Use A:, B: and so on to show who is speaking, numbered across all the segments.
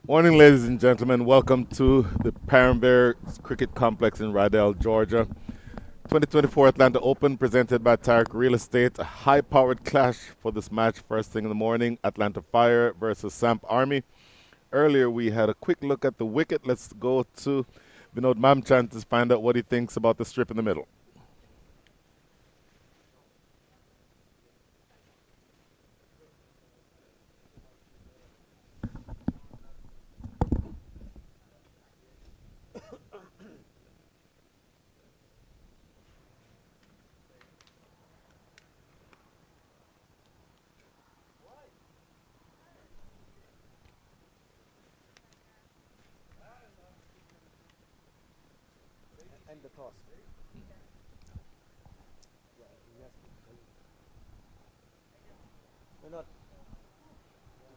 A: Morning, ladies and gentlemen. Welcome to the Parambear Cricket Complex in Rydell, Georgia. 2024 Atlanta Open presented by Tarek Real Estate. A high-powered clash for this match first thing in the morning. Atlanta Fire versus Samp Army. Earlier, we had a quick look at the wicket. Let's go to Vinod Mamchand to find out what he thinks about the strip in the middle.
B: And the toss. Yeah, he has to. No, not.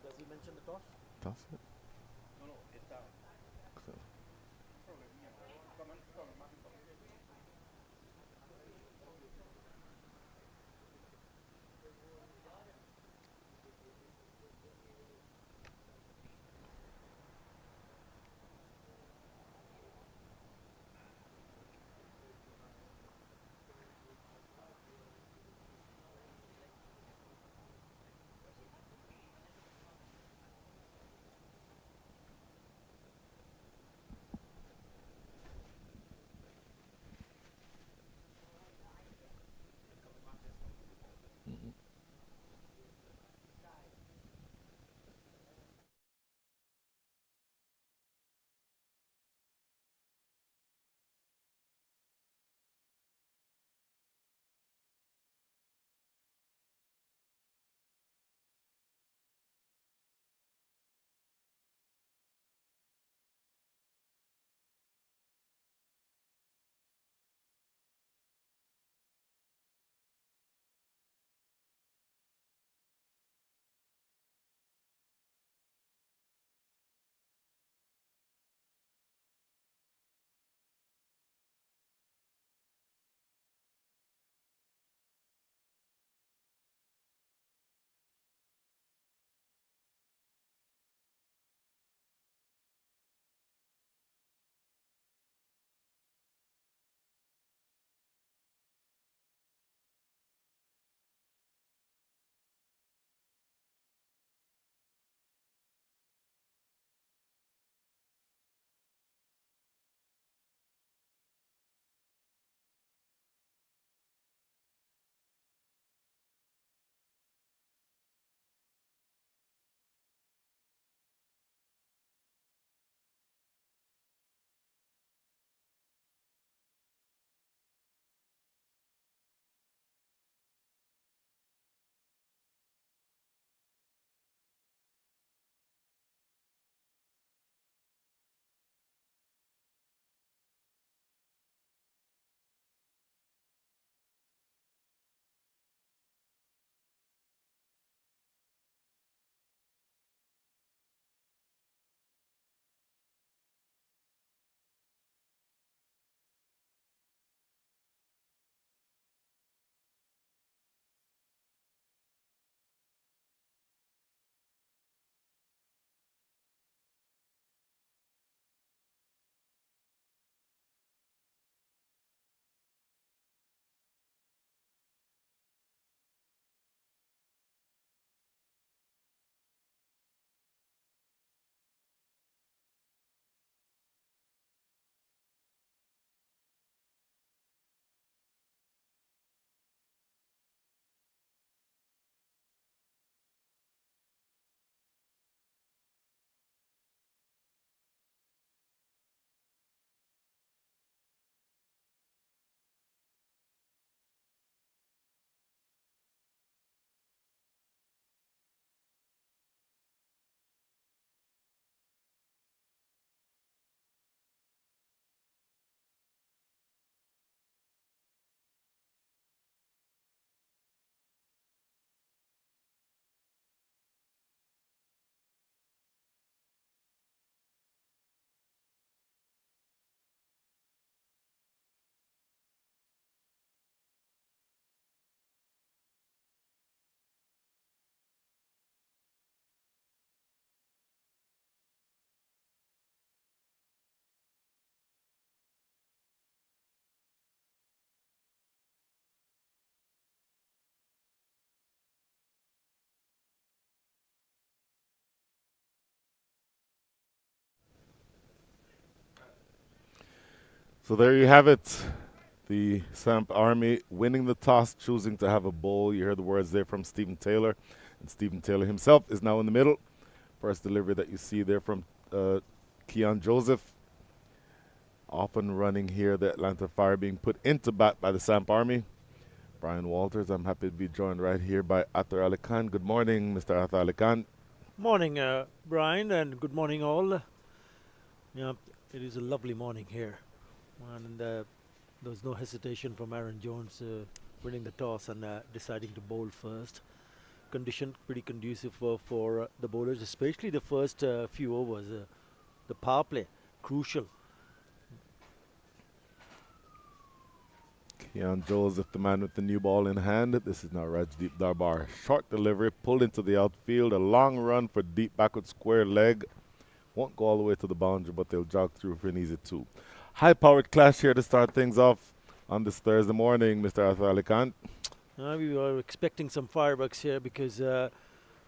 B: Does he mention the toss?
A: Toss it. So there you have it. The Samp Army winning the toss, choosing to have a bowl. You heard the words there from Stephen Taylor. And Stephen Taylor himself is now in the middle. First delivery that you see there from Keon Joseph. Off and running here, the Atlanta Fire being put into bat by the Samp Army. Brian Walters, I'm happy to be joined right here by Athar Ali Khan. Good morning, Mr. Athar Ali Khan.
B: Morning, Brian, and good morning all. Yeah, it is a lovely morning here, and there was no hesitation from Aaron Jones winning the toss and deciding to bowl first. Condition pretty conducive for the bowlers, especially the first few overs. The power play, crucial.
A: Keon Joseph, the man with the new ball in hand. This is now Rajdeep Darbar. Short delivery, pulled into the outfield. A long run for deep backward square leg. Won't go all the way to the boundary, but they'll jog through for an easy two. High-powered clash here to start things off on this Thursday morning, Mr. Athar Ali Khan.
B: We were expecting some fireworks here because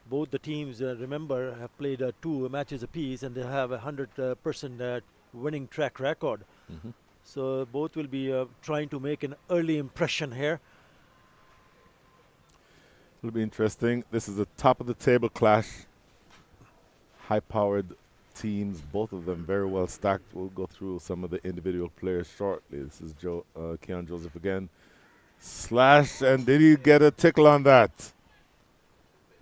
B: both the teams, remember, have played 2 matches apiece and they have a 100% winning track record.
A: Mm-hmm.
B: So both will be trying to make an early impression here.
A: It'll be interesting. This is a top-of-the-table clash. High-powered teams, both of them very well stacked. We'll go through some of the individual players shortly. This is Keon Joseph again. Slash, and did he get a tickle on that?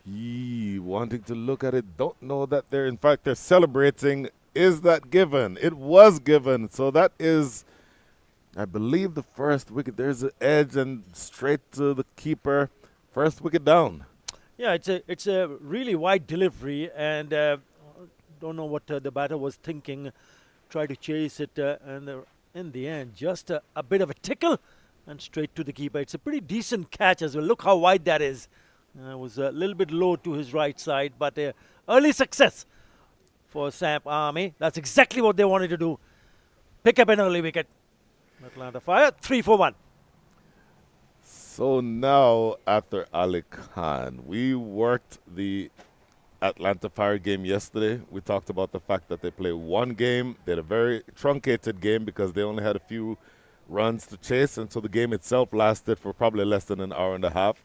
A: Wanting to look at it, don't know that in fact, they're celebrating. Is that given? It was given. So that is, I believe, the first wicket. There's an edge and straight to the keeper. First wicket down.
B: Yeah, it's a really wide delivery, and don't know what the batter was thinking. Tried to chase it, and in the end, just a bit of a tickle and straight to the keeper. It's a pretty decent catch as well. Look how wide that is. It was a little bit low to his right side, but early success for Samp Army. That's exactly what they wanted to do. Pick up an early wicket. Atlanta Fire, 3 for 1.
A: So now, after Ali Khan, we worked the Atlanta Fire game yesterday. We talked about the fact that they played one game. They had a very truncated game because they only had a few runs to chase, and so the game itself lasted for probably less than an hour and a half.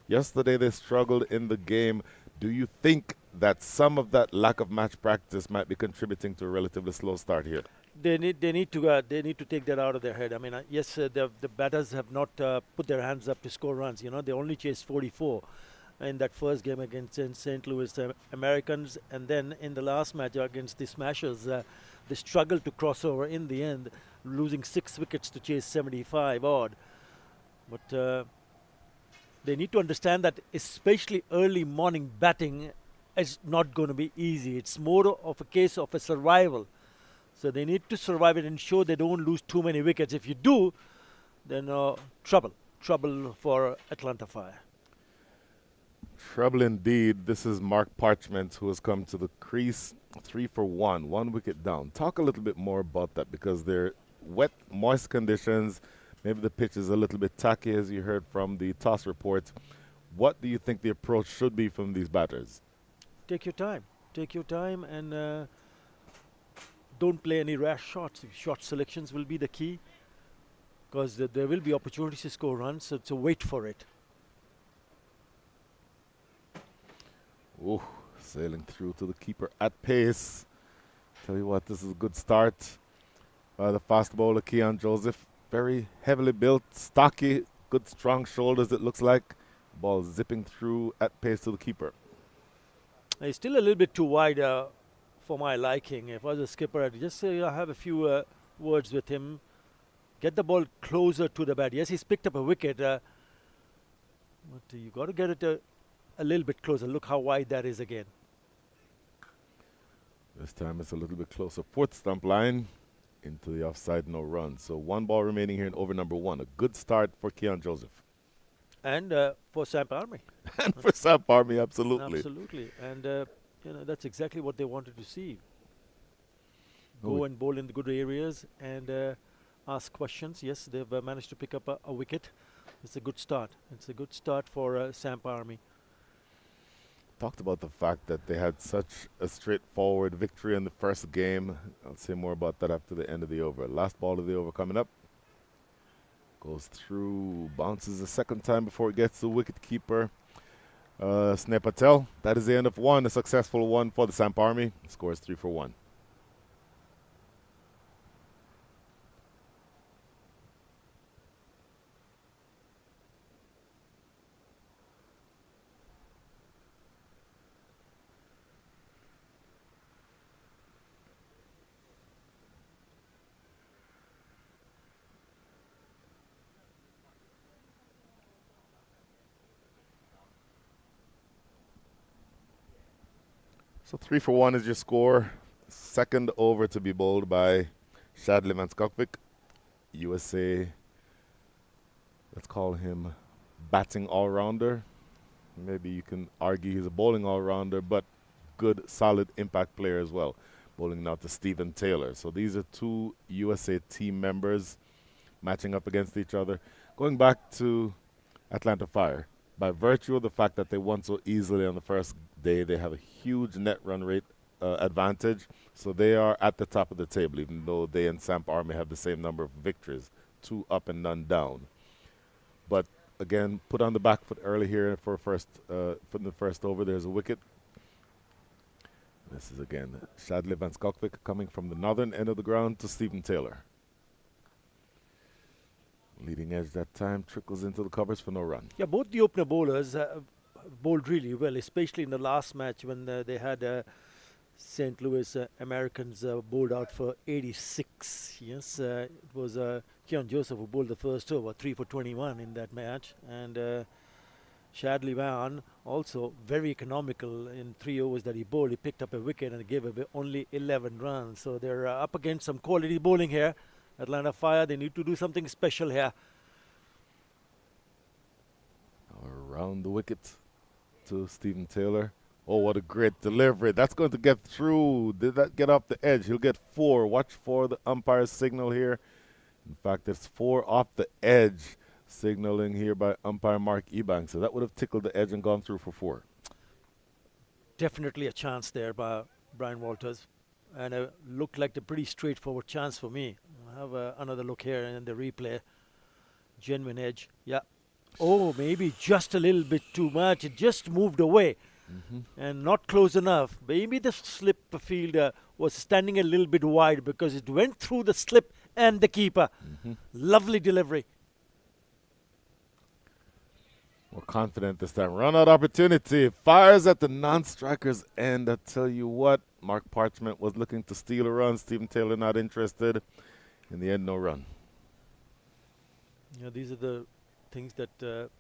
A: Yesterday they struggled in the game. Do you think that some of that lack of match practice might be contributing to a relatively slow start here?
B: They need to take that out of their head. I mean, yes, the batters have not put their hands up to score runs. You know, they only chased 44 in that first game against St. Louis Americans, and then in the last match against the Smashers, they struggled to cross over in the end, losing 6 wickets to chase 75 odd. But they need to understand that especially early morning batting is not going to be easy. It's more of a case of a survival. So they need to survive it and ensure they don't lose too many wickets. If you do, then trouble for Atlanta Fire.
A: Trouble indeed. This is Mark Parchment, who has come to the crease. 3 for 1, 1 wicket down. Talk a little bit more about that, because they're wet, moist conditions. Maybe the pitch is a little bit tacky, as you heard from the toss report. What do you think the approach should be from these batters?
B: Take your time. Take your time and don't play any rash shots. Shot selections will be the key, because there will be opportunities to score runs, so wait for it.
A: Ooh, sailing through to the keeper at pace. Tell you what, this is a good start. The fast bowler, Keon Joseph, very heavily built, stocky, good strong shoulders, it looks like. Ball zipping through at pace to the keeper.
B: He's still a little bit too wide for my liking. If I was a skipper, I'd just have a few words with him. Get the ball closer to the bat. Yes, he's picked up a wicket, but you got to get it a little bit closer. Look how wide that is again.
A: This time it's a little bit closer. 4th stump line into the offside, no run. So 1 ball remaining here in over number 1. A good start for Keon Joseph.
B: And for Samp Army.
A: And for Samp Army, absolutely.
B: Absolutely. And that's exactly what they wanted to see. Go and bowl in the good areas and ask questions. Yes, they've managed to pick up a wicket. It's a good start. It's a good start for Samp Army.
A: talked about the fact that they had such a straightforward victory in the first game. I'll say more about that after the end of the over. Last ball of the over coming up. Goes through, bounces a second time before it gets the wicket keeper. Sneh Patel. That is the end of one, a successful one for the Samp Army. Scores 3 for 1. So 3 for 1 is your score. Second over to be bowled by Shadley Van Skokvik. USA, let's call him batting all-rounder. Maybe you can argue he's a bowling all-rounder, but good, solid impact player as well. Bowling now to Stephen Taylor. So these are two USA team members matching up against each other. Going back to Atlanta Fire, by virtue of the fact that they won so easily on the first day, they have a huge net run rate advantage. So they are at the top of the table, even though they and Samp Army have the same number of victories, 2 up and none down. But again, put on the back foot early here for the first over. There's a wicket. This is again Shadley Van Skokvik coming from the northern end of the ground to Stephen Taylor. Leading edge that time trickles into the covers for no run.
B: Yeah, both the opener bowlers bowled really well, especially in the last match when they had St. Louis Americans bowled out for 86. Yes, it was Keon Joseph who bowled the first over, 3 for 21 in that match. And Shadley Van also very economical in 3 overs that he bowled. He picked up a wicket and gave away only 11 runs. So they're up against some quality bowling here. Atlanta Fire, they need to do something special here.
A: Around the wicket to Stephen Taylor. Oh, what a great delivery. That's going to get through. Did that get off the edge? He'll get 4. Watch for the umpire's signal here. In fact, it's 4 off the edge, signaling here by umpire Mark Ebanks. So that would have tickled the edge and gone through for 4.
B: Definitely a chance there by Brian Walters. And it looked like a pretty straightforward chance for me. I'll have another look here in the replay. Genuine edge. Yeah. Oh, maybe just a little bit too much. It just moved away and not close enough. Maybe the slip fielder was standing a little bit wide because it went through the slip and the keeper. Lovely delivery.
A: More confident this time. Run out opportunity. Fires at the non-striker's end. I tell you what, Mark Parchment was looking to steal a run. Stephen Taylor not interested. In the end, no run.
B: Yeah, these are the things that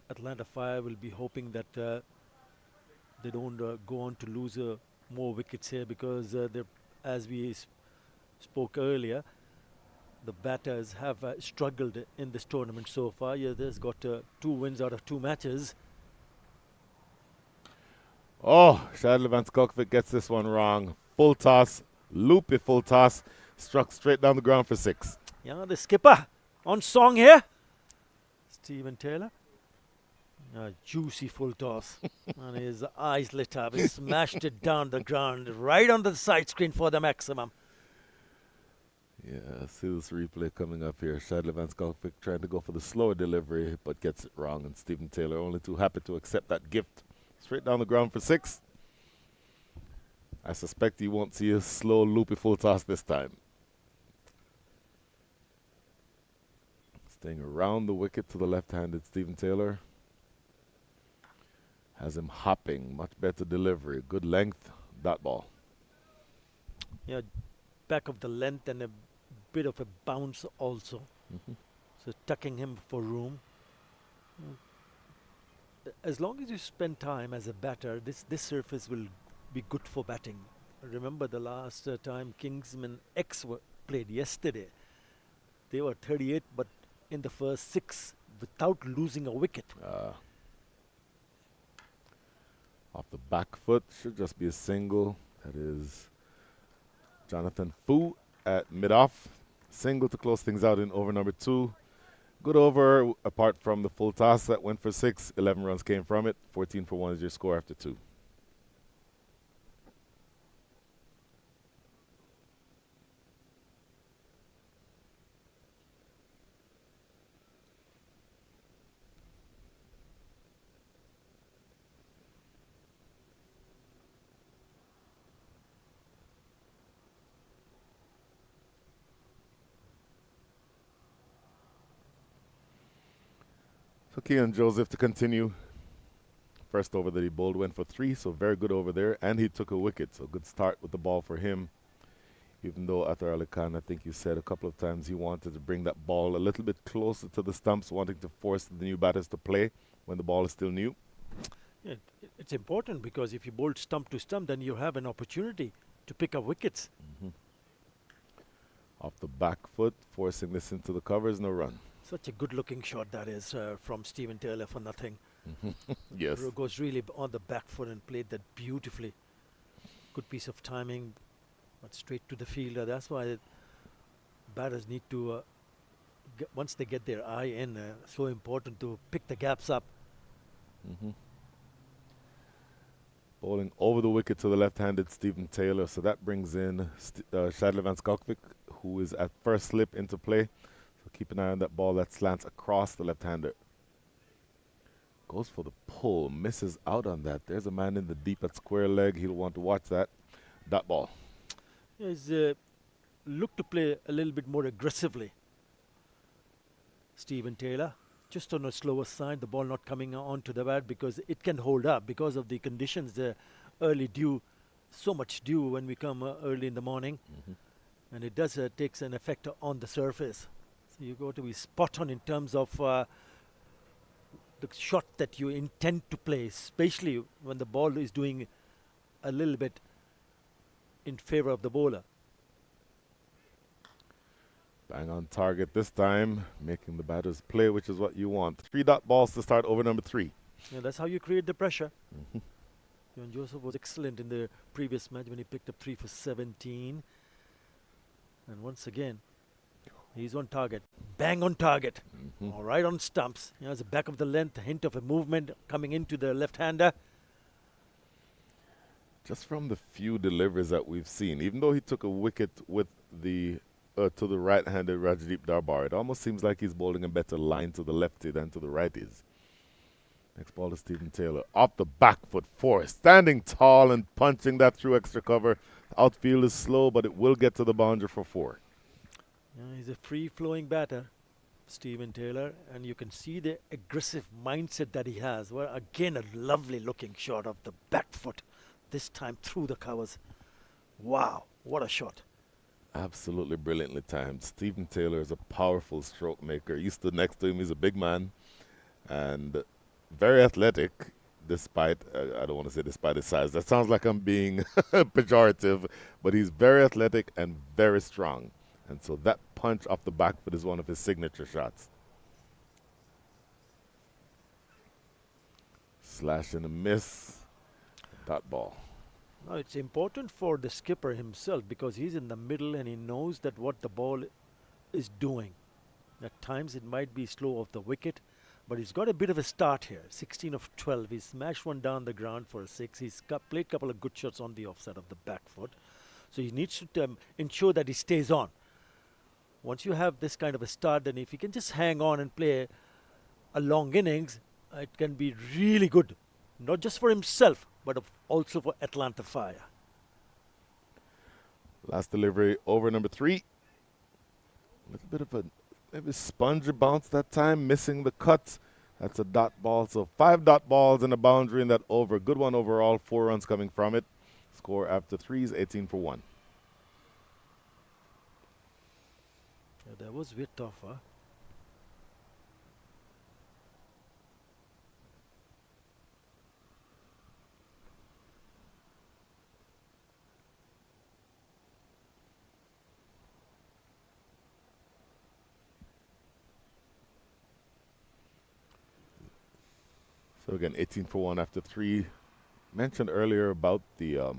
B: Atlanta Fire will be hoping that they don't go on to lose more wickets here because as we spoke earlier, the batters have struggled in this tournament so far. Yeah, there's got 2 wins out of 2 matches.
A: Oh, Shadley Van Skokvik gets this one wrong. Full toss, loopy full toss, struck straight down the ground for 6.
B: Yeah, the skipper on song here. Stephen Taylor. A juicy full toss. And his eyes lit up. He smashed it down the ground, right on the side screen for the maximum.
A: Yeah, see this replay coming up here. Shadley Van Skokvik trying to go for the slower delivery, but gets it wrong. And Stephen Taylor only too happy to accept that gift. Straight down the ground for 6. I suspect you won't see a slow, loopy full toss this time. Staying around the wicket to the left-handed Stephen Taylor. Has him hopping. Much better delivery. Good length. Dot ball.
B: Yeah, back of the length and a bit of a bounce also. So tucking him for room. As long as you spend time as a batter, this surface will be good for batting. Remember the last time Kingsman X played yesterday. They were 38, but in the first 6 without losing a wicket.
A: Off the back foot, should just be a single. That is Jonathan Fu at mid-off. Single to close things out in over number 2. Good over, apart from the full toss that went for 6. 11 runs came from it. 14 for 1 is your score after 2. So Keon Joseph to continue. First over that he bowled went for 3, so very good over there. And he took a wicket, so good start with the ball for him. Even though Athar Ali Khan, I think you said a couple of times he wanted to bring that ball a little bit closer to the stumps, wanting to force the new batters to play when the ball is still new.
B: Yeah, it's important because if you bowl stump to stump, then you have an opportunity to pick up wickets.
A: Off the back foot, forcing this into the covers, no run.
B: Such a good-looking shot that is from Stephen Taylor for nothing.
A: Yes.
B: Goes really on the back foot and played that beautifully. Good piece of timing, but straight to the fielder. That's why batters need to, once they get their eye in, so important to pick the gaps up.
A: Bowling over the wicket to the left-handed Stephen Taylor, so that brings in Shadley Van Skalkvik, who is at first slip into play. So keep an eye on that ball that slants across the left-hander. Goes for the pull, misses out on that. There's a man in the deep at square leg. He'll want to watch that. Dot ball.
B: He's looked to play a little bit more aggressively. Stephen Taylor, just on a slower side, the ball not coming onto the bat because it can hold up because of the conditions, the early dew, so much dew when we come early in the morning. And it does takes an effect on the surface. So you got to be spot on in terms of the shot that you intend to play, especially when the ball is doing a little bit in favor of the bowler.
A: Bang on target this time, making the batters play, which is what you want. 3 dot balls to start over number 3.
B: Yeah, that's how you create the pressure. Keon Joseph was excellent in the previous match when he picked up 3 for 17. And once again, he's on target. Bang on target. All right on stumps. He has the back of the length, a hint of a movement coming into the left-hander.
A: Just from the few deliveries that we've seen, even though he took a wicket with the to the right-handed Rajdeep Darbar, it almost seems like he's bowling a better line to the lefty than to the righties. Next ball to Stephen Taylor. Off the back foot, forced, standing tall and punching that through extra cover. The outfield is slow, but it will get to the boundary for 4.
B: Yeah, he's a free-flowing batter, Stephen Taylor, and you can see the aggressive mindset that he has. Well, again, a lovely-looking shot of the back foot, this time through the covers. Wow, what a shot.
A: Absolutely brilliantly timed. Stephen Taylor is a powerful stroke maker. You stood next to him. He's a big man and very athletic, despite, I don't want to say despite his size. That sounds like I'm being pejorative, but he's very athletic and very strong. And so that punch off the back foot is one of his signature shots. Slash and a miss. Dot ball.
B: Now it's important for the skipper himself because he's in the middle and he knows that what the ball is doing. At times it might be slow off the wicket, but he's got a bit of a start here. 16 of 12. He smashed one down the ground for a 6. He's played a couple of good shots on the offside of the back foot. So he needs to ensure that he stays on. Once you have this kind of a start, then if he can just hang on and play a long innings, it can be really good. Not just for himself, but also for Atlanta Fire.
A: Last delivery over number 3. A little bit of a maybe spongy bounce that time, missing the cut. That's a dot ball. So 5 dot balls and a boundary in that over. Good one overall. 4 runs coming from it. Score after 3 is 18 for 1.
B: Yeah, that was a bit tougher.
A: So again, 18 for 1 after 3. Mentioned earlier about the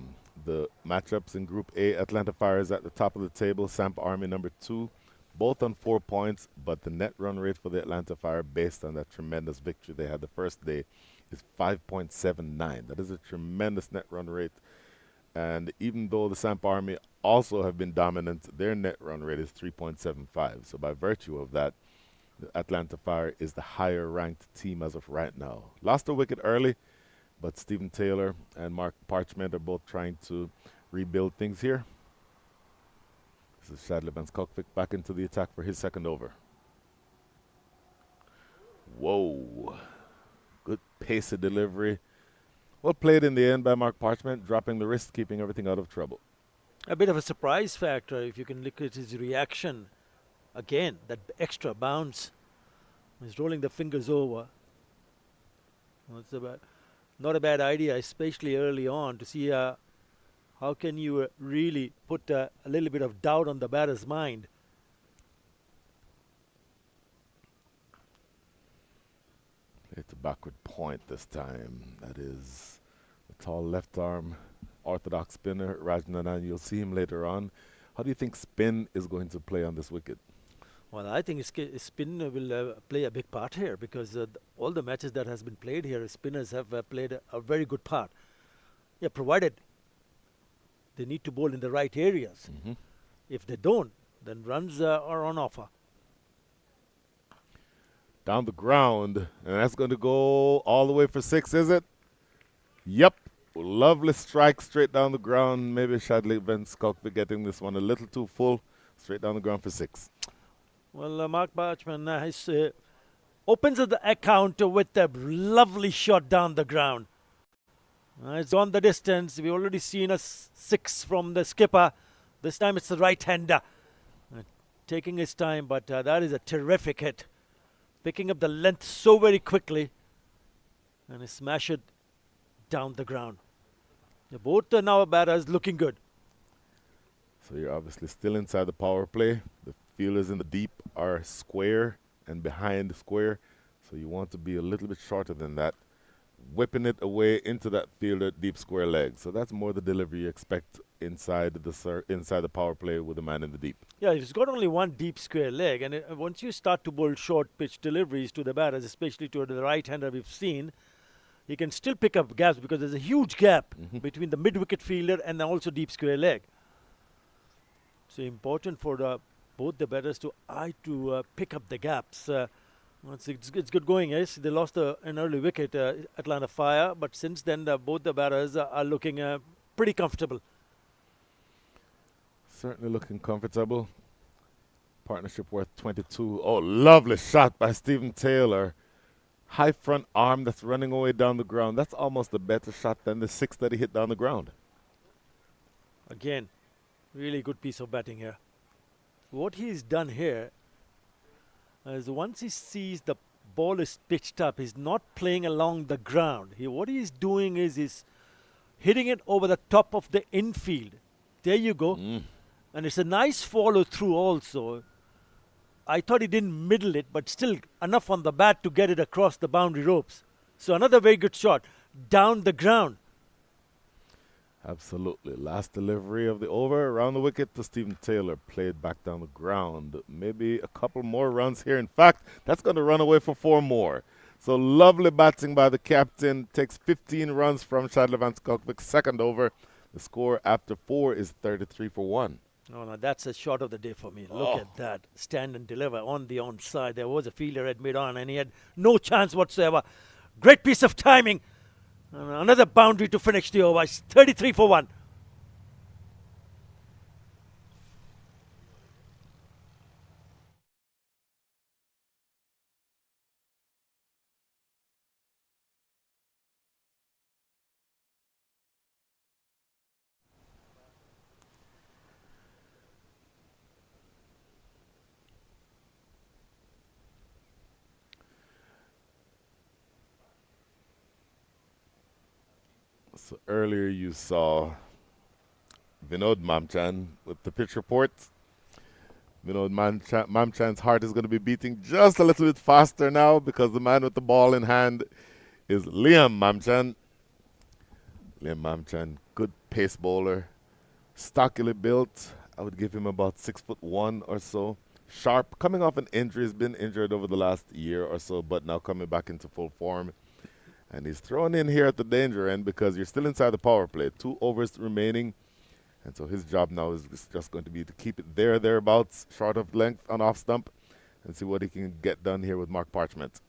A: matchups in Group A. Atlanta Fire is at the top of the table. Samp Army number 2, both on 4 points. But the net run rate for the Atlanta Fire, based on that tremendous victory they had the first day, is 5.79. That is a tremendous net run rate. And even though the Samp Army also have been dominant, their net run rate is 3.75. So by virtue of that, the Atlanta Fire is the higher ranked team as of right now. Lost a wicket early, but Stephen Taylor and Mark Parchment are both trying to rebuild things here. This is Shadley Van Skalkvik back into the attack for his second over. Whoa. Good pace of delivery. Well played in the end by Mark Parchment, dropping the wrist, keeping everything out of trouble.
B: A bit of a surprise factor if you can look at his reaction. Again, that extra bounce. He's rolling the fingers over. Well, it's not a bad idea, especially early on, to see how can you really put a little bit of doubt on the batter's mind.
A: It's a backward point this time. That is the tall left arm orthodox spinner Rajnanan. You'll see him later on. How do you think spin is going to play on this wicket?
B: Well, I think spin will play a big part here because all the matches that has been played here, spinners have played a very good part. Yeah, provided they need to bowl in the right areas. If they don't, then runs are on offer.
A: Down the ground, and that's going to go all the way for 6, is it? Yep. Lovely strike straight down the ground. Maybe Shadley Van Skulkby getting this one a little too full. Straight down the ground for 6.
B: Well, Mark Parchment opens the account with a lovely shot down the ground. It's on the distance. We've already seen a 6 from the skipper. This time it's the right-hander. Taking his time, but that is a terrific hit. Picking up the length so very quickly. And he smash it down the ground. Both now batters looking good.
A: So you're obviously still inside the power play. The fielders in the deep are square and behind the square. So you want to be a little bit shorter than that. Whipping it away into that fielder deep square leg. So that's more the delivery you expect inside the power play with a man in the deep.
B: Yeah, he's got only one deep square leg, and once you start to bowl short pitch deliveries to the batters, especially to the right-hander we've seen, he can still pick up gaps because there's a huge gap between the mid-wicket fielder and also deep square leg. So important for both the batters to pick up the gaps. It's good going, yes. They lost an early wicket, Atlanta Fire, but since then both the batters are looking pretty comfortable.
A: Certainly looking comfortable. Partnership worth 22. Oh, lovely shot by Stephen Taylor. High front arm that's running away down the ground. That's almost a better shot than the 6 that he hit down the ground.
B: Again, really good piece of batting here. What he's done here is once he sees the ball is pitched up, he's not playing along the ground. What he's doing is he's hitting it over the top of the infield. There you go. And it's a nice follow through also. I thought he didn't middle it, but still enough on the bat to get it across the boundary ropes. So another very good shot down the ground.
A: Absolutely. Last delivery of the over around the wicket to Stephen Taylor. Played back down the ground. Maybe a couple more runs here. In fact, that's going to run away for 4 more. So lovely batting by the captain. Takes 15 runs from Shadley Van Skulkvik's second over. The score after 4 is 33 for 1.
B: No, that's a shot of the day for me. Look at that. Stand and deliver on the onside. There was a fielder at mid-on and he had no chance whatsoever. Great piece of timing. And another boundary to finish the over. It's 33 for 1.
A: So earlier you saw Vinod Mamchan with the pitch report. Vinod Mamchan's heart is going to be beating just a little bit faster now because the man with the ball in hand is Liam Mamchan. Liam Mamchan, good pace bowler, stockily built. I would give him about 6'1" or so. Sharp, coming off an injury, has been injured over the last year or so, but now coming back into full form. And he's thrown in here at the danger end because you're still inside the power play. 2 overs remaining. And so his job now is just going to be to keep it thereabouts, short of length on off stump, and see what he can get done here with Mark Parchment.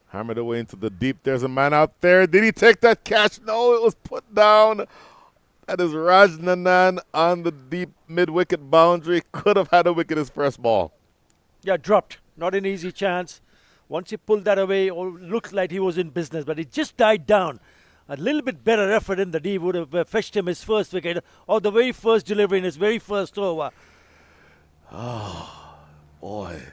A: Hammered away into the deep. There's a man out there. Did he take that catch? No, it was put down. That is Rajnanan on the deep mid-wicket boundary. Could have had a wicket his first ball.
B: Yeah, dropped. Not an easy chance. Once he pulled that away, it looked like he was in business, but it just died down. A little bit better effort in the D would have fetched him his first wicket, or the very first delivery in his very first over.
A: Oh, boy.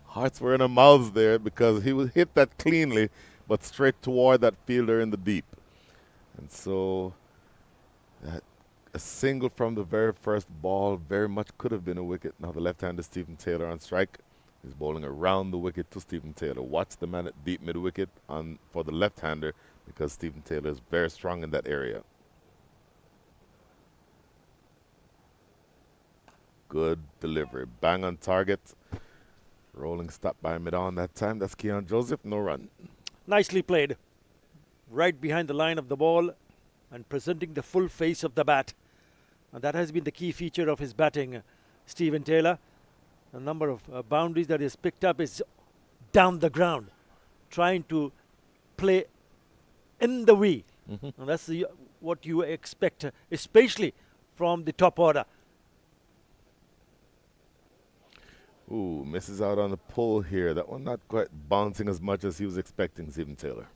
A: Hearts were in our mouths there because he would hit that cleanly, but straight toward that fielder in the deep. And so a single from the very first ball very much could have been a wicket. Now the left-hander Stephen Taylor on strike. He's bowling around the wicket to Stephen Taylor. Watch the man at deep mid-wicket for the left-hander because Stephen Taylor is very strong in that area. Good delivery. Bang on target. Rolling stop by mid-on that time. That's Keon Joseph. No run.
B: Nicely played. Right behind the line of the ball and presenting the full face of the bat. And that has been the key feature of his batting, Stephen Taylor. The number of boundaries that he's picked up is down the ground, trying to play in the V. And that's what you expect, especially from the top order.
A: Ooh, misses out on the pull here. That one not quite bouncing as much as he was expecting, Stephen Taylor.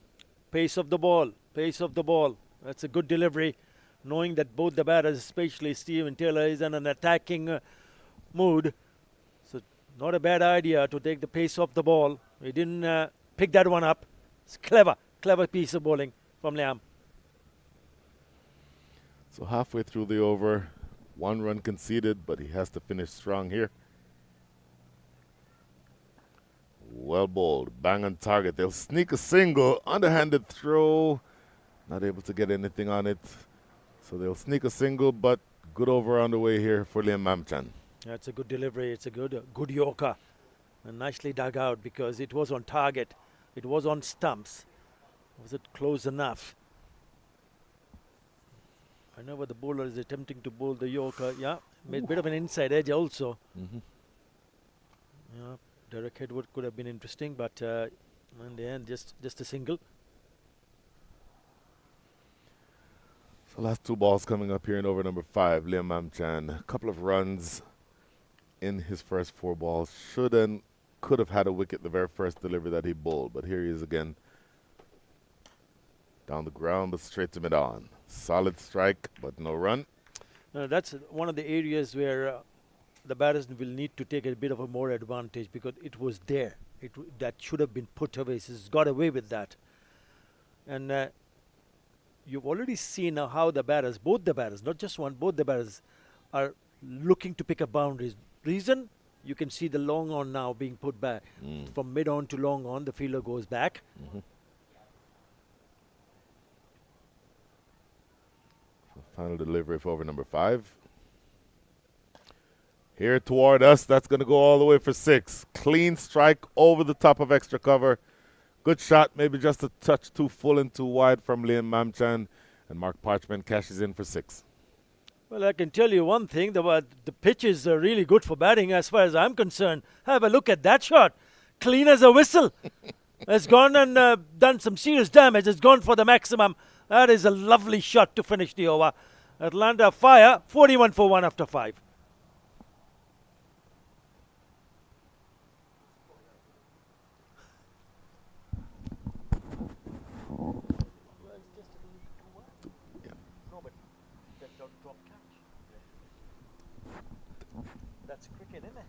B: Pace of the ball, pace of the ball. That's a good delivery, knowing that both the batters, especially Stephen Taylor, is in an attacking mood. So not a bad idea to take the pace of the ball. He didn't pick that one up. It's clever piece of bowling from Liam.
A: So halfway through the over, 1 run conceded, but he has to finish strong here. Well bowled, bang on target. They'll sneak a single, underhanded throw. Not able to get anything on it. So they'll sneak a single, but good over on the way here for Liam Mamchan.
B: That's a good delivery. It's a good Yorker. And nicely dug out because it was on target. It was on stumps. Was it close enough? I know what the bowler is attempting to bowl the Yorker. Yeah, made a bit of an inside edge also. Yeah, Derek Hedwood could have been interesting, but in the end, just a single.
A: So last 2 balls coming up here in over number 5. Liam Mamchan, a couple of runs in his first 4 balls. Should and could have had a wicket the very first delivery that he bowled, but here he is again. Down the ground, but straight to mid-on. Solid strike, but no run.
B: That's one of the areas where the batters will need to take a bit of a more advantage because it was there. That should have been put away. So he's got away with that. And you've already seen how the batters, both the batters, not just one, both the batters are looking to pick up boundaries. Reason? You can see the long on now being put back. From mid-on to long on, the fielder goes back.
A: Final delivery for over number 5. Here toward us, that's going to go all the way for 6. Clean strike over the top of extra cover. Good shot, maybe just a touch too full and too wide from Liam Mamchan. And Mark Parchment cashes in for 6.
B: Well, I can tell you one thing. The pitches are really good for batting as far as I'm concerned. Have a look at that shot. Clean as a whistle. It's gone and done some serious damage. It's gone for the maximum. That is a lovely shot to finish the over. Atlanta fire, 41 for 1 after 5. That's cricket, isn't it?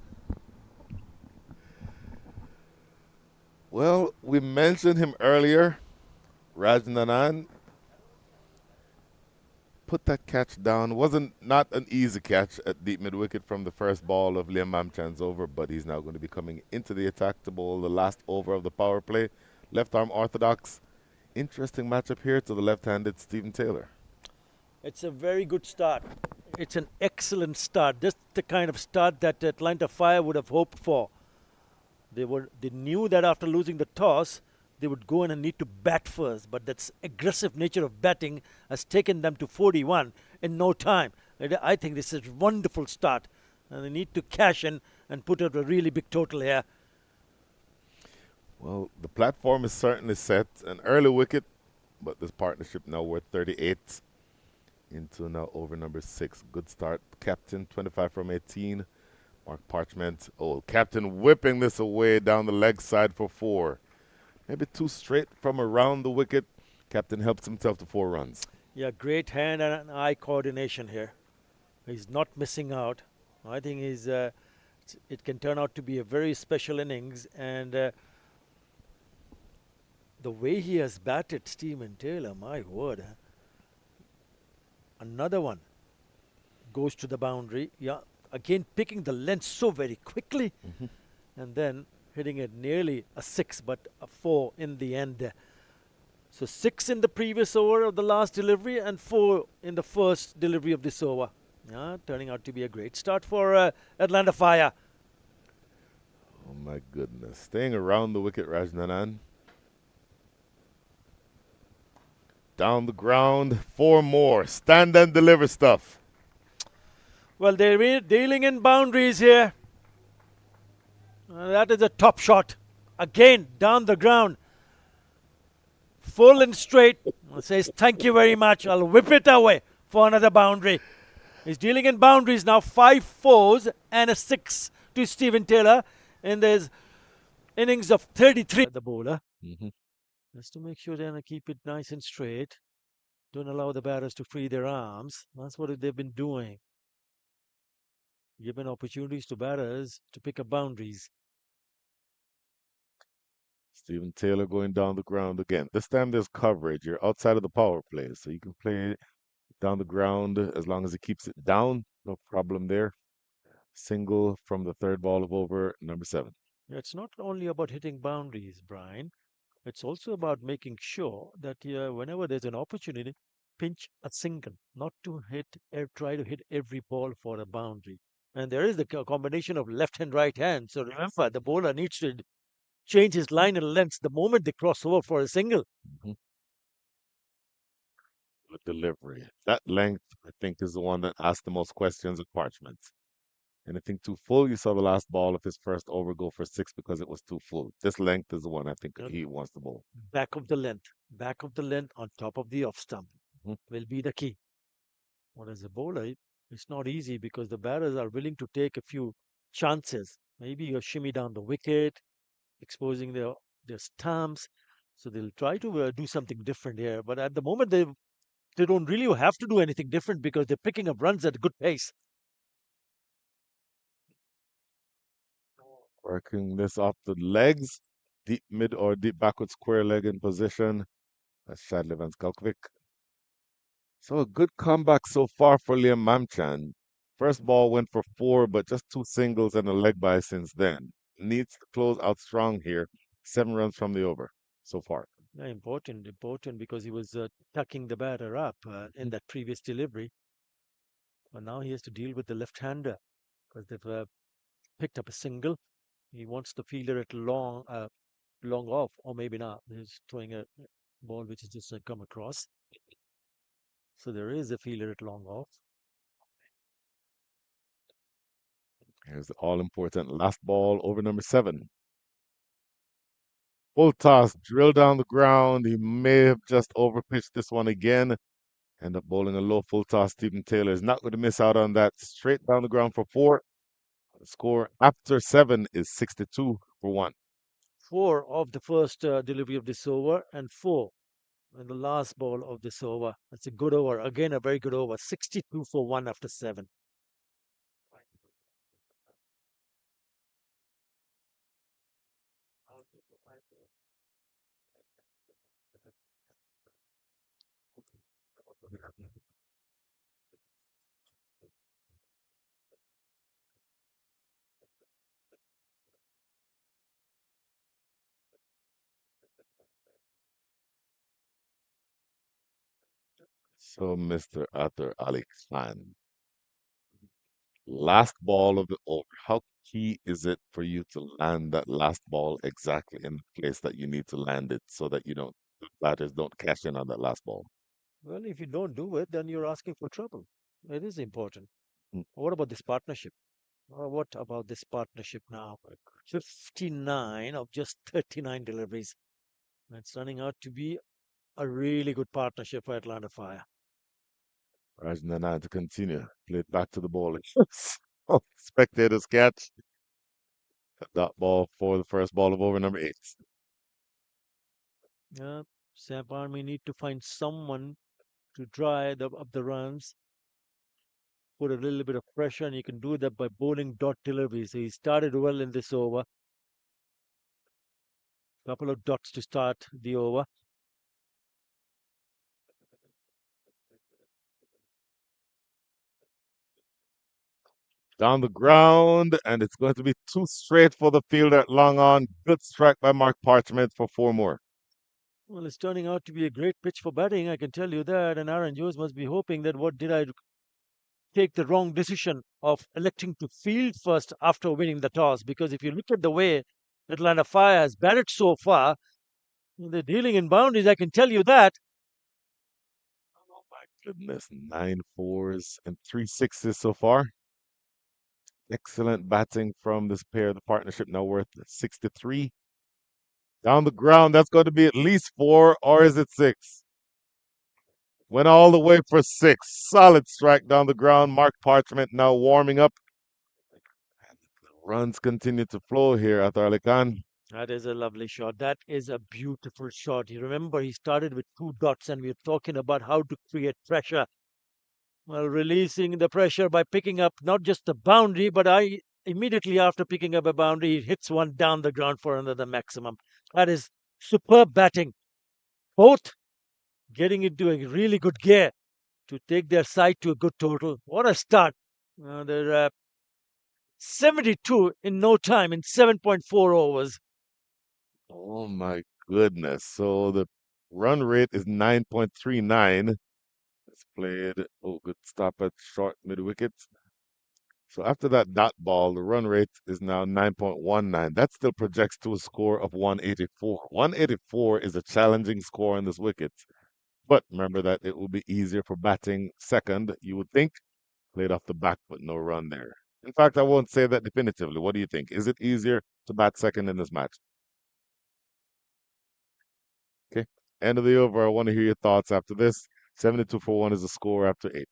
A: Well, we mentioned him earlier. Rajnanan put that catch down. Wasn't not an easy catch at deep mid-wicket from the first ball of Liam Mamchan's over, but he's now going to be coming into the attack to bowl the last over of the power play. Left arm orthodox. Interesting matchup here to the left-handed Stephen Taylor.
B: It's a very good start. It's an excellent start. Just the kind of start that Atlanta Fire would have hoped for. They knew that after losing the toss, they would go in and need to bat first. But that aggressive nature of batting has taken them to 41 in no time. I think this is a wonderful start. And they need to cash in and put out a really big total here.
A: Well, the platform is certainly set. An early wicket, but this partnership now worth 38. into now over number 6. Good start. Captain 25 from 18. Mark Parchment. Oh, Captain whipping this away down the leg side for 4. Maybe too straight from around the wicket. Captain helps himself to 4 runs.
B: Yeah, great hand and eye coordination here. He's not missing out. I think it can turn out to be a very special innings, and the way he has batted Stephen Taylor, my word. Another one goes to the boundary. Yeah, again picking the length so very quickly, and then hitting it nearly a 6, but a 4 in the end. So 6 in the previous over of the last delivery and 4 in the first delivery of this over. Yeah, turning out to be a great start for Atlanta Fire.
A: Oh my goodness. Staying around the wicket, Rajnanan. Down the ground, 4 more. Stand and deliver stuff.
B: Well, they're dealing in boundaries here. That is a top shot. Again, down the ground. Full and straight. Says, thank you very much. I'll whip it away for another boundary. He's dealing in boundaries now. 5 fours and a 6 to Stephen Taylor in this innings of 33. The bowler. Just to make sure they're going to keep it nice and straight. Don't allow the batters to free their arms. That's what they've been doing. Given opportunities to batters to pick up boundaries.
A: Stephen Taylor going down the ground again. This time there's coverage. You're outside of the power play, so you can play down the ground as long as he keeps it down. No problem there. Single from the third ball of over number 7.
B: It's not only about hitting boundaries, Brian. It's also about making sure that whenever there's an opportunity, pinch a single, not to try to hit every ball for a boundary. And there is the combination of left and right hand. So remember, the bowler needs to change his line and length the moment they cross over for a single.
A: Good delivery. That length, I think, is the one that asked the most questions of Parchment. Anything too full, you saw the last ball of his first over go for 6 because it was too full. This length is the one I think he wants to bowl.
B: Back of the length on top of the off stump will be the key. What as a bowler, it's not easy because the batters are willing to take a few chances. Maybe a shimmy down the wicket, exposing their stumps. So they'll try to do something different here. But at the moment, they don't really have to do anything different because they're picking up runs at a good pace.
A: Working this off the legs, deep mid or deep backward square leg in position. That's Shadley Van Skalkovic. So a good comeback so far for Liam Mamchan. First ball went for 4, but just 2 singles and a leg by since then. Needs to close out strong here. 7 runs from the over so far.
B: Yeah, important because he was tucking the batter up in that previous delivery. But now he has to deal with the left-hander because they've picked up a single. He wants the fielder at long off, or maybe not. He's throwing a ball which has just come across. So there is a fielder at long off.
A: Here's the all important last ball over number 7. Full toss, drill down the ground. He may have just overpitched this one again. End up bowling a low full toss. Stephen Taylor is not going to miss out on that. Straight down the ground for 4. The score after 7 is 62 for 1.
B: 4 of the first delivery of this over and 4 in the last ball of this over. That's a good over. Again, a very good over. 62 for 1 after 7.
A: So, Mr. Athar Ali Khan, last ball of the over. How key is it for you to land that last ball exactly in the place that you need to land it so that the batters don't cash in on that last ball?
B: Well, if you don't do it, then you're asking for trouble. It is important.
A: Mm.
B: What about this partnership? What about this partnership now? 59 of just 39 deliveries. That's turning out to be a really good partnership for Atlanta Fire.
A: Rajnanan to continue. Play it back to the bowler. Spectators catch. Dot ball for the first ball of over number 8.
B: Yeah, Samp Army need to find someone to dry up the runs, put a little bit of pressure, and you can do that by bowling dot deliveries. So he started well in this over. Couple of dots to start the over.
A: Down the ground, and it's going to be too straight for the fielder at long on. Good strike by Mark Parchment for 4 more.
B: Well, it's turning out to be a great pitch for batting, I can tell you that. And Aaron Jones must be hoping that what did I take the wrong decision of electing to field first after winning the toss? Because if you look at the way Atlanta Fire has batted so far, they're dealing in boundaries, I can tell you that.
A: Oh my goodness, 9 4s and 3 6s so far. Excellent batting from this pair. The partnership now worth 63. Down the ground, that's going to be at least 4, or is it 6? Went all the way for 6. Solid strike down the ground. Mark Parchment now warming up. And the runs continue to flow here at Arlekan.
B: That is a lovely shot. That is a beautiful shot. You remember he started with 2 dots, and we are talking about how to create pressure. Well, releasing the pressure by picking up not just the boundary, but I immediately after picking up a boundary, he hits one down the ground for another maximum. That is superb batting. Both getting into a really good gear to take their side to a good total. What a start! They're 72 in no time in 7.4 overs.
A: Oh my goodness. So the run rate is 9.39. It's played. Oh, good stop at short mid wicket. So after that dot ball, the run rate is now 9.19. That still projects to a score of 184. 184 is a challenging score on this wicket. But remember that it will be easier for batting second, you would think. Played off the back, but no run there. In fact, I won't say that definitively. What do you think? Is it easier to bat second in this match? Okay. End of the over. I want to hear your thoughts after this. 72 for 1 is the score after 8.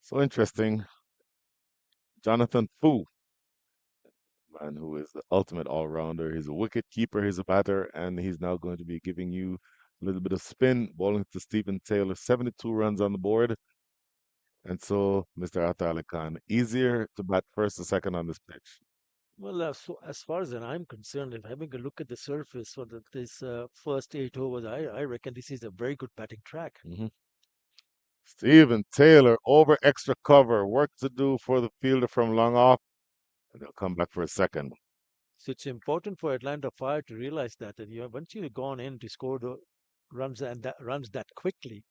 A: So interesting. Jonathan Fu, man who is the ultimate all-rounder. He's a wicket keeper, he's a batter, and he's now going to be giving you a little bit of spin, bowling to Stephen Taylor. 72 runs on the board. And so, Mr. Atta Khan, easier to bat first or second on this pitch.
B: Well, so as far as I'm concerned, if having a look at the surface for this first 8 overs, I reckon this is a very good batting track.
A: Hmm. Stephen Taylor over extra cover. Work to do for the fielder from long off, and they'll come back for a second.
B: So it's important for Atlanta Fire to realize that once you've gone in to score the runs that quickly,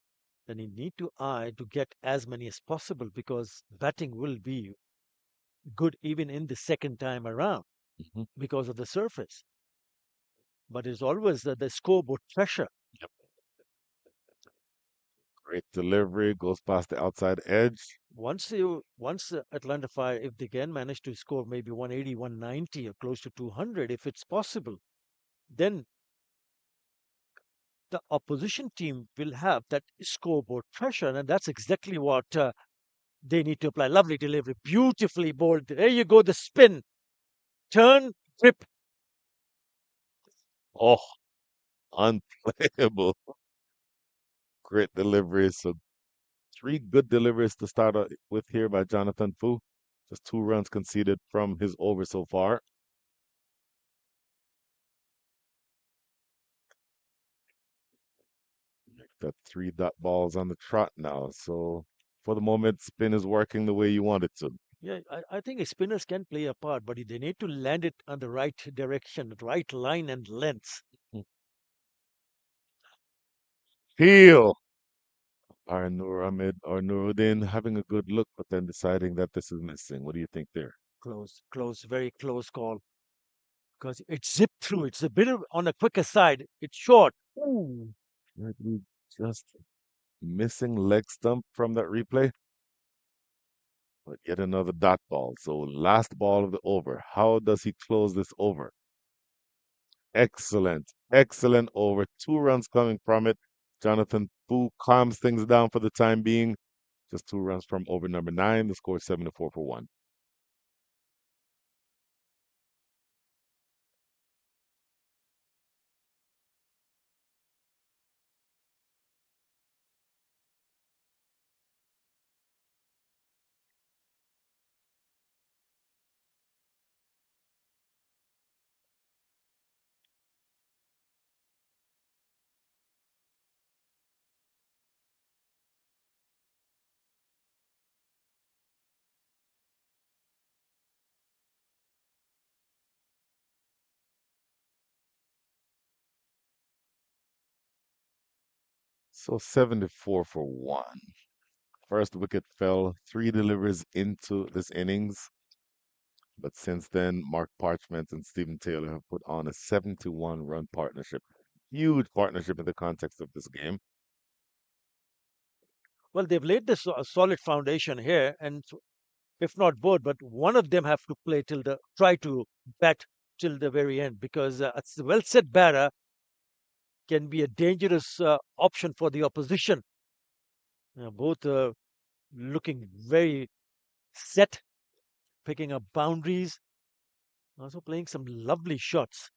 B: then you need to eye to get as many as possible because batting will be good even in the second time around
A: Hmm.
B: because of the surface. But it's always the scoreboard pressure.
A: Yep. Great delivery, goes past the outside edge.
B: Once Atlanta Fire, if they can manage to score maybe 180, 190 or close to 200, if it's possible, then the opposition team will have that scoreboard pressure, and that's exactly what they need to apply. Lovely delivery, beautifully bowled. There you go, the spin, turn, grip.
A: Oh, unplayable. Great deliveries. So 3 good deliveries to start with here by Jonathan Fu. Just 2 runs conceded from his over so far. Got 3 dot balls on the trot now. So for the moment, spin is working the way you want it to.
B: Yeah, I think spinners can play a part, but they need to land it on the right direction, the right line and length.
A: Hmm. Heel. Our Nur Ahmed or Nuruddin having a good look, but then deciding that this is missing. What do you think there?
B: Close, close, very close call because it zipped through. It's a bit on the quicker side. It's short. Ooh.
A: Might be just missing leg stump from that replay, but yet another dot ball. So last ball of the over. How does he close this over? Excellent, excellent over. 2 runs coming from it. Jonathan Fu calms things down for the time being. Just 2 runs from over number 9. The score is 7-4 for one. So 74 for one. First wicket fell 3 deliveries into this innings, but since then, Mark Parchment and Stephen Taylor have put on a 71-run partnership. Huge partnership in the context of this game.
B: Well, they've laid this solid foundation here, and if not both, but one of them have to play till the try to bat till the very end because a well set batter can be a dangerous option for the opposition. Both looking very set, picking up boundaries, also playing some lovely shots.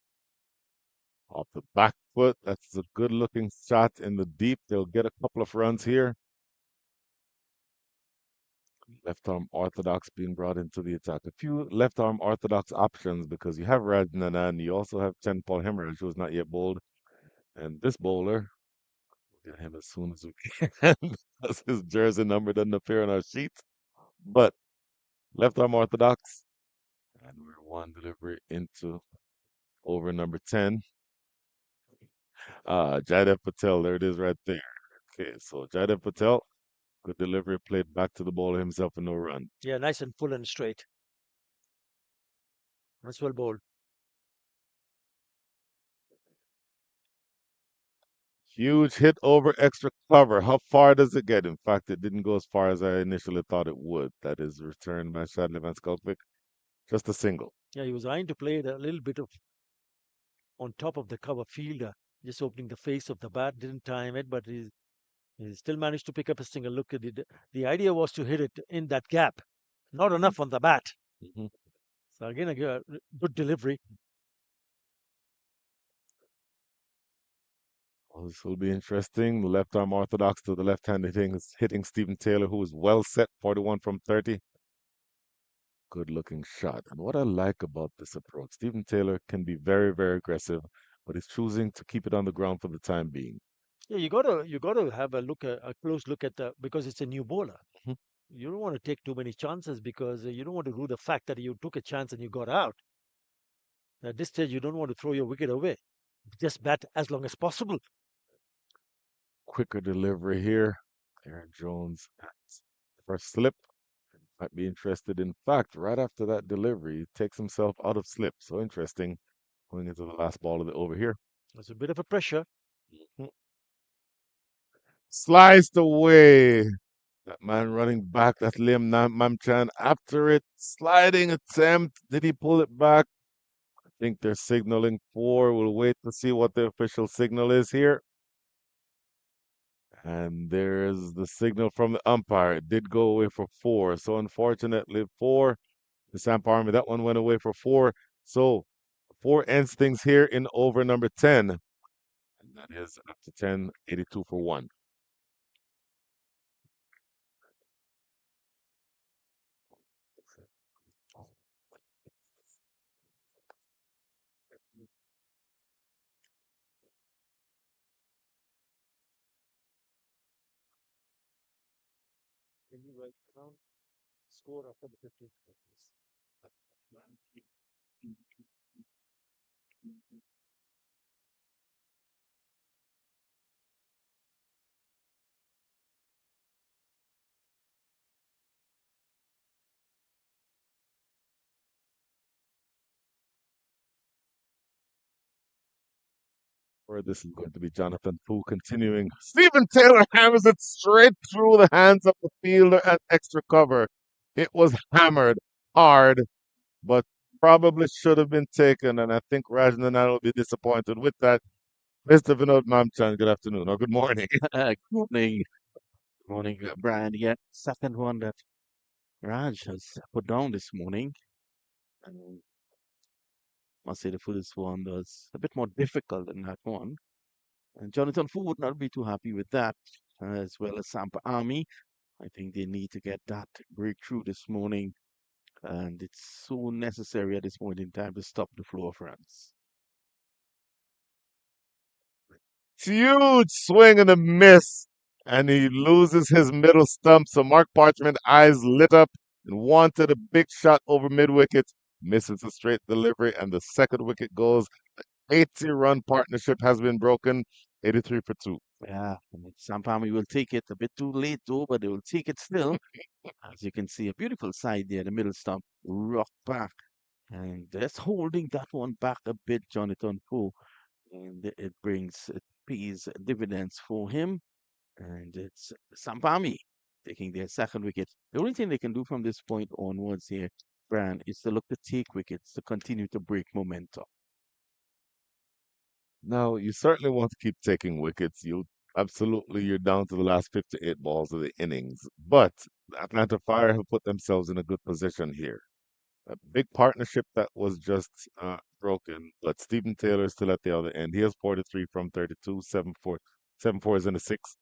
A: Off the back foot, that's a good looking shot in the deep. They'll get a couple of runs here. Left arm orthodox being brought into the attack. A few left arm orthodox options because you have Rajnanan, you also have Chen Paul Hemorrhage, who is not yet bowled. And this bowler, we'll get him as soon as we can because his jersey number doesn't appear on our sheet. But left arm orthodox, and we're one delivery into over number 10. Jaidev Patel, there it is right there. Okay, so Jaidev Patel, good delivery, played back to the bowler himself for no run.
B: Yeah, nice and full and straight. That's well bowled.
A: Huge hit over extra cover. How far does it get? In fact, it didn't go as far as I initially thought it would. That is returned by Shadley Van Skulpik. Just a single.
B: Yeah, he was eyeing to play it a little bit of on top of the cover fielder, just opening the face of the bat. Didn't time it, but he still managed to pick up a single. Look at it. The idea was to hit it in that gap, not enough on the bat.
A: Mhm.
B: So again, a good delivery.
A: Well, this will be interesting. The left arm orthodox to the left hand hitting Stephen Taylor, who is well set, 41 from 30. Good looking shot. And what I like about this approach, Stephen Taylor can be very, very aggressive, but he's choosing to keep it on the ground for the time being.
B: Yeah, you gotta have a close look at the because it's a new bowler.
A: Mhm.
B: You don't want to take too many chances because you don't want to rule the fact that you took a chance and you got out. At this stage, you don't want to throw your wicket away. Just bat as long as possible.
A: Quicker delivery here. Aaron Jones at first slip. Might be interested. In fact, right after that delivery, he takes himself out of slip. So interesting. Going into the last ball of the over here.
B: There's a bit of a pressure.
A: Mhm. Sliced away. That man running back, that Liam Mamchan after it. Sliding attempt. Did he pull it back? I think they're signaling 4. We'll wait to see what the official signal is here. And there's the signal from the umpire. It did go away for 4. So unfortunately, 4, the Samp Army, that one went away for 4. So 4 ends things here in over number 10. And that is up to 10, 82 for 1.
B: Can you write down score after the 15th?
A: Or this is going to be Jonathan Fu continuing. Stephen Taylor hammers it straight through the hands of the fielder at extra cover. It was hammered hard, but probably should have been taken, and I think Rajnan will be disappointed with that. Mr. Vinod Mamchan, good afternoon, or good morning.
C: Good morning. Morning, Brian. Yeah, second one that Raj has put down this morning. And must say the first one was a bit more difficult than that one. And Jonathan Fu would not be too happy with that, as well as Samp Army. I think they need to get that breakthrough this morning, and it's so necessary at this point in time to stop the flow of runs.
A: Huge swing and a miss, and he loses his middle stump. So Mark Parchment eyes lit up and wanted a big shot over mid wicket. Misses a straight delivery, and the second wicket goes. 80-run partnership has been broken. 83 for two.
C: Yeah, and Samp Army will take it a bit too late though, but they will take it still. As you can see, a beautiful side there, the middle stump, rock back. And that's holding that one back a bit, Jonathan Poe. And it pays dividends for him. And it's Sampami taking their second wicket. The only thing they can do from this point onwards here, Brian, is to look to take wickets to continue to break momentum.
A: Now, you certainly want to keep taking wickets. You're down to the last 58 balls of the innings. But the Atlanta Fire have put themselves in a good position here. A big partnership that was just broken, but Stephen Taylor is still at the other end. He has 43 from 32, 7-4. 7-4 is in the sixth.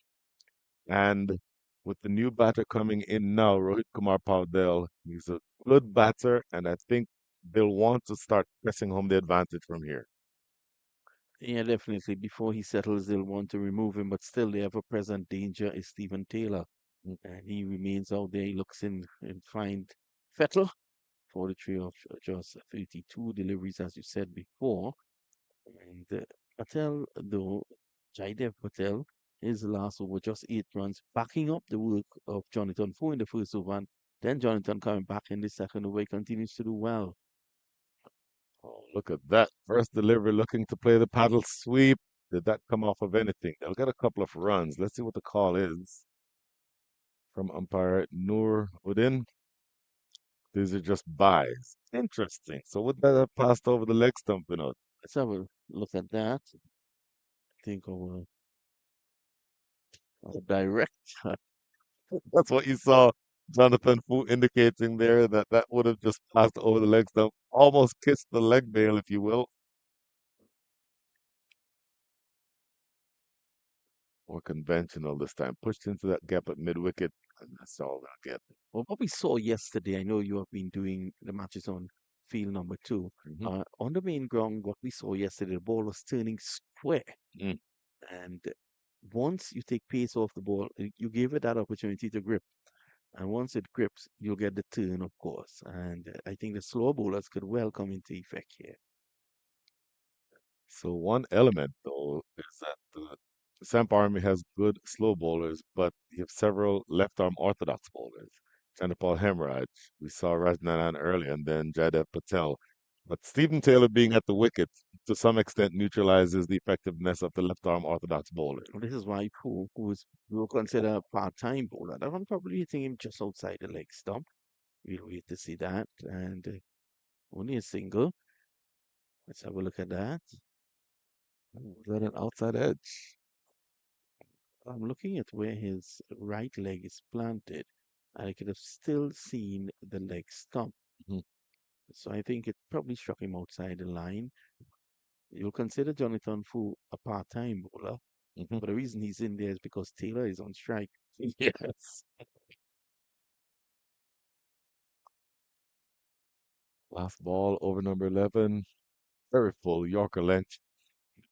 A: And with the new batter coming in now, Rohit Kumar Paudel, he's a good batter, and I think they'll want to start pressing home the advantage from here.
C: Yeah, definitely. Before he settles, they'll want to remove him, but still the ever-present danger is Stephen Taylor.
A: Mm.
C: And he remains out there. He looks in fine fettle for the three of just 32 deliveries, as you said before. And Patel, though, Jaidev Patel, his last over just 8 runs, backing up the work of Jonathan Four in the first over. And then Jonathan coming back in the second over, he continues to do well.
A: Oh, look at that. First delivery looking to play the paddle sweep. Did that come off of anything? They'll get a couple of runs. Let's see what the call is from umpire Noor Udin. These are just buys. Interesting. So would that have passed over the leg stump, you know?
C: Let's have a look at that. I think our director.
A: That's what you saw Jonathan Fu indicating there that that would have just passed over the leg stump, almost kissed the leg bail, if you will. More conventional this time. Pushed into that gap at mid wicket, and that's all they'll get.
C: Well, what we saw yesterday, I know you have been doing the matches on field number two.
A: Hmm.
C: On the main ground, what we saw yesterday, the ball was turning square.
A: Mm.
C: And once you take pace off the ball, you give it that opportunity to grip. And once it grips, you'll get the turn, of course. And I think the slow bowlers could well come into effect here.
A: So one element though is that the Samp Army has good slow bowlers, but you have several left arm orthodox bowlers. Chandrapal Hemraj, we saw Rajnanan earlier, and then Jaidev Patel. But Stephen Taylor being at the wicket to some extent neutralizes the effectiveness of the left arm orthodox bowlers.
C: Well, this is why Poole, who is we will consider a part-time bowler, that I'm probably hitting him just outside the leg stump. We'll wait to see that. And only a single. Let's have a look at that.
A: Is that an outside edge?
C: I'm looking at where his right leg is planted. I could have still seen the leg stump.
A: Mhm.
C: So I think it probably struck him outside the line. You'll consider Jonathan Fu a part-time bowler,
A: Mhm.
C: but the reason he's in there is because Taylor is on strike.
A: Yes. Last ball over number 11. Very full. Yorker length.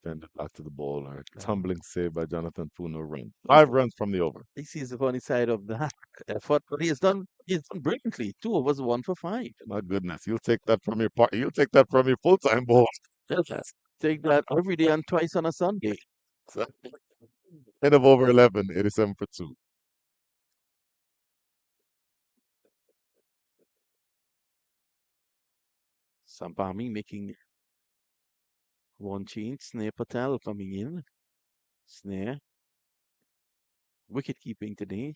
A: Defended back to the bowler.
C: Uh,
A: Tumbling save by Jonathan Fu. No run.
C: this,
A: 5 runs from the over.
C: this is the funny side of that effort, but he's done brilliantly. Two of us, 1 for 5.
A: My goodness. You'll take that from your part. You'll take that from your full-time bowler.
C: Just take that every day and twice on a Sunday.
A: So, end of over 11. 87 for 2.
C: Sampami making One change, Snare Patel coming in. Snare, wicket keeping today.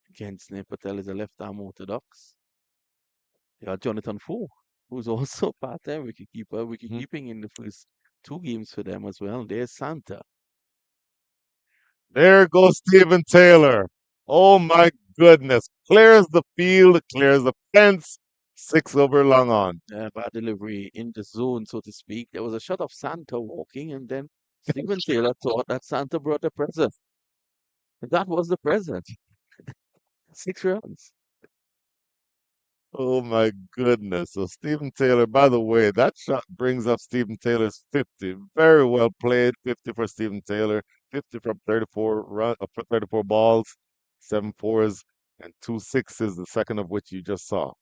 C: Again, Snare Patel is a left arm orthodox. Yeah, Jonathan Fu, who's also part-time wicketkeeper, wicket
A: Mhm.
C: keeping in the first two games for them as well. There's Santa.
A: There goes Stephen Taylor. Oh my goodness. Clears the field, clears the fence. Six over long on.
C: Bad delivery in the zone, so to speak. There was a shot of Santa walking, and then Stephen Taylor thought that Santa brought a present. And that was the present. 6 runs.
A: Oh my goodness. So Stephen Taylor, by the way, that shot brings up Stephen Taylor's 50. Very well played. 50 for Stephen Taylor. 50 from 34 balls, seven fours, and two sixes, the second of which you just saw.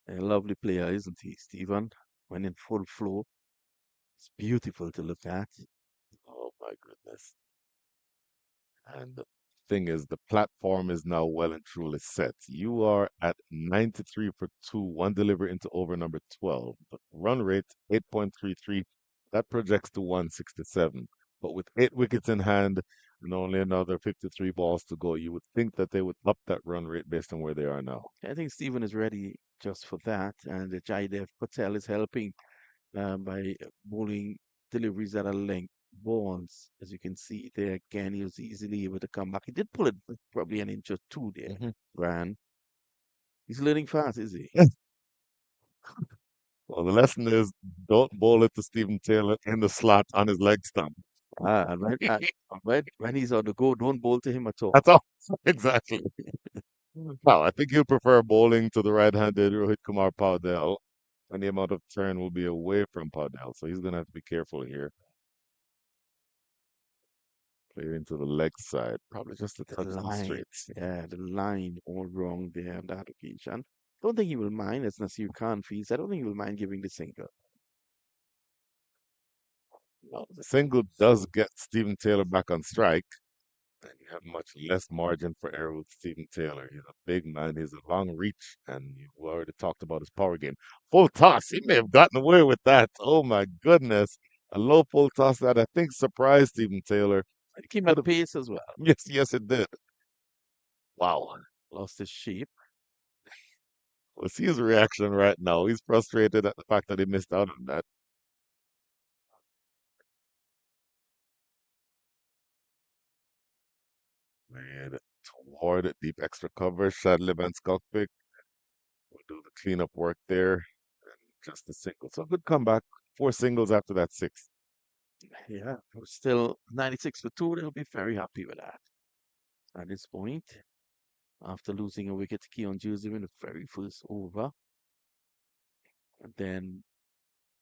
C: A lovely player, isn't he, Stephen? When in full flow, it's beautiful to look at.
A: Oh my goodness. And the thing is, the platform is now well and truly set. You are at 93 for two, one delivery into over number 12. The run rate, 8.33. That projects to 167. But with 8 wickets in hand and only another 53 balls to go, you would think that they would up that run rate based on where they are now.
C: I think Stephen is ready just for that, and Jaidev Patel is helping by bowling deliveries that are length balls. As you can see there, again, he was easily able to come back. He did pull it probably an inch or two there,
A: Hmm.
C: Ran. He's learning fast, is he?
A: Well, the lesson is don't bowl it to Stephen Taylor in the slot on his leg stump.
C: And when he's on the go, don't bowl to him at all.
A: That's all. Exactly. Well, I think he'll prefer bowling to the right-handed Rohit Kumar Paudel, and the amount of turn will be away from Paudel, so he's going to have to be careful here. Play into the leg side, probably just a
C: The
A: touch too
C: line,
A: straight.
C: yeah, the line all wrong there on that occasion. Don't think he will mind, as Nasir Khan feels. I don't think he will mind giving the single.
A: Well, the single does get Stephen Taylor back on strike, and you have much less margin for error with Stephen Taylor. He's a big man, he's a long reach, and you already talked about his power game. Full toss, he may have gotten away with that. Oh my goodness. A low full toss that I think surprised Stephen Taylor.
C: It came
A: Could
C: at
A: have,
C: pace as well.
A: yes, yes, it did. Wow.
C: Lost his shape.
A: We'll see his reaction right now. He's frustrated at the fact that he missed out on that. Man, toward it, deep extra cover. Shadlib and Skulkpick will do the cleanup work there. And just a single. So a good comeback. Four singles after that six.
C: Yeah, we're still 96 for two. They'll be very happy with that at this point. After losing a wicket to Keon Joseph in the very first over. And then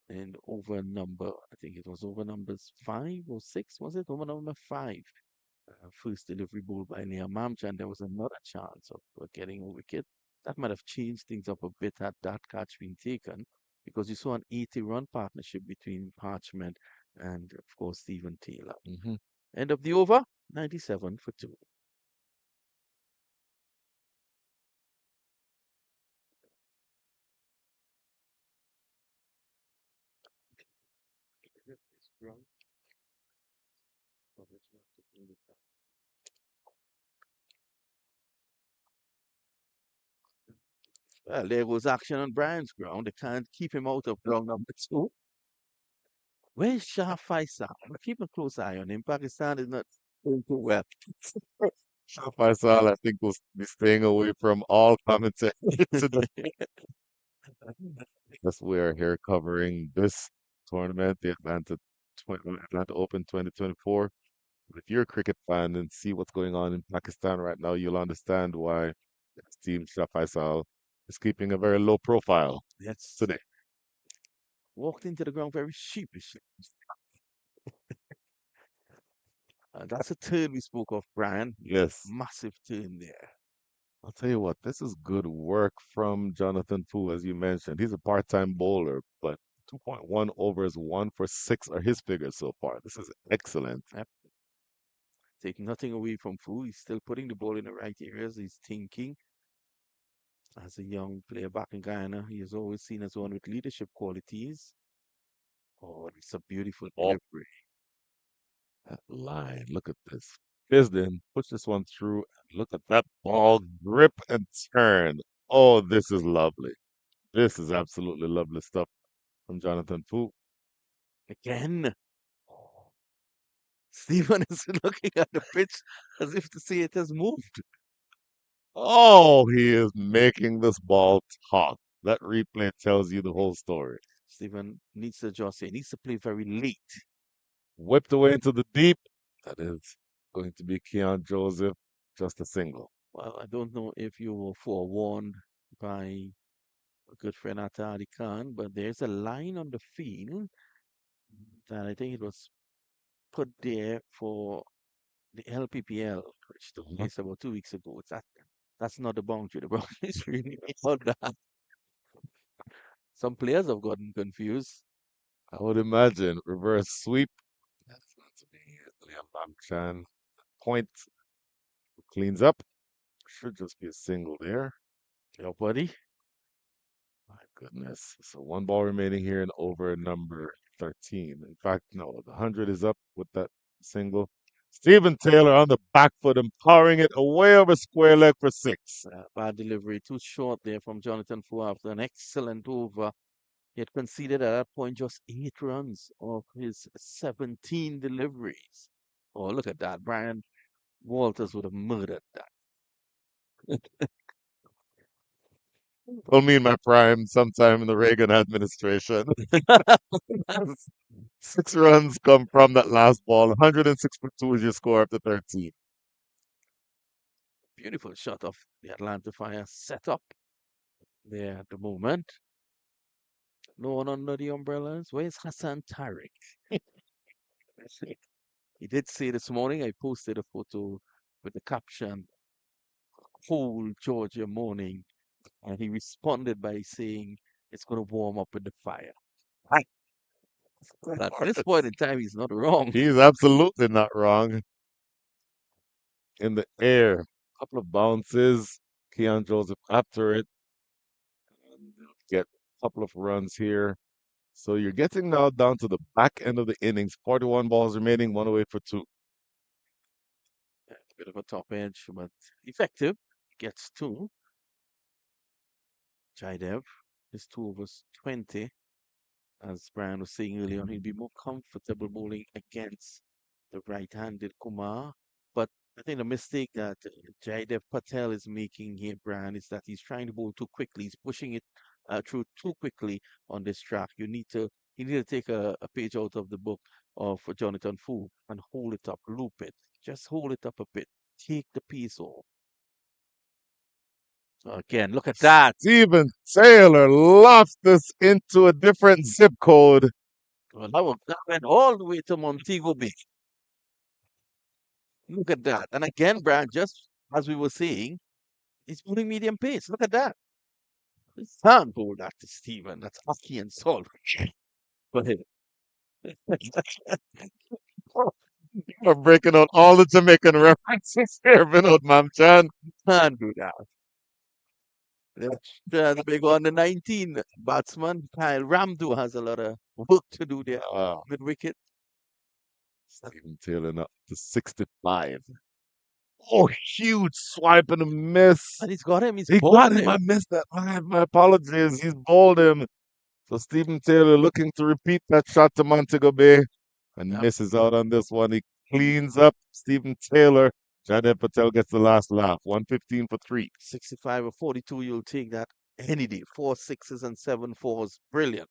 C: in over number, I think it was over numbers 5 or 6, was it? Over number 5. First delivery ball by Liam Mamcha, and there was another chance of getting a wicket. That might have changed things up a bit had that catch been taken, because you saw an 80-run partnership between Parchment and, of course, Stephen Taylor.
A: Hmm.
C: End of the over, 97 for two. Well, there was action on Brian's ground. They can't keep him out of ground number two. Where's Shah Faisal? Keep a close eye on him. Pakistan is not doing too well.
A: Faisal, I think, will be staying away from all commentary today. Yes, we are here covering this tournament, the Atlanta Open 2024. If you're a cricket fan and see what's going on in Pakistan right now, you'll understand why Team Shah Faisal is keeping a very low profile
C: Yes.
A: today.
C: Walked into the ground very sheepishly. That's a turn we spoke of, Brian.
A: Yes.
C: Massive turn there.
A: I'll tell you what, this is good work from Jonathan Fu, as you mentioned. He's a part-time bowler, but 2.1 overs, 1 for 6 are his figures so far. This is excellent.
C: Yep. Take nothing away from Fu. He's still putting the ball in the right areas. He's thinking. As a young player back in Guyana, he is always seen as one with leadership qualities. Oh, it's a beautiful
A: Oh,
C: delivery.
A: that line. Look at this. Fisden push this one through. Look at that ball grip and turn. Oh, this is lovely. This is absolutely lovely stuff from Jonathan Fu.
C: Again, Stephen is looking at the pitch as if to say it has moved.
A: Oh, he is making this ball talk. That replay tells you the whole story.
C: Stephen needs to adjust. He needs to play very late.
A: Whipped away into the deep. That is going to be Keon Joseph, just a single.
C: Well, I don't know if you were forewarned by a good friend Atari Khan, but there's a line on the field that I think it was put there for the LPPL, which took
A: Mhm.
C: place about 2 weeks ago. That's not the boundary. The boundary is really on that. Some players have gotten confused.
A: I would imagine reverse sweep. That's not to be Liam Bamchan. Point cleans up. Should just be a single there.
C: Your buddy.
A: My goodness. So one ball remaining here and over number 13. In fact, no, the 100 is up with that single. Stephen Taylor on the back foot, empowering it away over square leg for six.
C: Bad delivery, too short there from Jonathan Fu after an excellent over. He had conceded at that point just 8 runs of his 17 deliveries. Oh, look at that. Brian Walters would have murdered
A: Well, me in my prime, sometime in the Reagan administration.
C: that.
A: 6 runs come from that last ball. 106 for two is your score after 13.
C: Beautiful shot of the Atlanta Fire setup there at the moment. No one under the umbrellas. Where's Hassan Tariq? He did say this morning, I posted a photo with the caption, whole Georgia morning. And he responded by saying, it's going to warm up with the fire.
A: Right.
C: At this point in time, he's not wrong.
A: He's absolutely not wrong. In the air, couple of bounces. Keon Joseph after it. And get a couple of runs here. So you're getting now down to the back end of the innings. 41 balls remaining, one away for two.
C: A bit of a top edge, but effective. Gets two. Jaidev, his 2 overs 20. As Brian was saying earlier on, he'll be more comfortable bowling against the right-handed Kumar. But I think the mistake that Jaidev Patel is making here, Brian, is that he's trying to bowl too quickly. He's pushing it through too quickly on this track. You need to take a page out of the book of Jonathan Fu and hold it up, loop it. Just hold it up a bit. Take the piece off. Again, look at that.
A: Stephen Taylor lost this into a different zip code.
C: Well, that went all the way to Montego Bay. Look at that. And again, Brian, just as we were saying, he's putting medium pace. Look at that. You can't bowl that to Steven. That's hockey and salt. But
A: We're breaking out all the Jamaican references here, Vinod Mamchan.
C: can't do that. The big one, the 19 batsman, Kyle Ramdo, has a lot of work to do there
A: Uh,
C: with wicket.
A: Stephen Taylor up to 65. Oh, huge swipe and a miss.
C: And he's got him. He's
A: He got
C: bowled
A: him. I
C: him.
A: missed that. My apologies. He's bowled him. So Stephen Taylor looking to repeat that shot to Montego Bay and
C: Yep.
A: misses out on this one. He cleans up Stephen Taylor. Jaidev Patel gets the last laugh. 115 for three.
C: 65 or 42, you'll take that any day. 4 6s and 7 4s. Brilliant.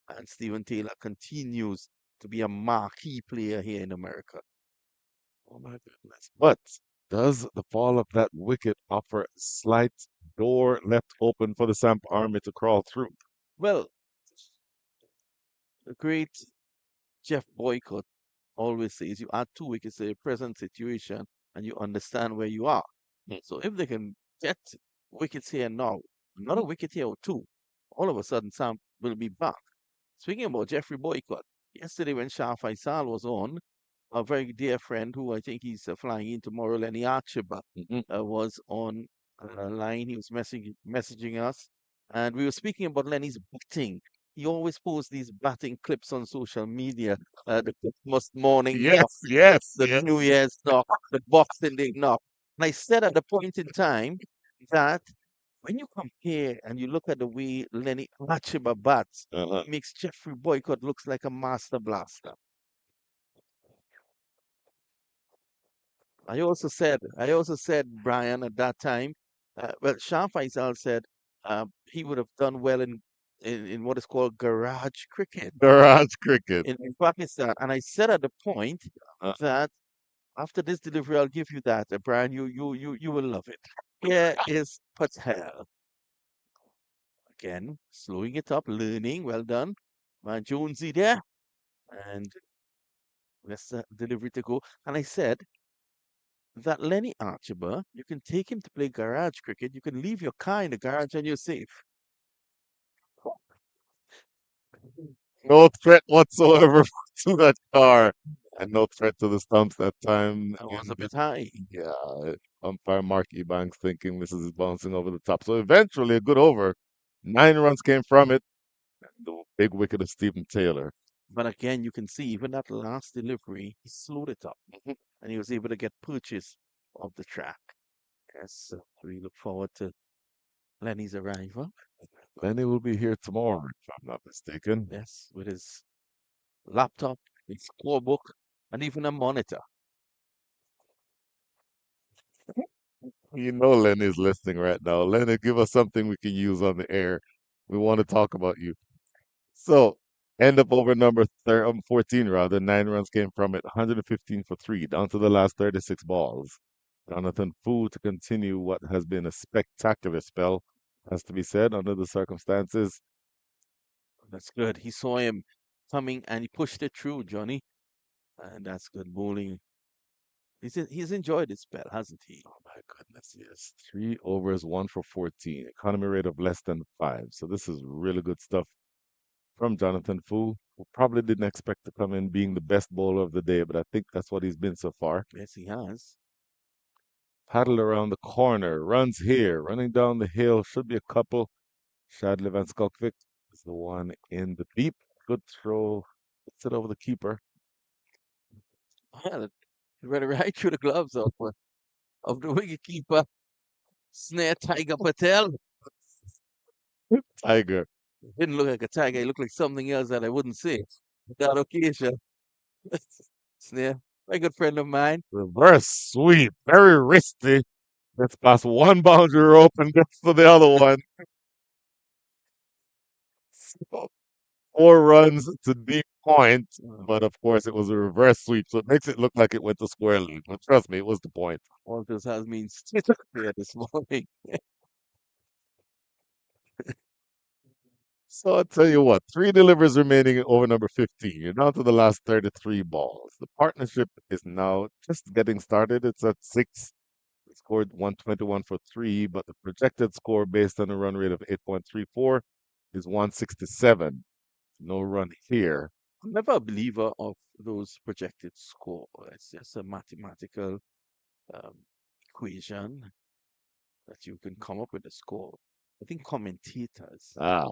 C: And Steven Taylor continues to be a marquee player here in America.
A: Oh my goodness. But does the fall of that wicket offer a slight door left open for the Samp Army to crawl through?
C: Well, the great Jeff Boycott always says you add 2 wickets to your present situation and you understand where you are.
A: Hmm.
C: So if they can get wickets here now, another wicket here or two, all of a sudden Sam will be back. Speaking about Jeffrey Boycott, yesterday when Shah Faisal was on, a very dear friend who I think he's flying in tomorrow, Lenny Archibald,
A: Mhm.
C: was on a line. He was messaging us, and we were speaking about Lenny's batting he always posts these batting clips on social media. The Christmas morning knock,
A: Yes, yes,
C: the
A: yes.
C: New Year's knock, the Boxing Day knock. And I said at the point in time that when you compare and you look at the way Lenny Archibald bats,
A: Uh-huh.
C: it makes Jeffrey Boycott looks like a master blaster. I also said, Brian, at that time, well, Shah Faisal said he would have done well in what is called garage cricket
A: Garage cricket.
C: in Pakistan. And I said at the point
A: Uh,
C: that after this delivery, I'll give you that, Brian. You will love it. Here is Patel again, slowing it up, learning. Well done, my Jonesy there, and let's delivery to go. And I said that Lenny Archibald, you can take him to play garage cricket. You can leave your car in the garage and you're safe.
A: no threat whatsoever to that car. And no threat to the stumps that time.
C: I was a
A: And
C: bit high.
A: yeah, umpire Mark Ebanks thinking this is bouncing over the top. So eventually, a good over. 9 runs came from it. The big wicket of Stephen Taylor.
C: But again, you can see even that last delivery, he slowed it up and he was able to get purchase of the track. Yes, we look forward to Lenny's arrival.
A: Lenny will be here tomorrow, if I'm not mistaken.
C: Yes, with his laptop, his scorebook, and even a monitor.
A: You know Lenny's listening right now. Lenny, give us something we can use on the air. We want to talk about you. So, end up over number 14, rather. 9 runs came from it, 115 for three, down to the last 36 balls. Jonathan Fu to continue what has been a spectacular spell, has to be said, under the circumstances.
C: That's good. He saw him coming and he pushed it through, Johnny. And that's good bowling. He's enjoyed his spell, hasn't he?
A: Oh my goodness, yes. 3 overs, 1 for 14, economy rate of less than 5. So this is really good stuff from Jonathan Fu, who probably didn't expect to come in being the best bowler of the day, but I think that's what he's been so far.
C: Yes, he has.
A: Paddle around the corner, runs here, running down the hill, should be a couple. Shadley Van Skalkvik is the one in the deep. Good throw. Hits it over the keeper.
C: Well, it went right through the gloves of the wicketkeeper, Snare Tiger Patel.
A: Tiger.
C: Didn't look like a tiger. He looked like something else that I wouldn't say. That occasion. Snare, a good friend of mine.
A: Reverse sweep. Very risky. Gets past one boundary rope and gets to the other one. So, 4 runs to deep point, but of course it was a reverse sweep, so it makes it look like it went to square leg. But trust me, it was the point.
C: Walters has been stitched up here this morning.
A: So I'll tell you what, 3 deliveries remaining in over number 15. You're down to the last 33 balls. The partnership is now just getting started. It's at 6. It scored 121 for three, but the projected score based on a run rate of 8.34 is 167. No run here.
C: I'm never a believer of those projected score. It's just a mathematical um, equation that you can come up with a score. I think commentators
A: Ah,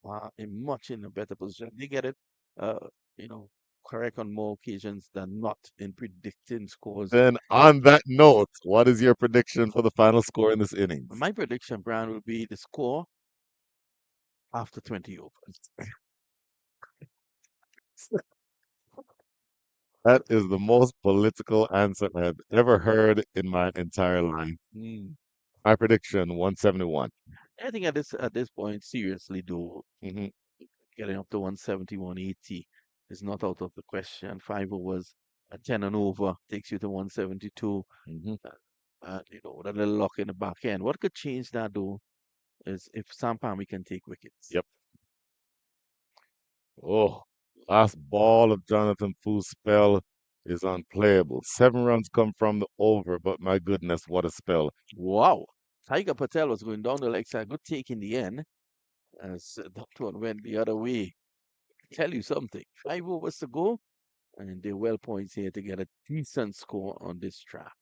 C: are in a better position. They get it, uh, you know, correct on more occasions than not in predicting scores.
A: then on that note, what is your prediction for the final score in this innings?
C: My prediction, Brian, will be the score after 20 overs.
A: That is the most political answer I have ever heard in my entire life.
C: Mm.
A: My prediction 171.
C: I think at this point, seriously, though,
A: Hmm.
C: getting up to 170, 180 is not out of the question. 5 overs at 10 and over takes you to 172.
A: Hmm.
C: With a little luck in the back end. What could change that though is if Samp Army can take wickets.
A: Yep. Oh, last ball of Jonathan Fu's spell is unplayable. 7 runs come from the over, but my goodness, what a spell.
C: Wow. Tiger Patel was going down the leg side. Good take in the end. As that one went the other way. Tell you something. 5 overs to go. And they're well points here to get a decent score on this track.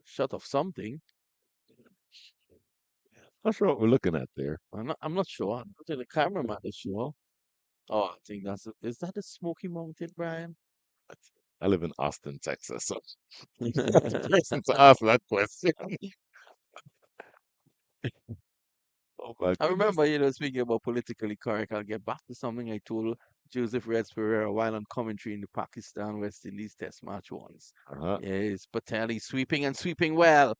C: Shot of something.
A: Not sure what we're looking at there.
C: I'm not sure. I don't think the cameraman is sure. Oh, I think is that the Smoky Mountain, Brian?
A: I live in Austin, Texas, so that's the person to ask that question. Oh my
C: I
A: goodness.
C: remember, speaking about politically correct, I'll get back to something I told Joseph Reds Pereira while on commentary in the Pakistan West Indies Test match once.
A: Uh-huh.
C: Yes, Pateli sweeping and sweeping well.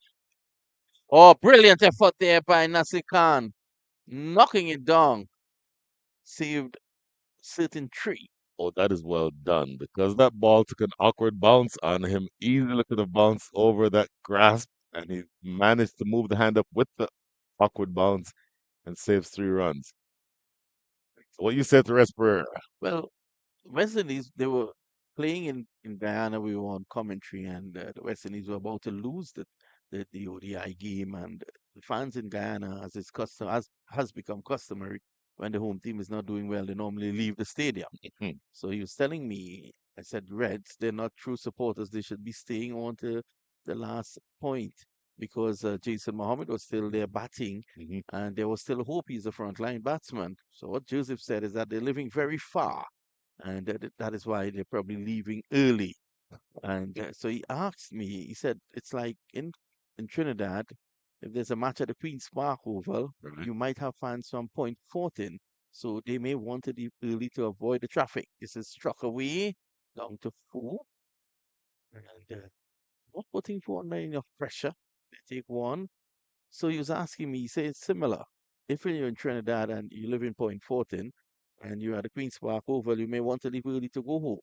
C: Oh, brilliant effort there by Nasir Khan, knocking it down, saved certain tree.
A: Oh, that is well done because that ball took an awkward bounce on him. Easily could have bounced over that grasp, and he managed to move the hand up with the awkward bounce and saves 3 runs. So what you said to Respirera?
C: Well, West Indies, they were playing in Guyana. We were on commentary, and the West Indies were about to lose the ODI game. And the fans in Guyana, as is custom, as has become customary, when the home team is not doing well, they normally leave the stadium. So he was telling me, I said, Reds, they're not true supporters. They should be staying on to the last point because Jason Mohammed was still there batting,
A: Hmm.
C: and there was still hope he's a frontline batsman. So what Joseph said is that they're living very far, and that is why they're probably leaving early. And so he asked me, he said, it's like in Trinidad, if there's a match at the Queen's Park Oval,
A: Right.
C: you might have fans from Point Fortin, so they may want to leave early to avoid the traffic. This is struck away down to 4, and not putting for enough pressure. They take 1. So he was asking me, he said it's similar. If you're in Trinidad and you live in Point Fortin and you're at the Queen's Park Oval, you may want to leave early to go home.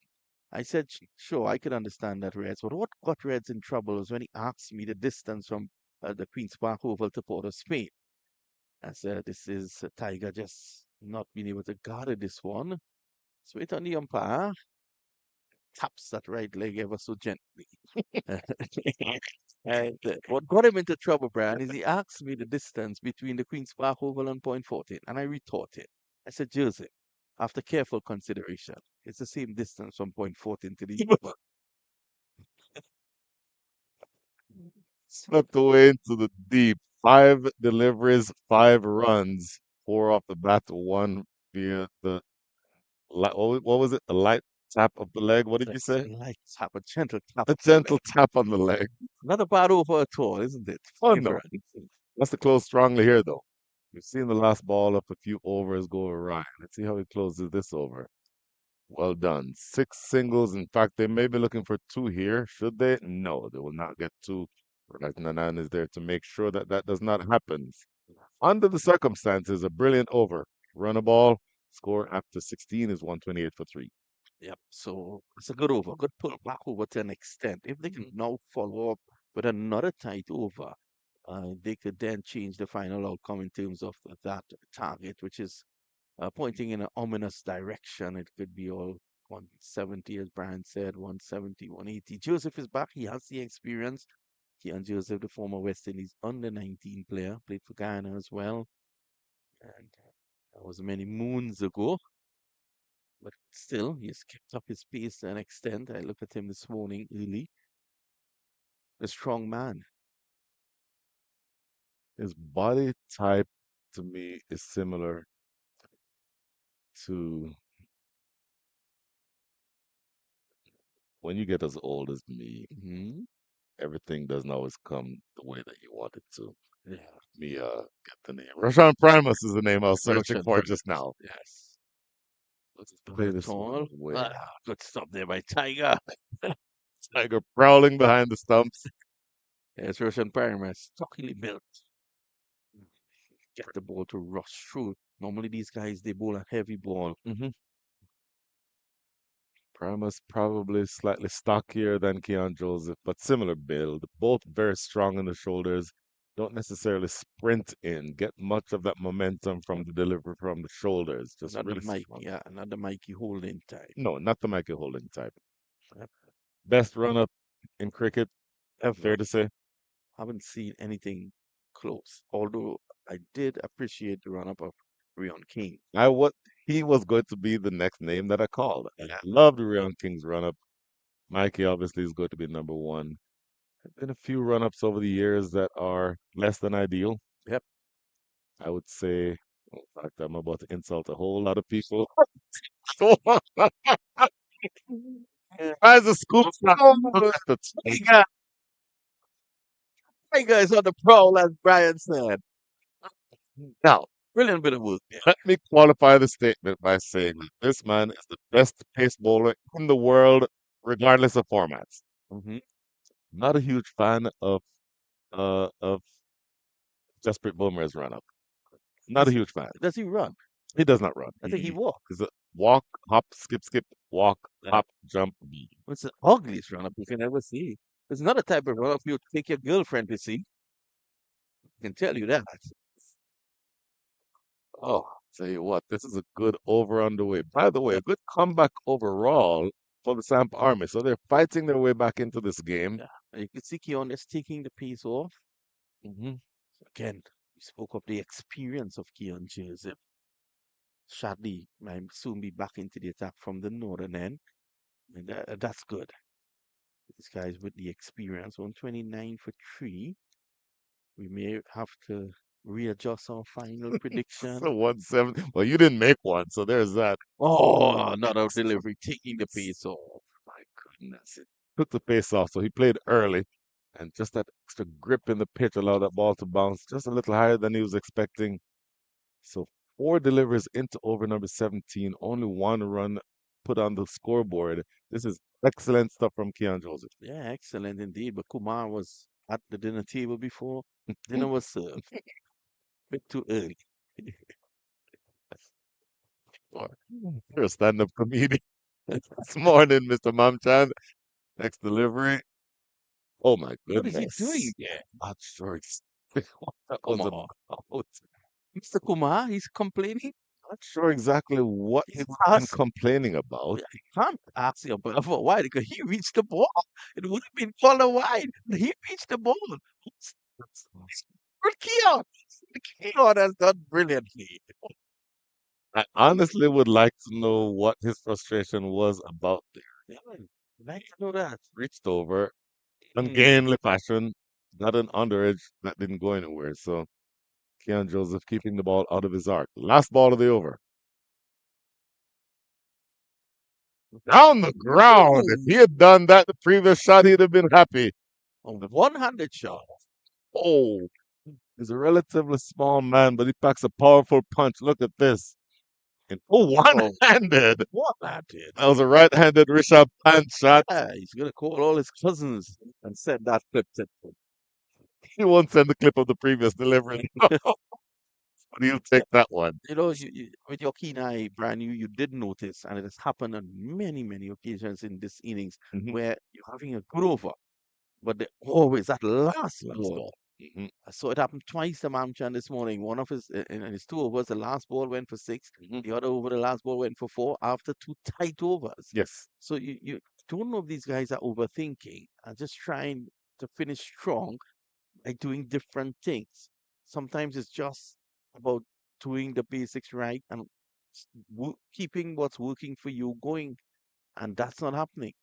C: I said, Sure, I could understand that, Reds. But what got Reds in trouble was when he asked me the distance from the Queen's Park Oval to Port of Spain. I said, This is Tiger just not being able to guard this one. So it on the umpire, taps that right leg ever so gently. And what got him into trouble, Brian, is he asked me the distance between the Queen's Park Oval and Point 14, and I retorted. I said, Joseph, after careful consideration, it's the same distance from Point 14 to the Oval.
A: Swept away into the deep. 5 deliveries, 5 runs, 4 off the bat, one via the what was it? A light tap of the leg. What did you say?
C: Light tap, a gentle tap
A: A
C: of the
A: gentle
C: leg.
A: tap on the leg.
C: Not a bad over at all, isn't it?
A: Oh
C: Five
A: no,
C: runs.
A: that's to close strongly here though. We've seen the last ball of a few overs go awry. Let's see how he closes this over. Well done. 6 singles. In fact, they may be looking for 2 here. Should they? No, they will not get 2. Nanan is there to make sure that that does not happen. Under the circumstances, a brilliant over. Run a ball, score after 16 is 128 for 3.
C: Yep. So it's a good over, good pull back over to an extent. If they can now follow up with another tight over, they could then change the final outcome in terms of that target, which is pointing in an ominous direction. It could be all 170, as Brian said, 170, 180. Joseph is back. He has the experience. He and Joseph, the former West Indies under 19 player, played for Guyana as well. And that was many moons ago. But still, he has kept up his pace to an extent. I looked at him this morning early. A strong man.
A: His body type to me is similar to when you get as old as me,
C: Hmm.
A: everything doesn't always come the way that you want it to.
C: Yeah.
A: Me get the name. Rashawn Primus is the name I was searching
C: Russian
A: for just
C: Primus.
A: now.
C: Yes.
A: Let's
C: Not
A: play
C: at
A: this one
C: all.
A: away.
C: Good stop there by Tiger.
A: Tiger prowling behind the stumps.
C: Yes, Russian Primus. Stockily built. Get the ball to rush through. Normally, these guys, they bowl a heavy ball.
A: Primus probably slightly stockier than Keon Joseph, but similar build. Both very strong in the shoulders. Don't necessarily sprint in, get much of that momentum from the delivery from the shoulders. Just
C: Not the
A: really
C: Mike,
A: strong.
C: yeah, not the Mikey holding type.
A: No, not the Michael Holding type.
C: Yep.
A: Best run up in cricket,
C: Ever.
A: fair to say.
C: Haven't seen anything close. Although I did appreciate the run up of Rion King.
A: I what he was going to be the next name that I called. I loved Ryan King's run up. Mikey obviously is going to be number one. There's been a few run ups over the years that are less than ideal.
C: Yep.
A: I would say, in fact, I'm about to insult a whole lot of people. As a scoop,
C: Tiger, Tiger is on the prowl, as Brian said. Now, brilliant bit of work there.
A: let me qualify the statement by saying that this man is the best pace bowler in the world, regardless of formats.
C: Hmm.
A: Not a huge fan of Jasprit Bumrah's run up. Not a
C: Does,
A: huge fan.
C: does he run?
A: He does not run.
C: I think he walks.
A: He's a walk, hop, skip, skip, walk,
C: Yeah.
A: hop, jump, beat.
C: It's the ugliest run up you can ever see. It's not a type of run up you take your girlfriend to see. I can tell you that.
A: Oh, tell you what, this is a good over underway. By the way, a good comeback overall for the Samp Army. So they're fighting their way back into this game.
C: Yeah. And you can see Keon is taking the pace off.
A: Hmm.
C: Again, we spoke of the experience of Keon Joseph. Shadley might soon be back into the attack from the northern end. And that's good. These guys with the experience, 129 for three. We may have to readjust our final prediction.
A: So 170. Well, you didn't make one, so there's that.
C: Oh, another delivery, taking the pace off.
A: My goodness. It took the pace off, so he played early. And just that extra grip in the pitch allowed that ball to bounce just a little higher than he was expecting. So four deliveries into over number 17, only one run put on the scoreboard. This is excellent stuff from Keon Joseph.
C: Yeah, excellent indeed. But Kumar was at the dinner table before dinner was served. Bit too early.
A: Or, you're a stand-up comedian this morning, Mr. Mamchan. Next delivery. Oh my
C: What is he doing
A: goodness.
C: there?
A: Not sure what that
C: Come
A: was
C: on.
A: about.
C: Mr. Kumar, he's complaining.
A: Not sure exactly what
C: He's
A: he's been
C: asked,
A: complaining about.
C: he can't ask you about for why because he reached the ball. It would have been color wide, but he reached the ball. For Keon. Keon has done brilliantly.
A: I honestly would like to know what his frustration was about there.
C: Yeah, I'd like to know that.
A: Reached over,
C: Mm.
A: ungainly fashion, got an underage that didn't go anywhere. So Keon Joseph keeping the ball out of his arc. Last ball of the over. Down the ground. If he
C: Ooh,
A: had done that the previous shot, he'd have been happy.
C: a one-handed shot.
A: Oh, he's a relatively small man, but he packs a powerful punch. Look at this. And oh,
C: Oh,
A: one-handed.
C: one-handed.
A: That was a right-handed Rishabh Pant shot.
C: Yeah, he's gonna call all his cousins and send that clip to them.
A: He won't send the clip of the previous delivery, but he'll take that one.
C: With your keen eye, Brian, you did notice, and it has happened on many, many occasions in this innings
A: Hmm.
C: where you're having a good over, but they always that last
A: Oh,
C: ball.
A: hmm.
C: I saw it happen twice to Mamchan this morning. One of his in his two overs, the last ball went for six.
A: Hmm.
C: The other over, the last ball went for four after two tight overs.
A: Yes.
C: So you don't know if these guys are overthinking and just trying to finish strong by doing different things. Sometimes it's just about doing the basics right and keeping what's working for you going, and that's not happening.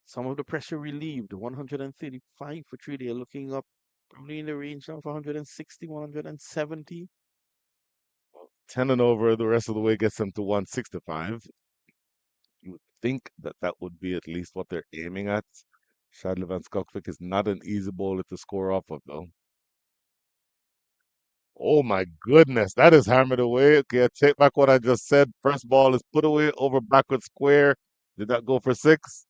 C: Some of the pressure relieved, 135 for three. They're looking up probably in the range of 160, 170.
A: 10 and over the rest of the way gets them to 165. You would think that that would be at least what they're aiming at. Shadley Van Skokvik is not an easy bowler to score off of, though. Oh my goodness, that is hammered away. Okay, I take back what I just said. First ball is put away over backward square. Did that go for six?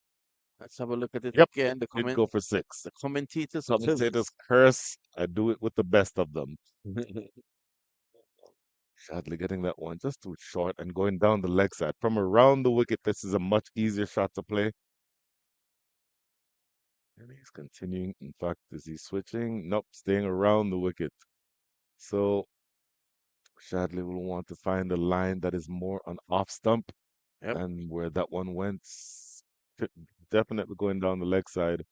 C: Let's have a look at it
A: Yep,
C: again.
A: did go for six.
C: The commentators
A: Commentators curse. I do it with the best of them. Shadley getting that one just too short and going down the leg side. From around the wicket, this is a much easier shot to play. And he's continuing. In fact, is he switching? Nope, staying around the wicket. So Shadley will want to find a line that is more on off stump,
C: Yep.
A: and where that one went, definitely going down the leg side.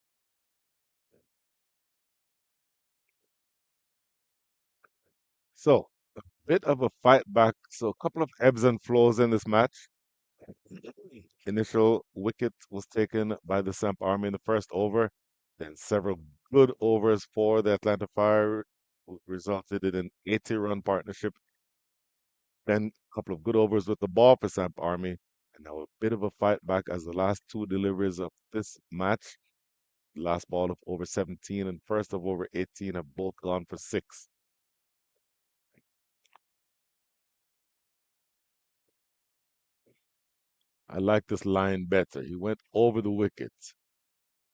A: So a bit of a fight back. So a couple of ebbs and flows in this match. Initial wicket was taken by the Samp Army in the first over, then several good overs for the Atlanta Fire resulted in an 80-run partnership. Then a couple of good overs with the ball for Samp Army. And now a bit of a fight back as the last two deliveries of this match, last ball of over 17 and first of over 18, have both gone for six. I like this line better. He went over the wicket.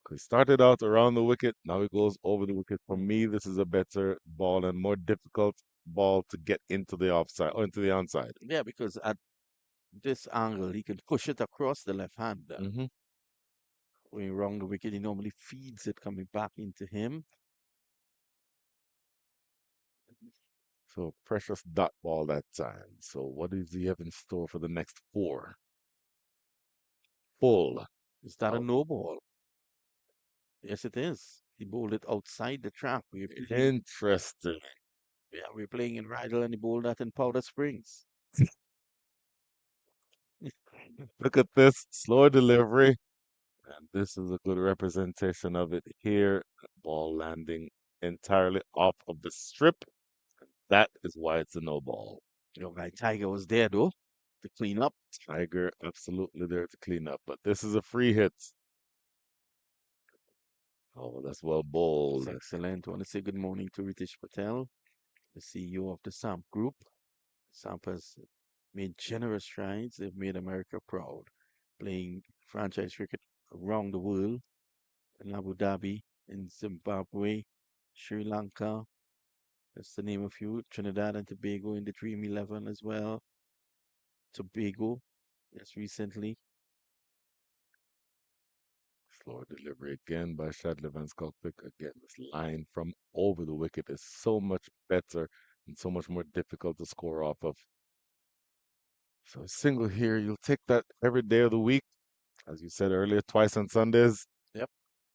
A: He started out around the wicket. Now he goes over the wicket. For me, this is a better ball and more difficult ball to get into the offside or into the onside.
C: Yeah, because at this angle, he can push it across the left hand.
A: Hmm.
C: Going around the wicket, he normally feeds it coming back into him.
A: So precious dot ball that time. So what does he have in store for the next four? Full.
C: Is that a
A: Out.
C: no ball? Yes, it is. He bowled it outside the trap.
A: Interesting.
C: Yeah, we're playing in Rydal and he bowled that in Powder Springs.
A: Look at this slower delivery. And this is a good representation of it here. Ball landing entirely off of the strip. That is why it's a no ball.
C: Your guy Tiger was there though to clean up.
A: Tiger absolutely there to clean up, but this is a free hit. Oh, that's well
C: It's
A: bowled.
C: excellent. I want to say good morning to Ritesh Patel, the CEO of the Samp Group. Samp has made generous strides. They've made America proud, playing franchise cricket around the world in Abu Dhabi, in Zimbabwe, Sri Lanka, just to name a few. Trinidad and Tobago in the Dream 11 as well. Tobago, yes, recently.
A: Slower delivery again by Shadley Van Skalkvik. Again, this line from over the wicket is so much better and so much more difficult to score off of. So a single here, you'll take that every day of the week. As you said earlier, twice on Sundays.
C: Yep.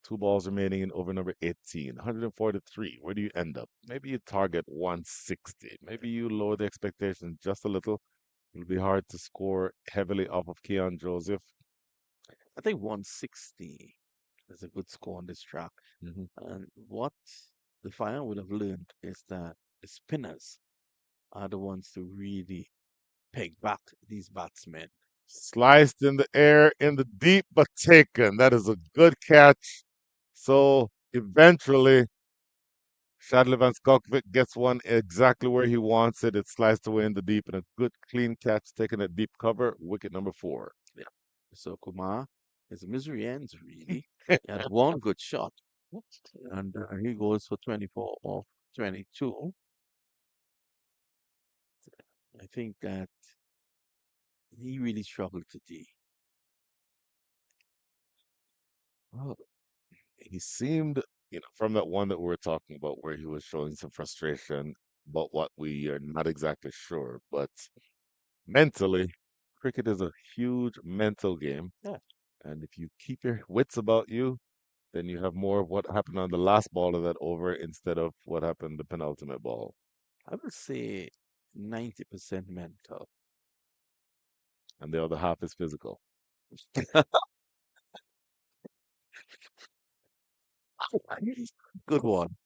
A: Two balls remaining in over number 18, 143. Where do you end up? Maybe you target 160. Maybe you lower the expectations just a little. It'll be hard to score heavily off of Keon Joseph.
C: I think 160 is a good score on this track.
A: Hmm.
C: And what the Fire would have learned is that the spinners are the ones to really peg back these batsmen.
A: Sliced in the air, in the deep, but taken. That is a good catch. So eventually, Shadley Van Skalkvik gets one exactly where he wants it. It's sliced away in the deep, and a good clean catch taken at deep cover. Wicket number 4.
C: Yeah. So Kumar, his misery ends really. He had one good shot, and he goes for 24 off 22. I think that he really struggled today.
A: Well, he seemed, from that one that we were talking about where he was showing some frustration about what we are not exactly sure, but mentally, cricket is a huge mental game.
C: Yeah,
A: And if you keep your wits about you, then you have more of what happened on the last ball of that over instead of what happened the penultimate ball.
C: I would say 90% mental.
A: And the other half is physical.
C: Good one.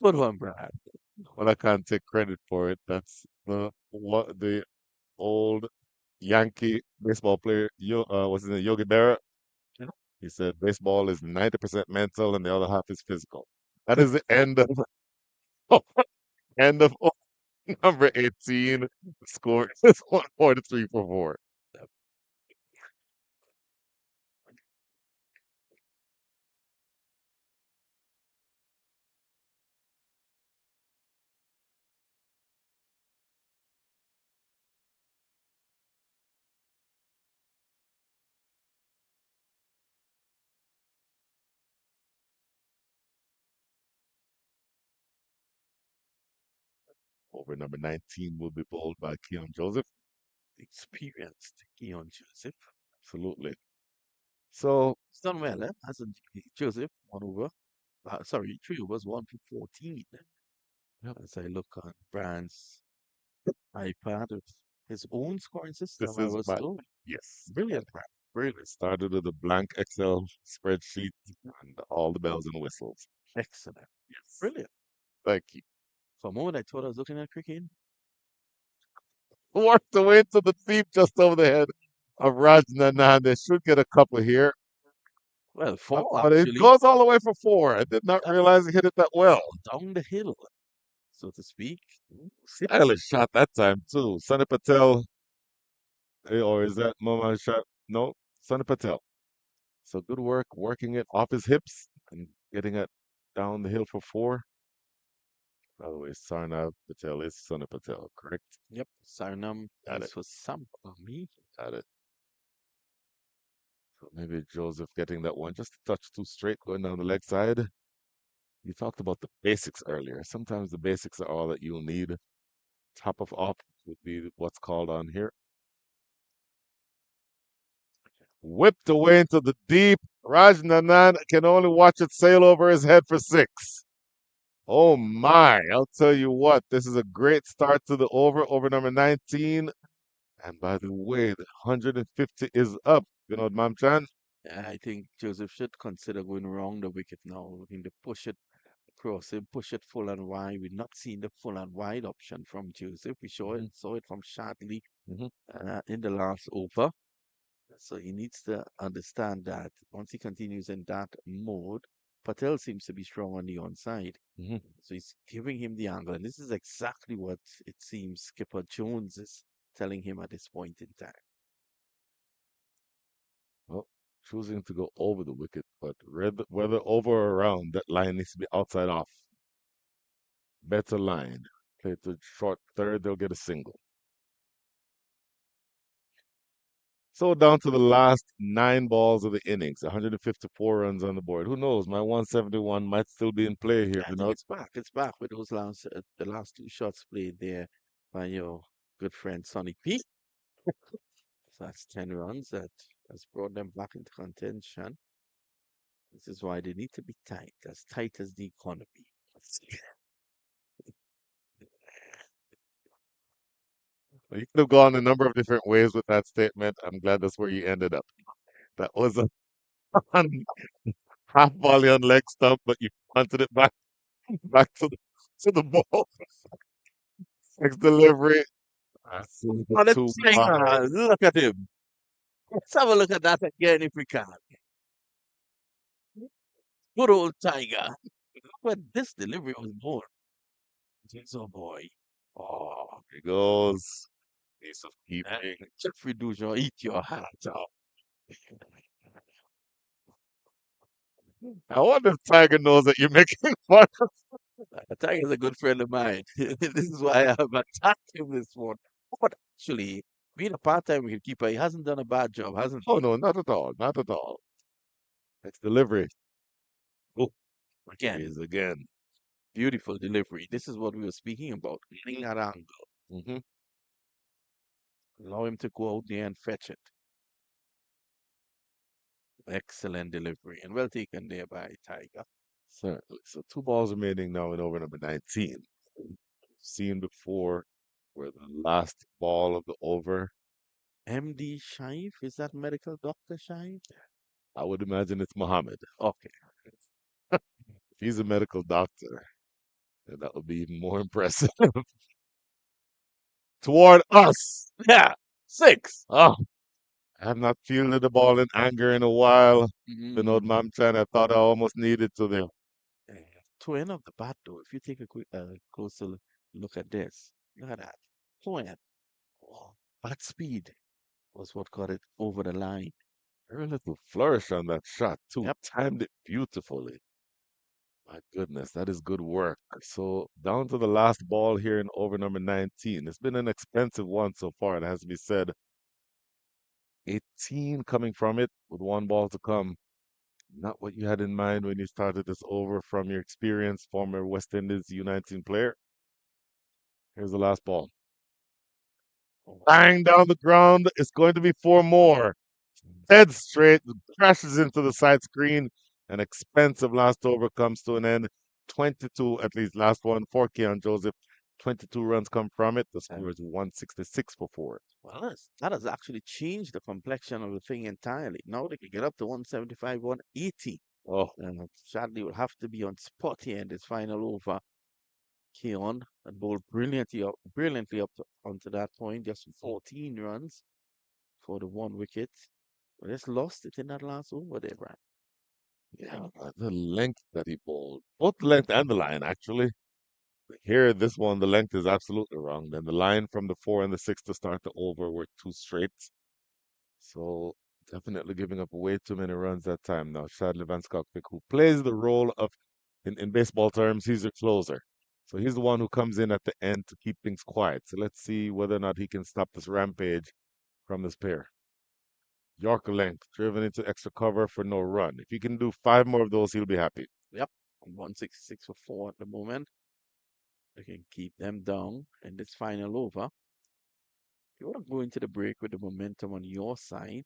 C: Good one, Brad.
A: Well, I can't take credit for it. That's the old Yankee baseball player, what's his name, Yogi Berra.
C: Yeah.
A: He said baseball is 90% mental and the other half is physical. That is the end of end of number 18. The score is 143 for 4. Over number 19 will be bowled by Keon Joseph.
C: Experienced Keon Joseph.
A: Absolutely. So,
C: He's done well, eh? Hasn't Joseph? One over. Sorry, 3 overs, 1 for 14.
A: yep,
C: As I look on Brand's iPad with his own scoring system,
A: this
C: I
A: is
C: was
A: my,
C: told.
A: yes,
C: Brilliant, Brand.
A: brilliant. Started with a blank Excel spreadsheet and all the bells and whistles.
C: Excellent.
A: Yes.
C: Brilliant.
A: Thank you.
C: For a moment, I thought I was looking at cricket.
A: Worked away to the deep just over the head of Rajnanan. They should get a couple here.
C: Well, four
A: But it
C: actually,
A: goes all the way for four. I did not
C: uh,
A: realize he hit it that well.
C: down the hill, so to speak.
A: Stylish shot that time too. Sunny Patel, or is that Mohammed shot? No, Sunny Patel. So good work working it off his hips and getting it down the hill for four. By the way, Sarnav Patel is Sunny Patel, correct?
C: Yep, Sarnam
A: Got
C: is
A: it.
C: for Samp Army.
A: Got it. So maybe Joseph getting that one just a touch too straight going down the leg side. You talked about the basics earlier. Sometimes the basics are all that you'll need. Top of off would be what's called on here. Whipped away into the deep. Rajnanan can only watch it sail over his head for six. Oh my, I'll tell you what, this is a great start to the over number 19. And by the way, the 150 is up. You know, Mamchan?
C: I think Joseph should consider going around the wicket now, looking to push it across him, push it full and wide. We've not seen the full and wide option from Joseph. We
A: Hmm.
C: saw it from Shadley
A: Hmm.
C: in the last over. So he needs to understand that once he continues in that mode, Patel seems to be strong on the onside.
A: Hmm.
C: So he's giving him the angle. And this is exactly what it seems Skipper Jones is telling him at this point in time.
A: Well, choosing to go over the wicket, but whether over or around, that line needs to be outside off. Better line. Play to short third, they'll get a single. So down to the last nine balls of the innings, 154 runs on the board. Who knows? My 171 might still be in play here,
C: I
A: you
C: think
A: know.
C: it's back. It's back with those the last two shots played there by your good friend Sonny P. So that's 10 runs that has brought them back into contention. This is why they need to be tight as the economy.
A: You could have gone a number of different ways with that statement. I'm glad that's where you ended up. That was a half volley on leg stump, but you punted it back to the ball. Next delivery. That's
C: On a
A: too wide.
C: tiger, look at him. Let's have a look at that again if we can. Good old Tiger. But this delivery was more. Oh boy.
A: Oh, here goes. Piece of keeping.
C: Jeffrey Dujon, eat your heart out.
A: I wonder if Tiger knows that you're making fun.
C: Tiger's a good friend of mine. This is why I've attacked him this morning. But actually, being a part-time wicketkeeper, he hasn't done a bad job, hasn't
A: Oh
C: he?
A: no, not at all. Not at all. Next delivery. Oh, he
C: Again,
A: is again.
C: beautiful delivery. This is what we were speaking about. Getting that angle.
A: Hmm.
C: Allow him to go out there and fetch it. Excellent delivery. And well taken there by Tiger.
A: Certainly. So two balls remaining now in over number 19. Seen before where the last ball of the over,
C: MD Shaif, is that medical doctor Shaif?
A: I would imagine it's Muhammad.
C: Okay.
A: If he's a medical doctor, then that would be even more impressive. Toward us.
C: Yeah, six.
A: Oh, I have not fielded the ball in anger in a while. Vinod
C: Mm.
A: Mamchan, I thought I almost needed to there.
C: To end of the bat, though, if you take a quick, closer look at this, look at that. To end. Oh, bat speed was what got it over the line.
A: Very little flourish on that shot, too.
C: Yep.
A: Timed it beautifully. My goodness, that is good work. So down to the last ball here in over number 19. It's been an expensive one so far, it has to be said. 18 coming from it with one ball to come. Not what you had in mind when you started this over from your experience, former West Indies U19 player. Here's the last ball. Bang down the ground. It's going to be four more. Dead straight, crashes into the side screen. An expensive last over comes to an end. 22, at least last one, for Keon Joseph. 22 runs come from it. The score is 166 for four.
C: Well, that has actually changed the complexion of the thing entirely. Now they can get up to 175, 180.
A: Oh,
C: And Shadley will have to be on spot here in this final over Keon and bowled brilliantly onto that point, just 14 runs for the one wicket. But just lost it in that last over there, Brian.
A: Yeah, the length that he bowled, both the length and the line, actually. Here, this one, the length is absolutely wrong. Then the line from the four and the six to start the over were too straight. So definitely giving up way too many runs that time. Now, Shadley Van Skokvik, who plays the role of, in baseball terms, he's a closer. So he's the one who comes in at the end to keep things quiet. So let's see whether or not he can stop this rampage from this pair. Yorker length, driven into extra cover for no run. If he can do five more of those, he'll be happy.
C: Yep, 166 for four at the moment. They can keep them down in this final over. You want to go into the break with the momentum on your side.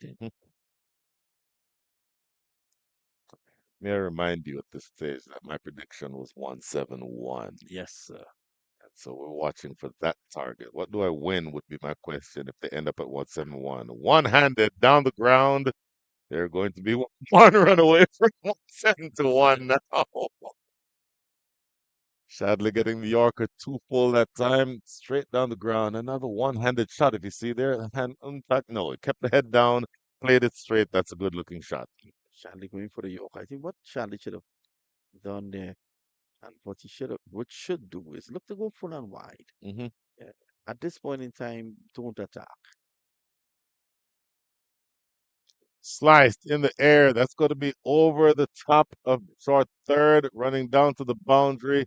A: May I remind you at this stage that my prediction was 171.
C: Yes, sir.
A: And so we're watching for that target. What do I win would be my question if they end up at 171. One-handed down the ground. They're going to be one run away from 171 now. Shadley getting the Yorker too full that time, straight down the ground. Another one-handed shot. If you see there, the hand, in fact, no, it kept the head down, played it straight. That's a good-looking shot.
C: Shanley going for the yoke. I think what Shanley should have done there, and what should do is look to go full and wide.
A: Hmm.
C: Yeah. At this point in time, don't attack.
A: Sliced in the air. That's going to be over the top of short third, running down to the boundary.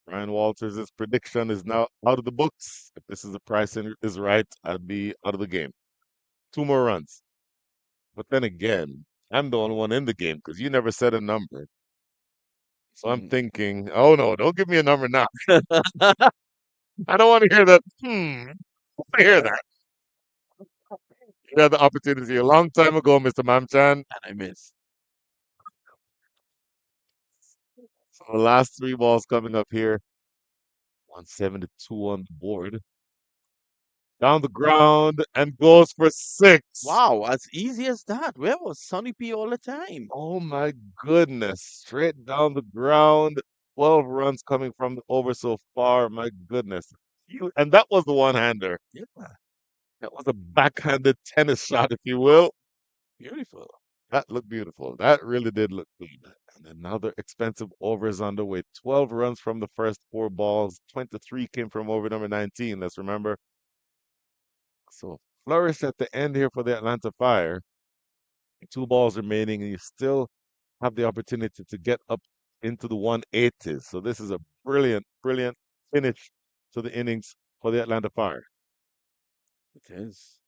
A: Ryan Walters' prediction is now out of the books. If this is the pricing is right, I'd be out of the game. Two more runs. But then again, I'm the only one in the game because you never said a number. So I'm
C: Mm.
A: thinking, oh no, don't give me a number now. I don't want to hear that. I want to hear that. You had the opportunity a long time ago, Mr. Mamchan.
C: And I miss.
A: So the last three balls coming up here. 172 on the board. Down the ground and goes for six.
C: Wow, as easy as that. Where was Sonny P all the time?
A: Oh my goodness. Straight down the ground. 12 runs coming from the over so far. My goodness. And that was the one-hander.
C: Yeah,
A: That was a backhanded tennis shot, if you will.
C: beautiful.
A: That looked beautiful. That really did look good. And another expensive over is underway. 12 runs from the first four balls. 23 came from over number 19, let's remember. So flourish at the end here for the Atlanta Fire. Two balls remaining, and you still have the opportunity to get up into the 180s. So this is a brilliant finish to the innings for the Atlanta Fire.
C: It is.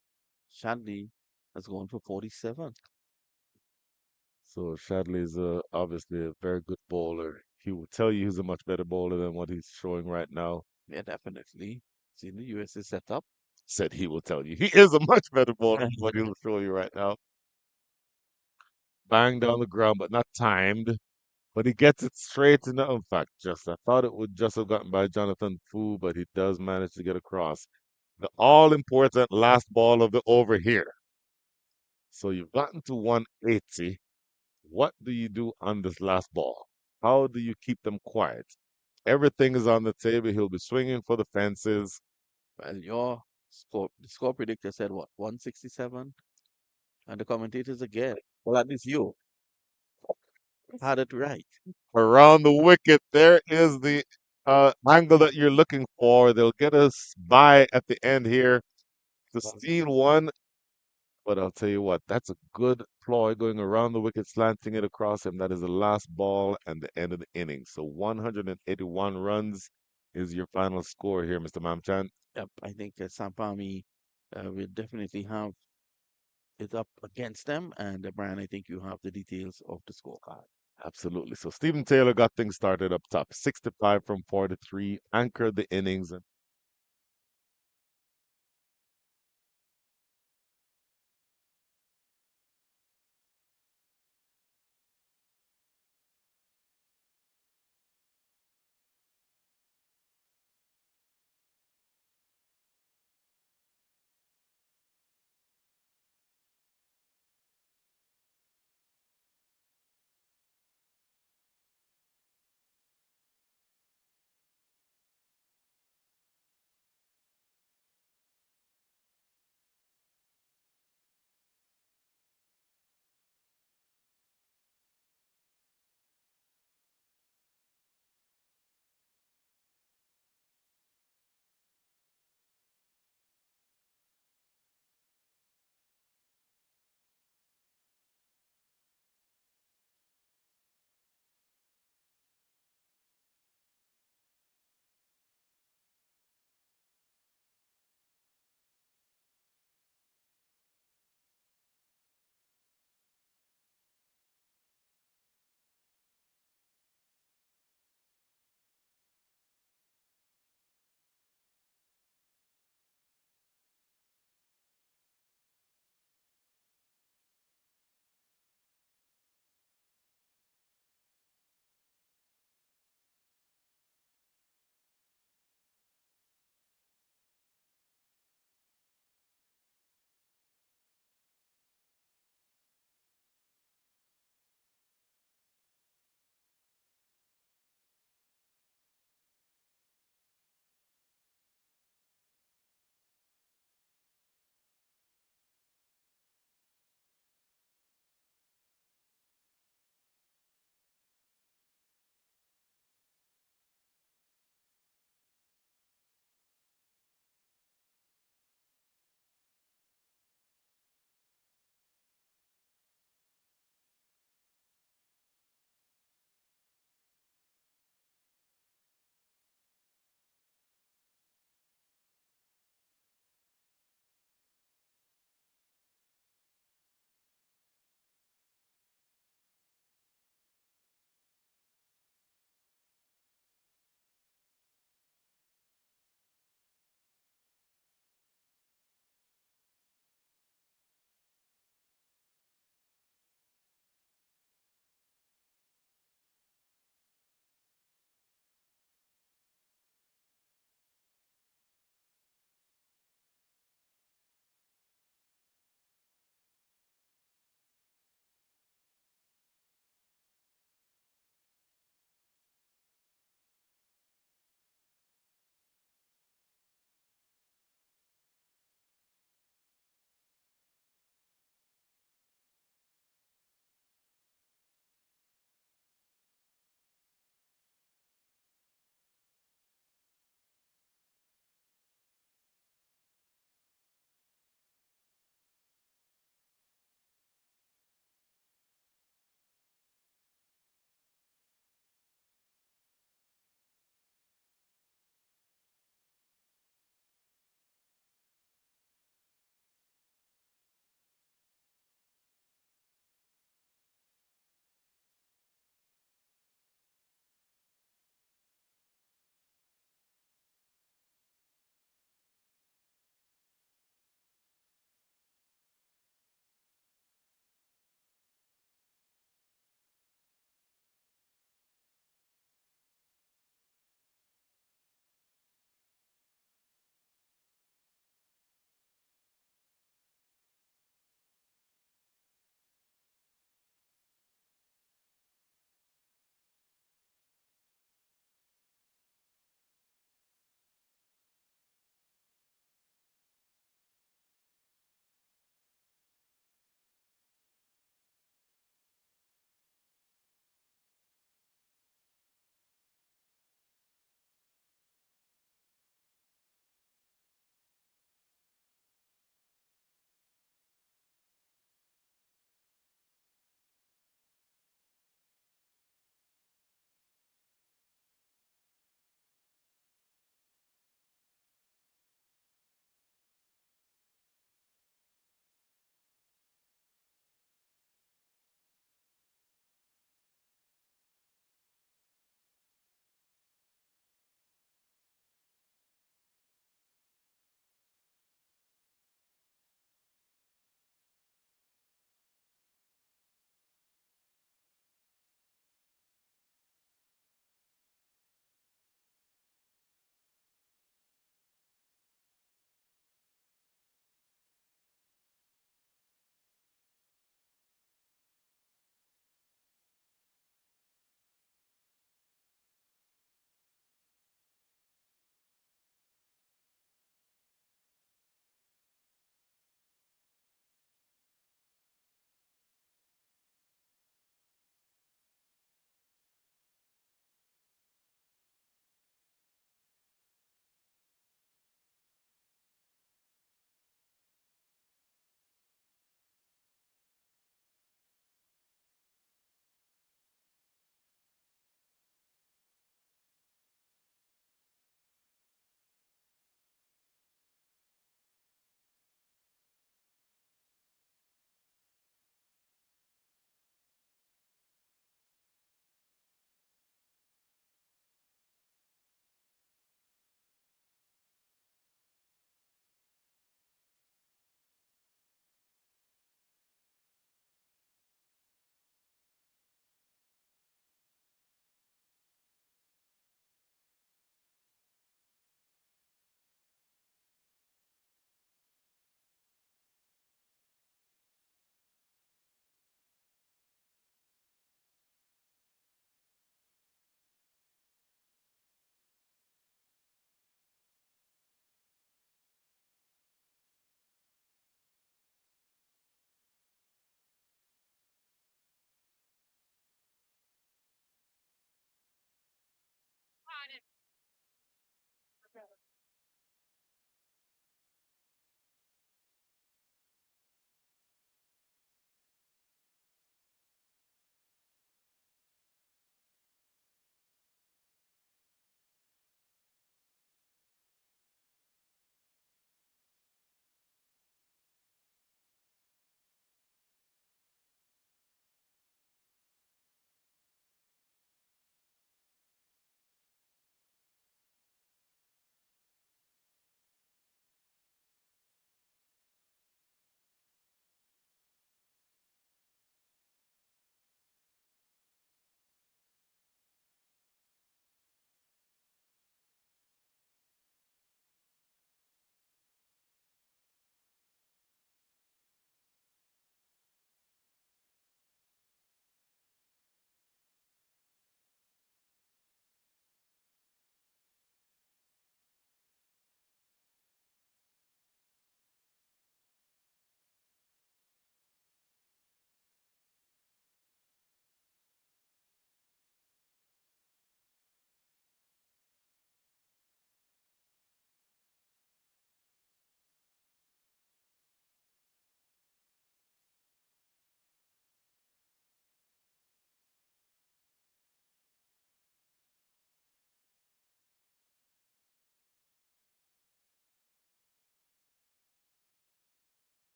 C: Shanley has gone for 47.
A: So Shadley is obviously a very good bowler. He will tell you he's a much better bowler than what he's showing right now.
C: Yeah, definitely. Seen the USA setup.
A: Said he will tell you he is a much better bowler than what he'll show you right now. Bang down the ground, but not timed. But he gets it straight in the, in fact, just I thought it would just have gotten by Jonathan Fu, but he does manage to get across. The all important last ball of the over here. So you've gotten to 180. What do you do on this last ball? How do you keep them quiet? Everything is on the table. He'll be swinging for the fences.
C: Well, the score predictor said what, 167? And the commentators again, well, at least you had it right.
A: Around the wicket, there is the angle that you're looking for. They'll get us by at the end here to steal one. But I'll tell you what, that's a good ploy going around the wicket, slanting it across him. That is the last ball and the end of the inning. So 181 runs is your final score here, Mr. Mamchan.
C: Yep, I think Samp Army will definitely have it up against them. And Brian, I think you have the details of the scorecard.
A: Absolutely. So Stephen Taylor got things started up top, 65 from 43, anchored the innings.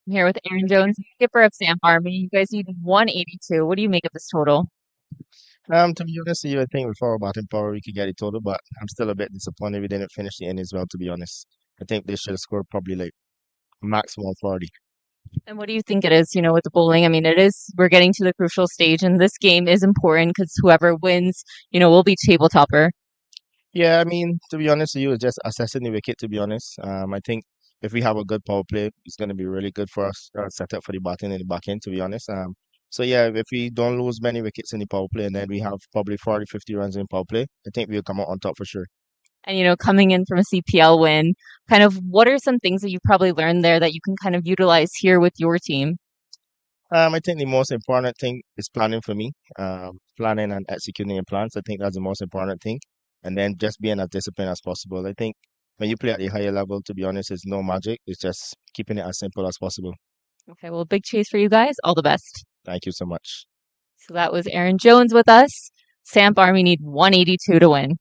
D: I'm here with Aaron Jones, skipper of Samp Army. You guys need 182. What do you make of this total?
E: To be honest with you, I think with our batting power we could get it total, but I'm still a bit disappointed we didn't finish the innings well, to be honest. I think they should have scored probably like max 140.
D: And what do you think it is, with the bowling? I mean, we're getting to the crucial stage, and this game is important because whoever wins, will be table topper.
E: Yeah, I mean, to be honest with you, it's just assessing the wicket, to be honest. I think if we have a good power play, it's going to be really good for us set up for the batting in the back end, to be honest. So yeah, if we don't lose many wickets in the power play and then we have probably 40, 50 runs in power play, I think we'll come out on top for sure.
D: And, coming in from a CPL win, kind of what are some things that you probably learned there that you can kind of utilize here with your team?
E: I think the most important thing is planning for me. Planning and executing your plans. I think that's the most important thing. And then just being as disciplined as possible. I think when you play at a higher level, to be honest, it's no magic. It's just keeping it as simple as possible.
D: Okay, well, big chase for you guys. All the best.
E: Thank you so much.
D: So that was Aaron Jones with us. Samp Army need 182 to win.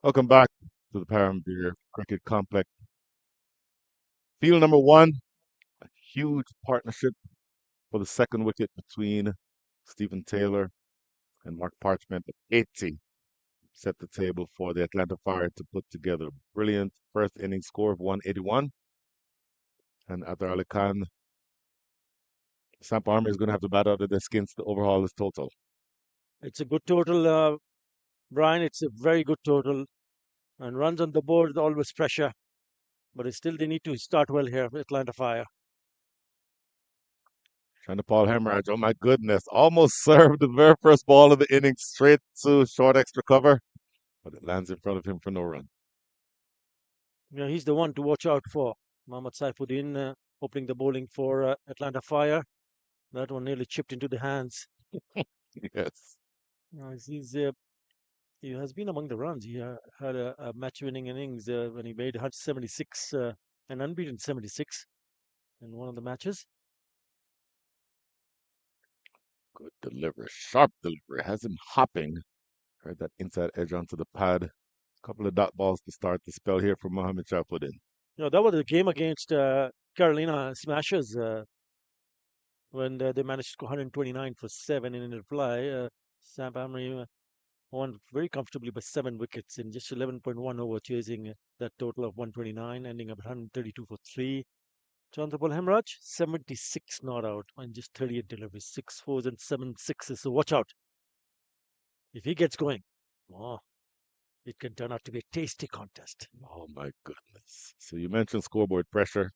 A: Welcome back to the Parambeer Cricket Complex. Field number one, a huge partnership for the second wicket between Stephen Taylor and Mark Parchment at 80. Set the table for the Atlanta Fire to put together a brilliant first inning score of 181. And Atar Ali Khan, Samp Army is going to have to bat out of their skins to overhaul this total.
B: It's a good total, Brian. It's a very good total. And runs on the board is always pressure. But still, they need to start well here, Atlanta Fire.
A: Trying to Paul Hemorrhage. Oh my goodness. Almost served the very first ball of the inning straight to short extra cover. But it lands in front of him for no run.
B: Yeah, he's the one to watch out for. Mohammad Saifuddin opening the bowling for Atlanta Fire. That one nearly chipped into the hands.
A: Yes.
B: He has been among the runs. He had a match-winning innings when he made 176, an unbeaten 76 in one of the matches.
A: Good delivery. Sharp delivery. Has him hopping. Heard that inside edge onto the pad. A couple of dot balls to start the spell here for Mohammad Saifuddin.
B: That was the game against Carolina Smashers when they managed to score 129 for 7. And in reply, Samp Army won very comfortably by 7 wickets in just 11.1 over, chasing that total of 129, ending up 132 for 3. Chandrapal Hemraj, 76 not out and just 38 deliveries, 6 fours and 7 sixes. So watch out. If he gets going, oh, it can turn out to be a tasty contest.
A: Oh my goodness. So you mentioned scoreboard pressure.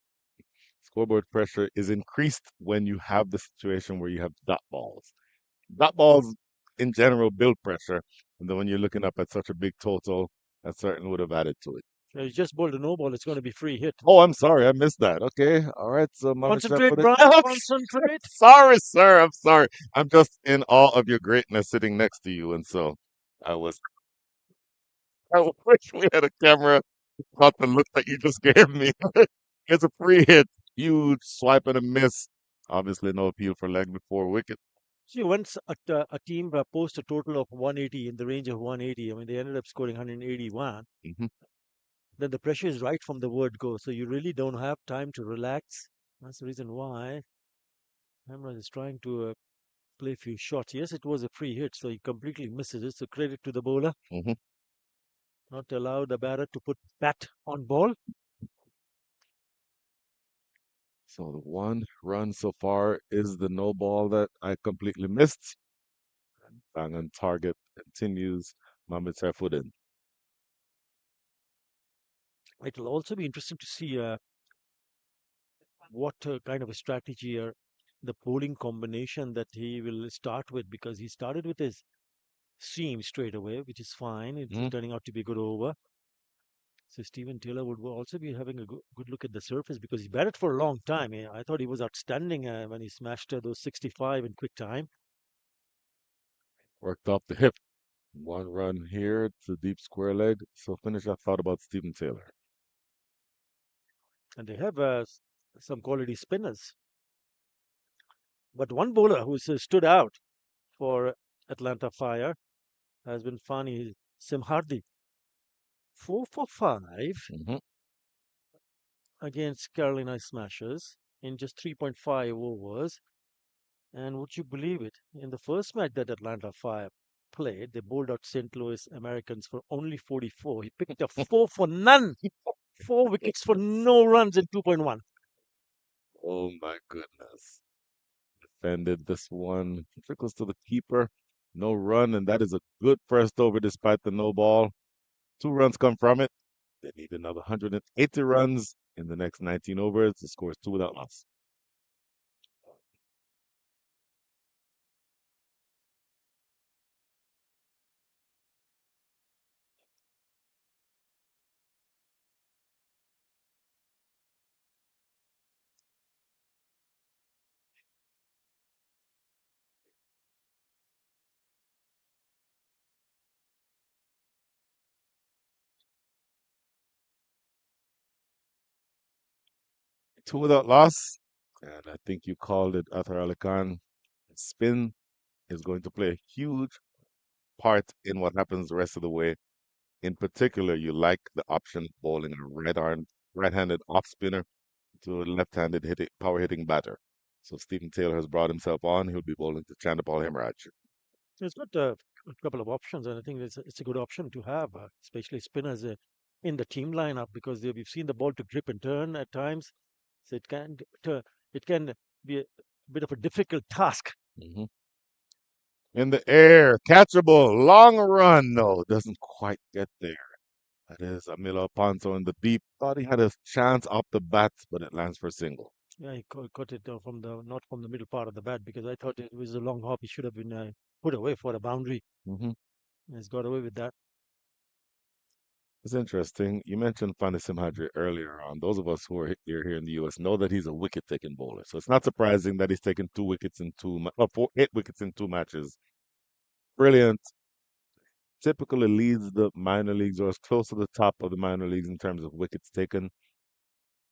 A: Scoreboard pressure is increased when you have the situation where you have dot balls. Dot balls in general build pressure. And then when you're looking up at such a big total, that certainly would have added to it.
B: You just bowled a no ball. It's going to be free hit.
A: Oh, I'm sorry. I missed that. Okay. All right. So Mama
B: Concentrate,
A: Shep
B: Brian.
A: Oh,
B: Concentrate.
A: sorry, sir. I'm sorry. I'm just in awe of your greatness sitting next to you. And so I was, I wish we had a camera caught the look that you just gave me. It's a free hit. Huge swipe and a miss. Obviously, no appeal for leg before wicket.
B: See, once a team posts a total of 180 in the range of 180, I mean, they ended up scoring 181,
A: Hmm.
B: then the pressure is right from the word go. So you really don't have time to relax. That's the reason why Hamran is trying to play a few shots. Yes, it was a free hit, so he completely misses it. So credit to the bowler.
A: Hmm.
B: Not allow the batter to put bat on ball.
A: So the one run so far is the no ball that I completely missed. And bang on target continues Mohamed Saifuddin.
B: It'll also be interesting to see what kind of a strategy or the bowling combination that he will start with, because he started with his seam straight away, which is fine. It's
A: Mm.
B: turning out to be a good over. So Stephen Taylor would also be having a good look at the surface because he batted for a long time. I thought he was outstanding when he smashed those 65 in quick time.
A: Worked off the hip. One run here to deep square leg. So finish I thought about Stephen Taylor.
B: And they have some quality spinners. But one bowler who's stood out for Atlanta Fire has been Fani Simhardi. 4 for 5
A: Hmm.
B: against Carolina Smashers in just 3.5 overs. And would you believe it? In the first match that Atlanta Fire played, they bowled out St. Louis Americans for only 44. He picked up 4 for none, 4 wickets for no runs in 2.1.
A: Oh my goodness. Defended this one. Trickles to the keeper. No run, and that is a good first over despite the no ball. 2 runs come from it. They need another 180 runs in the next 19 overs. The score is 2 without loss. Two without loss. And I think you called it, Athar Ali Khan. Spin is going to play a huge part in what happens the rest of the way. In particular, you like the option of bowling a right-handed off spinner to a left-handed power hitting batter. So Stephen Taylor has brought himself on. He'll be bowling to Chandapal Hemraj.
B: So it's got a couple of options, and I think it's a good option to have, especially spinners in the team lineup because we've seen the ball to grip and turn at times, so it can be a bit of a difficult task.
A: Hmm. In the air, catchable, long run. No, doesn't quite get there. That is Amilo Alfonso in the deep. Thought he had a chance off the bats, but it lands for a single.
B: Yeah, he caught it from the not from the middle part of the bat because I thought it was a long hop. He should have been put away for a boundary.
A: Hmm.
B: He's got away with that.
A: It's interesting. You mentioned Fani Simhadri earlier on. Those of us who are here in the U.S. know that he's a wicket-taking bowler. So it's not surprising that he's taken 2 wickets in four, 8 wickets in 2 matches. Brilliant. Typically leads the minor leagues or is close to the top of the minor leagues in terms of wickets taken.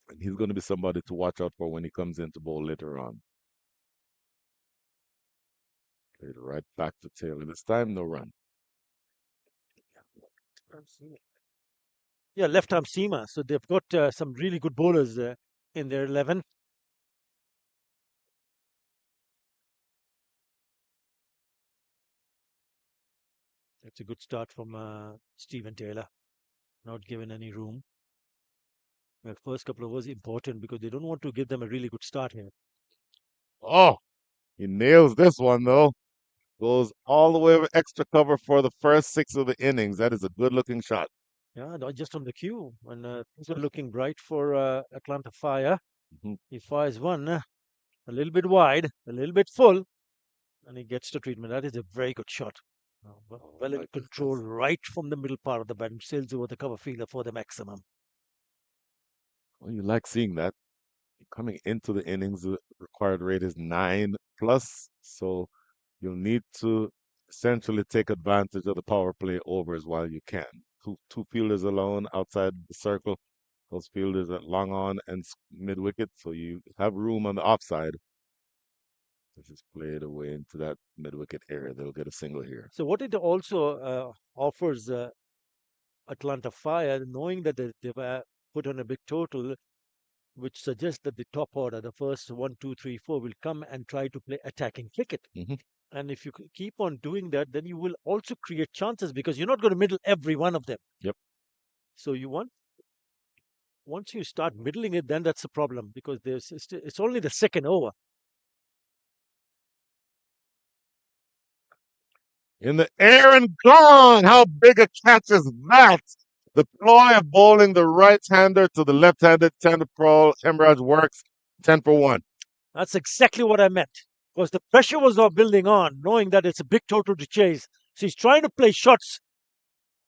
A: And he's going to be somebody to watch out for when he comes in to bowl later on. Played right back to Taylor. This time, no run.
B: Yeah, left arm seamer. So they've got some really good bowlers in their 11. It's a good start from Stephen Taylor, not given any room. The first couple of overs important because they don't want to give them a really good start here.
A: Oh, he nails this one, though. Goes all the way over extra cover for the first 6 of the innings. That is a good looking shot.
B: Yeah, not just on the cue. When things are looking bright for Atlanta Fire,
A: Mhm.
B: he fires one a little bit wide, a little bit full, and he gets the treatment. That is a very good shot. Well in
A: Like
B: control,
A: this.
B: right from the middle part of the bat, and sails over the cover fielder for the maximum.
A: Well, you like seeing that. Coming into the innings, the required rate is 9 plus. So you'll need to essentially take advantage of the power play overs while you can. Two fielders alone outside the circle. Those fielders are long on and mid wicket, so you have room on the offside to just play it away into that mid wicket area. They'll get a single here.
B: So what it also offers Atlanta Fire, knowing that they've put on a big total, which suggests that the top order, the first one, two, three, four, will come and try to play attacking cricket.
A: Hmm.
B: And if you keep on doing that, then you will also create chances because you're not going to middle every one of them.
A: Yep.
B: So once you start middling it, then that's a problem because it's only the second over.
A: In the air and gone. How big a catch is that? The ploy of bowling the right-hander to the left-handed Chandapal Hemraj works 10 for 1.
B: That's exactly what I meant because the pressure was not building on, knowing that it's a big total to chase. So he's trying to play shots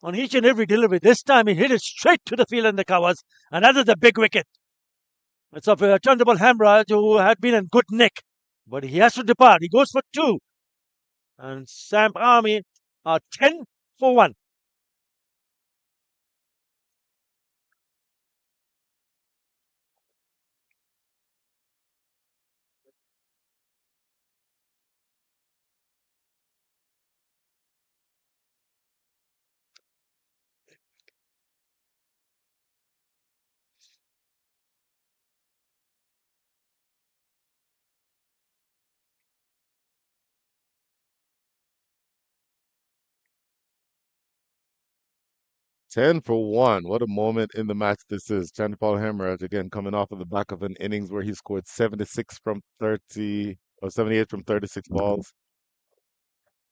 B: on each and every delivery. This time he hit it straight to the field and the covers, and that is a big wicket. It's of Chandrabal Hemraj, who had been in good nick, but he has to depart. He goes for two, and Samp Army are 10 for 1.
A: 10 for 1. What a moment in the match this is. Chandapal Hemraj again coming off of the back of an innings where he scored 76 from 30 or 78 from 36 balls.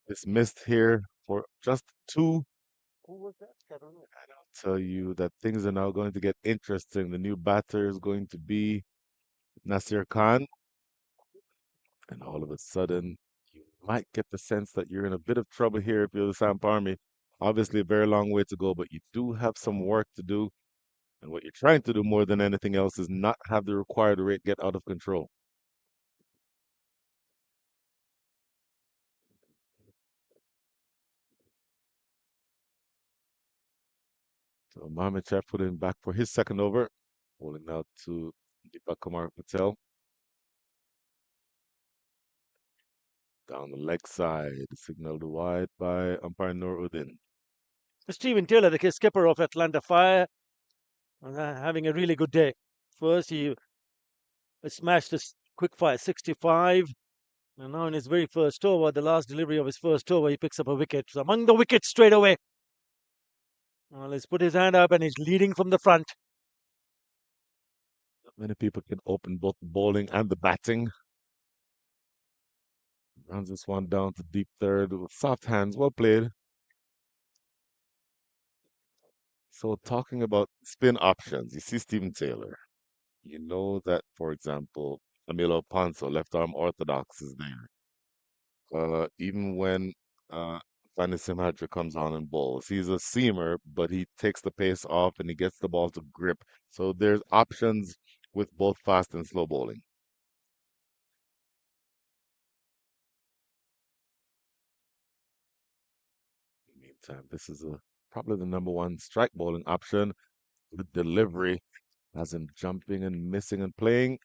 A: Dismissed here for just 2.
B: Who was that? I don't know.
A: And I'll tell you that things are now going to get interesting. The new batter is going to be Nasir Khan. And all of a sudden, you might get the sense that you're in a bit of trouble here if you're the Samp Army. Obviously, a very long way to go, but you do have some work to do. And what you're trying to do more than anything else is not have the required rate get out of control. So Mohamed Shah put in back for his second over, bowling out to Deepak Kumar Patel. Down the leg side, signaled wide by umpire Noruddin.
B: Steven Taylor, the skipper of Atlanta Fire, having a really good day. First, he smashed a quick fire 65. And now in his very first over, the last delivery of his first over, he picks up a wicket. So among the wickets straight away. Well, he's put his hand up and he's leading from the front.
A: Many people can open both the bowling and the batting. Runs this one down to deep third with soft hands. Well played. So talking about spin options, you see Stephen Taylor. You know that, for example, Camilo Ponzo, left arm orthodox, is there. Even when uh, Fanny Simhadra comes on and bowls, he's a seamer, but he takes the pace off and he gets the ball to grip. So there's options with both fast and slow bowling. In the meantime, this is probably the number one strike bowling option. The delivery has him jumping and missing and playing.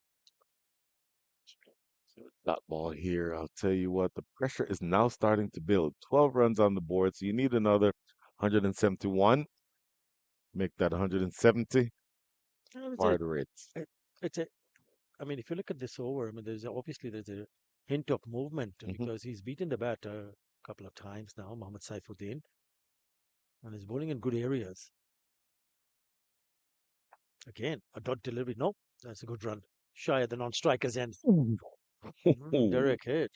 A: That ball here, I'll tell you what, the pressure is now starting to build. 12 runs on the board, so you need another 171. Make that 170.
B: Well,
A: Fire the rates.
B: it's a, I mean, if you look at this over, I mean, there's a hint of movement
A: Hmm.
B: because he's beaten the bat a couple of times now, Mohammad Saifuddin, and he's bowling in good areas. Again, a dot delivery. No, that's a good run. Shy of the non-striker's end. Derek hit.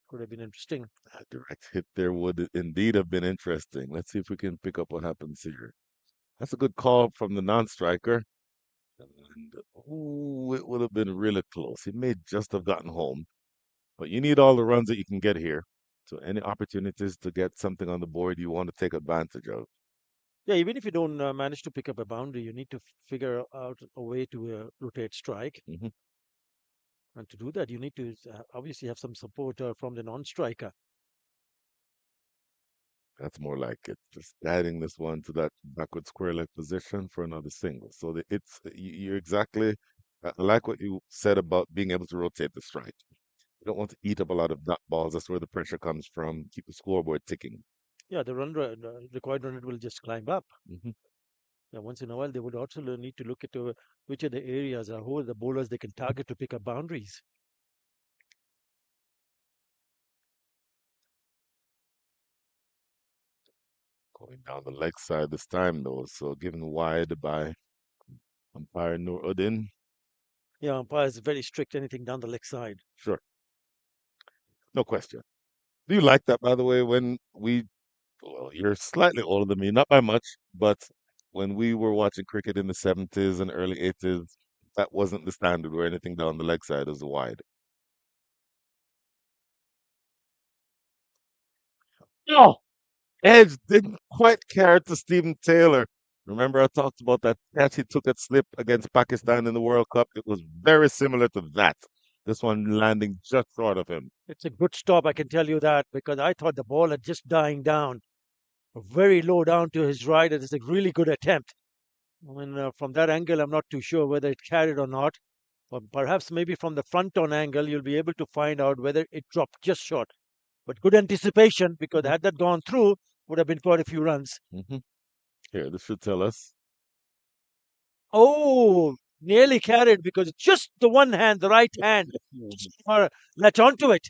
B: Could have been interesting.
A: A direct hit there would indeed have been interesting. Let's see if we can pick up what happens here. That's a good call from the non-striker. And it would have been really close. He may just have gotten home. But you need all the runs that you can get here. So any opportunities to get something on the board you want to take advantage of.
B: Yeah, even if you don't manage to pick up a boundary, you need to figure out a way to rotate strike.
A: Hmm.
B: And to do that, you need to obviously have some support from the non-striker.
A: That's more like it. Just adding this one to that backward square leg position for another single. So you're exactly I like what you said about being able to rotate the strike. You don't want to eat up a lot of dot balls. That's where the pressure comes from. Keep the scoreboard ticking.
B: Yeah, the required run rate will just climb up.
A: Hmm.
B: Yeah, once in a while, they would also need to look at which are the areas or who are the bowlers they can target to pick up boundaries.
A: Going down the leg side this time though, so given wide by umpire Nuruddin.
B: Yeah, umpire is very strict. Anything down the leg side.
A: Sure, no question. Do you like that, by the way, when well, you're slightly older than me, not by much, but when we were watching cricket in the 70s and early 80s, that wasn't the standard where anything down the leg side was wide. No, Edge didn't quite care to Stephen Taylor. Remember, I talked about that catch he took at slip against Pakistan in the World Cup? It was very similar to that. This one landing just short of him.
B: It's a good stop, I can tell you that, because I thought the ball had just dying down, very low down to his right. It is a really good attempt. I mean, from that angle, I'm not too sure whether it carried or not. But perhaps maybe from the front on angle, you'll be able to find out whether it dropped just short. But good anticipation because had that gone through, would have been quite a few runs.
A: Hmm. Here, this should tell us.
B: Oh, nearly carried because just the one hand, the right hand, latch onto it.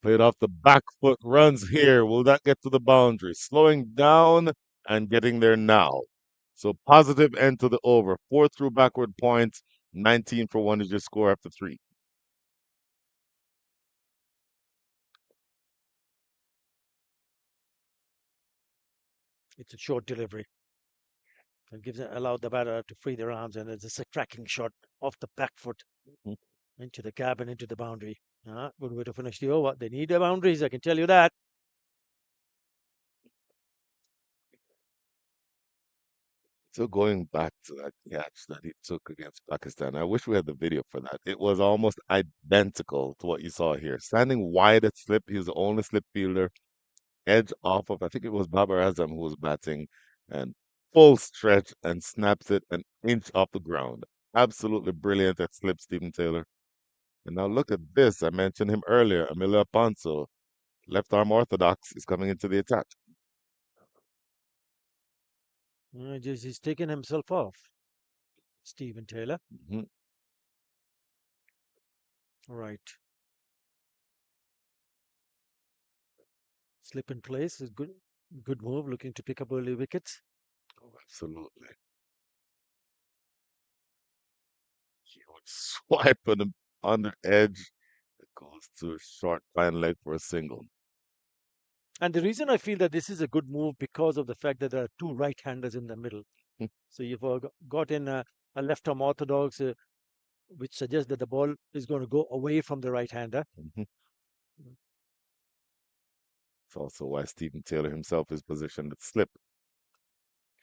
A: Played off the back foot, runs here. Will that get to the boundary? Slowing down and getting there now. So positive end to the over. 4 through backward points. 19 for 1 is your score after 3.
B: It's a short delivery. It allowed the batter to free their arms, and it's a cracking shot off the back foot into the gap and into the boundary. Good way to finish the over. They need the boundaries, I can tell you that.
A: So going back to that catch that he took against Pakistan, I wish we had the video for that. It was almost identical to what you saw here. Standing wide at slip, he was the only slip fielder. Edge off of, I think it was Babar Azam who was batting, and full stretch and snaps it an inch off the ground. Absolutely brilliant at slip, Stephen Taylor. And now look at this. I mentioned him earlier. Emilio Ponzo, left arm orthodox, is coming into the attack.
B: He's taken himself off. Stephen Taylor.
A: Mhm.
B: Right. Slip in place is good. Good move. Looking to pick up early wickets.
A: Oh, absolutely. He would swipe on the edge. It goes to a short fine leg for a single.
B: And the reason I feel that this is a good move because of the fact that there are two right-handers in the middle. So you've got in a left-arm orthodox, which suggests that the ball is going to go away from the right-hander.
A: Mhm. It's also why Stephen Taylor himself is positioned at slip.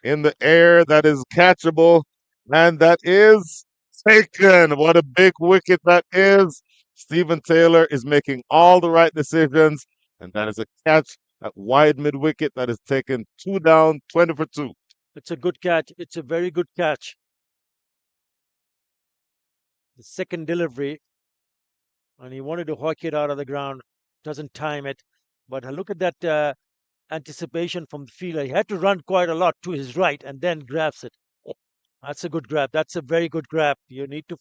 A: In the air, that is catchable, and that is taken. What a big wicket that is. Stephen Taylor is making all the right decisions, and that is a catch at wide mid wicket that is taken two down, 20 for two.
B: It's a good catch. It's a very good catch. The second delivery, and he wanted to hook it out of the ground. Doesn't time it. But look at that anticipation from the fielder. He had to run quite a lot to his right and then grabs it. That's a good grab. That's a very good grab. You need to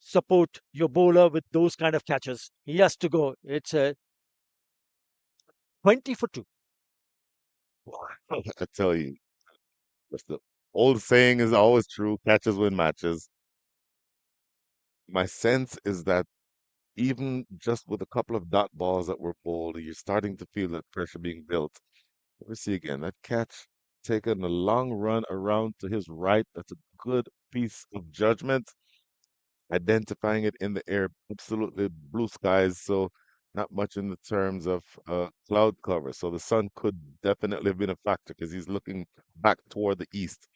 B: support your bowler with those kind of catches. He has to go. It's a 20 for 2.
A: I tell you, that's the old saying is always true catches win matches. My sense is that even just with a couple of dot balls that were bowled, you're starting to feel that pressure being built. Let me see again. That catch taking a long run around to his right. That's a good piece of judgment. Identifying it in the air, absolutely blue skies. So not much in the terms of cloud cover. So the sun could definitely have been a factor because he's looking back toward the east.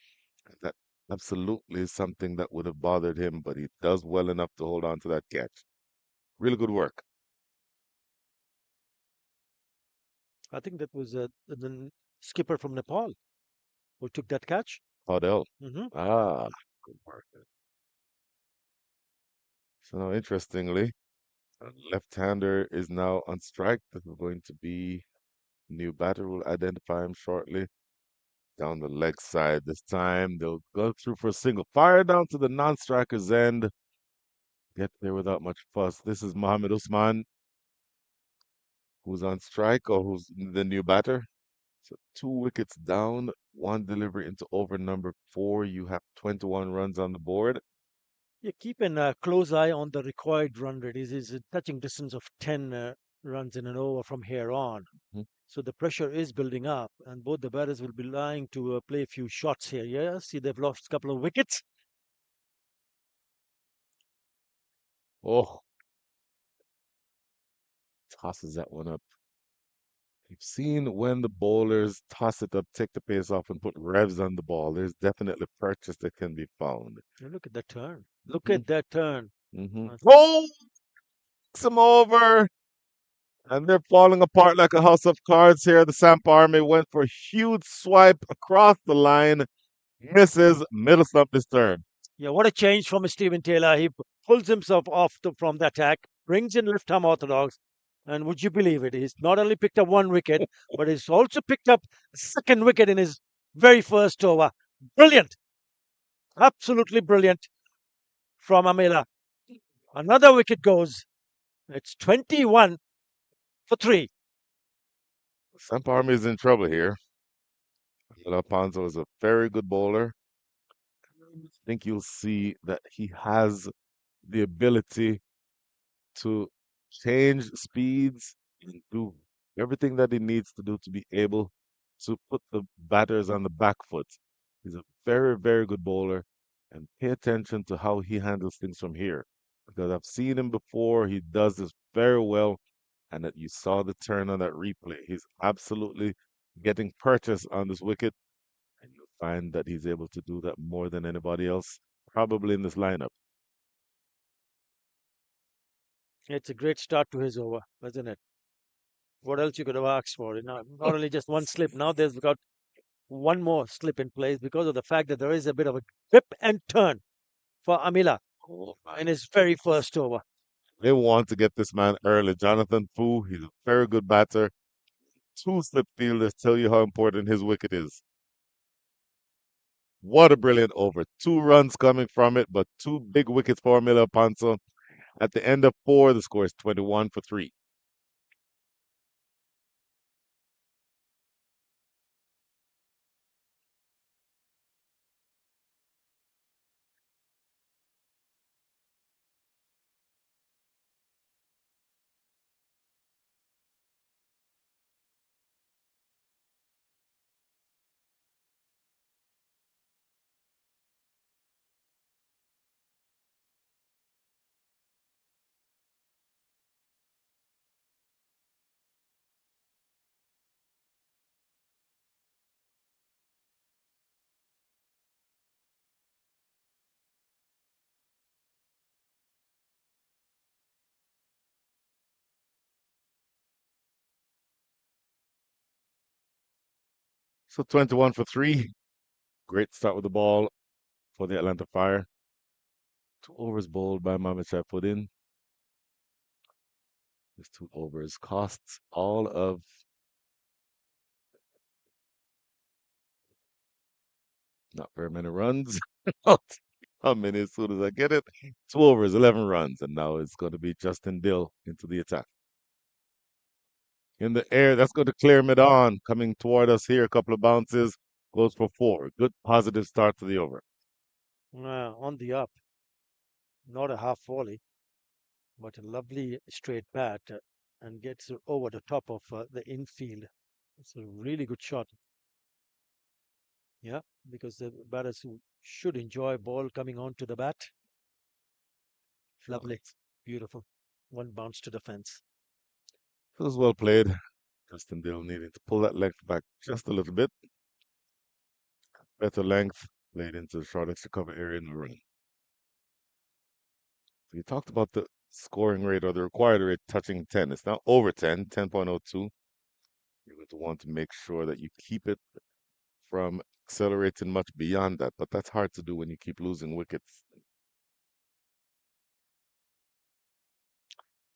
A: That absolutely is something that would have bothered him, but he does well enough to hold on to that catch. Really good work.
B: I think that was the skipper from Nepal who took that catch.
A: Odell.
B: Hmm.
A: Ah, good work. So now, interestingly, a left-hander is now on strike. This is going to be new batter. Will identify him shortly. Down the leg side this time. They'll go through for a single. Fire down to the non-striker's end. Get there without much fuss. This is Mohammed Usman, who's on strike or who's the new batter. So two wickets down, one delivery into over number four. You have 21 runs on the board.
B: You keep a close eye on the required run rate. Is a touching distance of 10 runs in an over from here on.
A: Mhm.
B: So the pressure is building up, and both the batters will be lying to play a few shots here. Yeah, see, they've lost a couple of wickets.
A: Oh, tosses that one up. You've seen when the bowlers toss it up, take the pace off, and put revs on the ball. There's definitely purchase that can be found.
B: And look at that turn. Look
A: Hmm.
B: at that turn.
A: Hmm.
B: Uh,
A: Oh, some over. And they're falling apart like a house of cards here. The Samp Army went for a huge swipe across the line, misses, middle stump is turned.
B: Yeah, what a change from Stephen Taylor. He pulls himself off from the attack, brings in left arm orthodox, and would you believe it? He's not only picked up one wicket, but he's also picked up a second wicket in his very first over. Brilliant, absolutely brilliant from Amela. Another wicket goes. It's 21 for 3.
A: Samp Army is in trouble here. Alfonso is a very good bowler. I think you'll see that he has the ability to change speeds and do everything that he needs to do to be able to put the batters on the back foot. He's a very, very good bowler, and pay attention to how he handles things from here. Because I've seen him before, he does this very well, and that you saw the turn on that replay. He's absolutely getting purchase on this wicket, and you'll find that he's able to do that more than anybody else, probably in this lineup.
B: It's a great start to his over, isn't it? What else you could have asked for? Not only just one slip, now there's got one more slip in place because of the fact that there is a bit of a grip and turn for Amila
A: Oh
B: in
A: my.
B: his very first over.
A: They want to get this man early. Jonathan Fu, he's a very good batter. Two slip fielders tell you how important his wicket is. What a brilliant over. 2 runs coming from it, but 2 big wickets for Miller Panso. At the end of 4, the score is 21 for 3. So 21 for 3. Great start with the ball for the Atlanta Fire. 2 overs bowled by Mamachai put in. These 2 overs costs all of not very many runs. How many as soon as I get it? 2 overs, 11 runs, and now it's going to be Justin Dill into the attack. In the air, that's going to clear mid on. Coming toward us here, a couple of bounces, goes for 4. Good positive start to the over.
B: On the up, not a half volley, but a lovely straight bat and gets it over the top of the infield. It's a really good shot. Yeah, because the batters who should enjoy ball coming onto the bat. Lovely, beautiful. One bounce to the fence.
A: It was well played. Justin Dill needing to pull that length back just a little bit. Better length, played into the short extra cover area in the run. So you talked about the scoring rate or the required rate touching 10. It's now over 10, 10.02. You're going to want to make sure that you keep it from accelerating much beyond that, but that's hard to do when you keep losing wickets.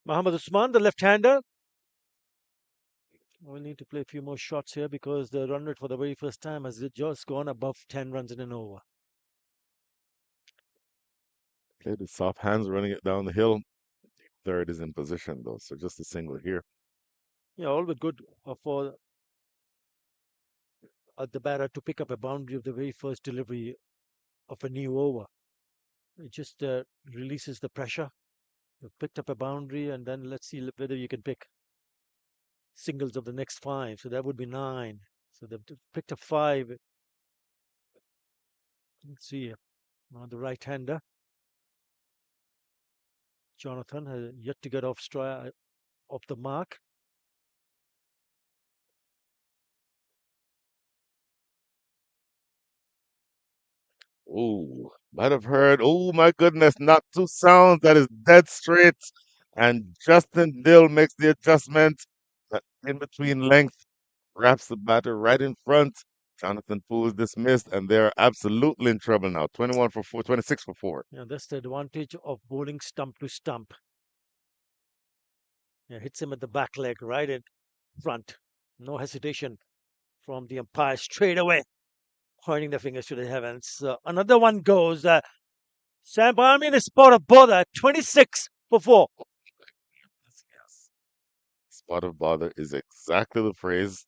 B: Mohammad Usman, the left-hander. We'll need to play a few more shots here because the run rate for the very first time has just gone above 10 runs in an over.
A: Played with soft hands running it down the hill. Third is in position though, so just a single here.
B: Yeah, all but good for the batter to pick up a boundary of the very first delivery of a new over. It just releases the pressure. You've picked up a boundary, and then let's see whether you can pick singles of the next 5. So that would be 9. So they've picked up 5. Let's see. The right-hander, Jonathan, has yet to get off the mark.
A: Oh, might have heard. Oh my goodness, not 2 sounds. That is dead straight. And Justin Dill makes the adjustment. That in between length wraps the batter right in front. Jonathan Poole is dismissed, and they're absolutely in trouble now. 21 for 4, 26 for 4.
B: Yeah, that's the advantage of bowling stump to stump. Yeah, hits him at the back leg, right in front. No hesitation from the umpire straight away, pointing the fingers to the heavens. Another one goes. Samp Army in a spot of bother, 26 for 4.
A: Yes. Spot of bother is exactly the phrase.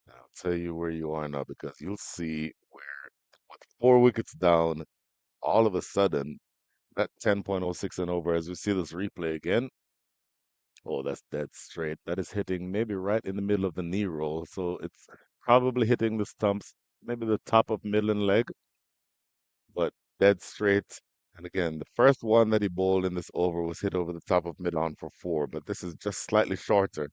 A: I'll tell you where you are now because you'll see where with 4 wickets down, all of a sudden, that 10.06 and over, as we see this replay again, oh, that's dead straight. That is hitting maybe right in the middle of the knee roll. So it's probably hitting the stumps, maybe the top of middle and leg, but dead straight. And again, the first one that he bowled in this over was hit over the top of mid on for 4, but this is just slightly shorter.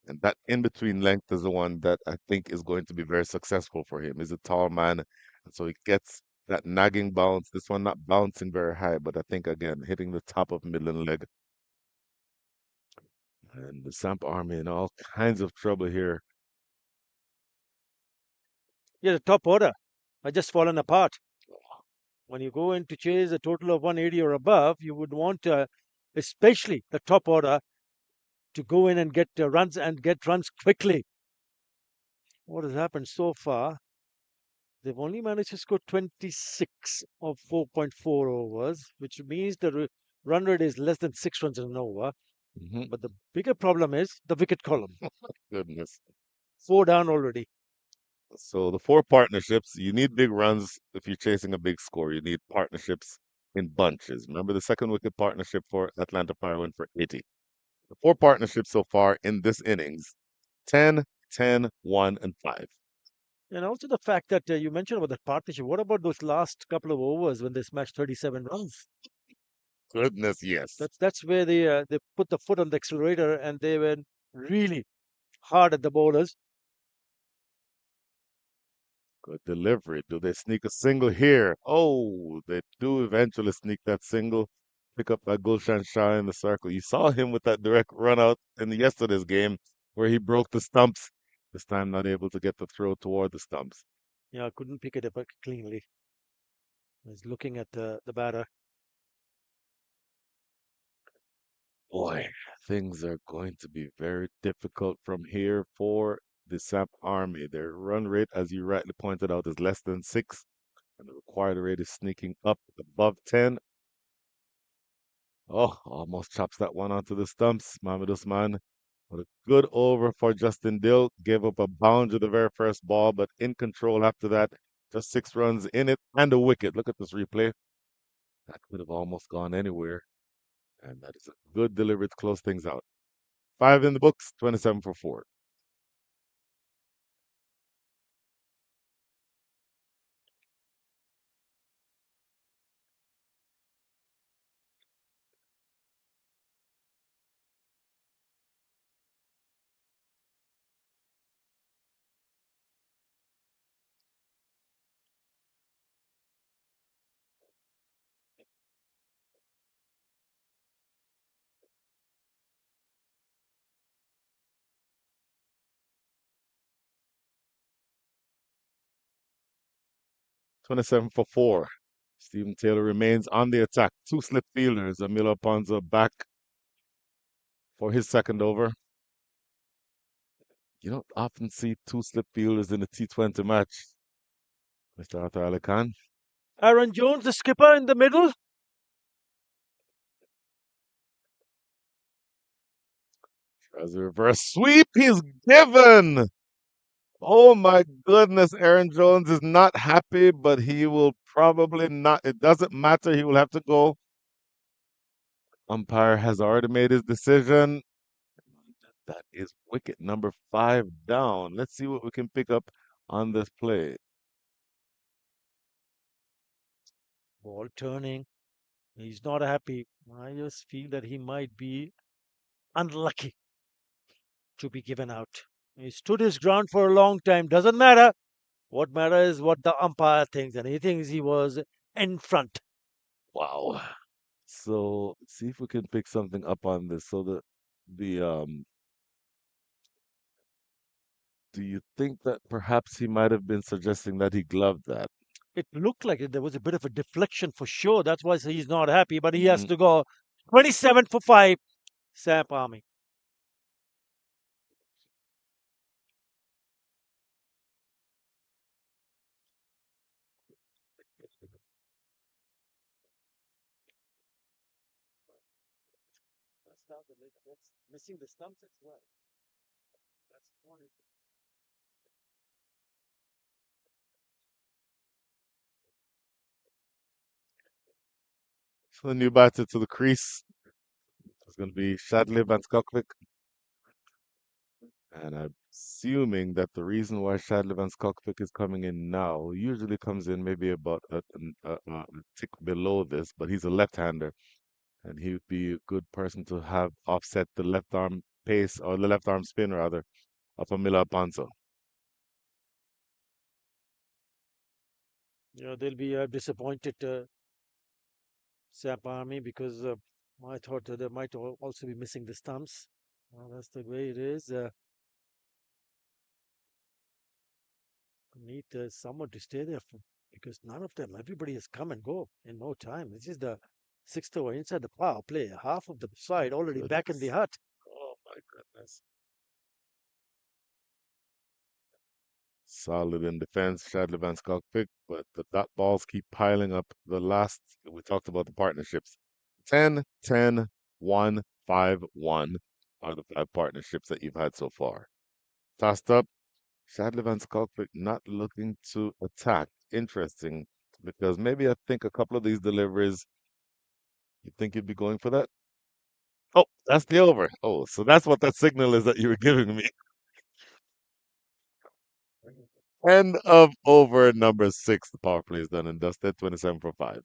A: And that in between length is the one that I think is going to be very successful for him. He's a tall man, and so he gets that nagging bounce. This one not bouncing very high, but I think again hitting the top of middle and leg. And the Samp Army in all kinds of trouble here.
B: Yeah, the top order are just fallen apart. When you go in to chase a total of 180 or above, you would want, especially the top order, to go in and get runs quickly. What has happened so far? They've only managed to score 26 of 4.4 overs, which means the run rate is less than 6 runs in an over.
A: Hmm.
B: But the bigger problem is the wicket column.
A: Goodness.
B: 4 down already.
A: So the four partnerships, you need big runs if you're chasing a big score. You need partnerships in bunches. Remember the second wicket partnership for Atlanta Fire went for 80. The four partnerships so far in this innings, 10, 10, 1, and 5.
B: And also the fact that you mentioned about that partnership. What about those last couple of overs when they smashed 37 runs?
A: Goodness, yes.
B: That's where they put the foot on the accelerator and they went really hard at the bowlers.
A: Good delivery. Do they sneak a single here? Oh, they do eventually sneak that single. Pick up that Gulshan Shah in the circle. You saw him with that direct run out in yesterday's game where he broke the stumps. This time not able to get the throw toward the stumps.
B: Yeah, couldn't pick it up cleanly. He's looking at the batter.
A: Boy, things are going to be very difficult from here for the Samp Army. Their run rate, as you rightly pointed out, is less than 6, and the required rate is sneaking up above 10. Oh, almost chops that one onto the stumps. Mohamed Usman with a good over for Justin Dill. Gave up a bound to the very first ball, but in control after that. Just 6 runs in it and a wicket. Look at this replay. That could have almost gone anywhere. And that is a good delivery to close things out. 5 in the books, 27 for 4. 27 for 4. Stephen Taylor remains on the attack. 2 slip fielders. Emilio Ponzo back for his second over. You don't often see 2 slip fielders in a T20 match, Mr. Arthur Ali Khan.
B: Aaron Jones, the skipper in the middle.
A: As a reverse sweep, he's given. Oh my goodness, Aaron Jones is not happy, but he will probably not. It doesn't matter. He will have to go. Umpire has already made his decision. That is wicket number 5 down. Let's see what we can pick up on this play.
B: Ball turning. He's not happy. I just feel that he might be unlucky to be given out. He stood his ground for a long time. Doesn't matter. What matters is what the umpire thinks, and he thinks he was in front.
A: Wow. So let's see if we can pick something up on this. So the do you think that perhaps he might have been suggesting that he gloved that?
B: It looked like there was a bit of a deflection for sure. That's why he's not happy, but he has
A: Mm,
B: to go 27 for 5. Samp Army. That's missing the stumps as well. That's one.
A: So the new batter to the crease is going to be Shadley Van Skokvik. And I'm assuming that the reason why Shadley Van Skokvik is coming in now usually comes in maybe about a tick below this, but he's a left-hander, and he would be a good person to have offset the left arm pace or the left arm spin rather of Amila Panzo.
B: Yeah, they'll be disappointed, Samp Army, because I thought they might also be missing the stumps. Well, that's the way it is. Need someone to stay there because none of them, everybody has come and go in no time. This is the sixth over inside the power play. Half of the side already back in the
A: Goodness.
B: hut.
A: Oh my goodness. Solid in defense, Shadley Van Skalkvik, but the dot balls keep piling up. The last, we talked about the partnerships. 10, 10, 1, 5, 1 are the 5 partnerships that you've had so far. Tossed up, Shadley Van Skalkvik not looking to attack. Interesting, because maybe I think a couple of these deliveries, you think you'd be going for that? Oh, that's the over. Oh, so that's what that signal is that you were giving me. End of over number 6. The power play is done and dusted. 27 for 5.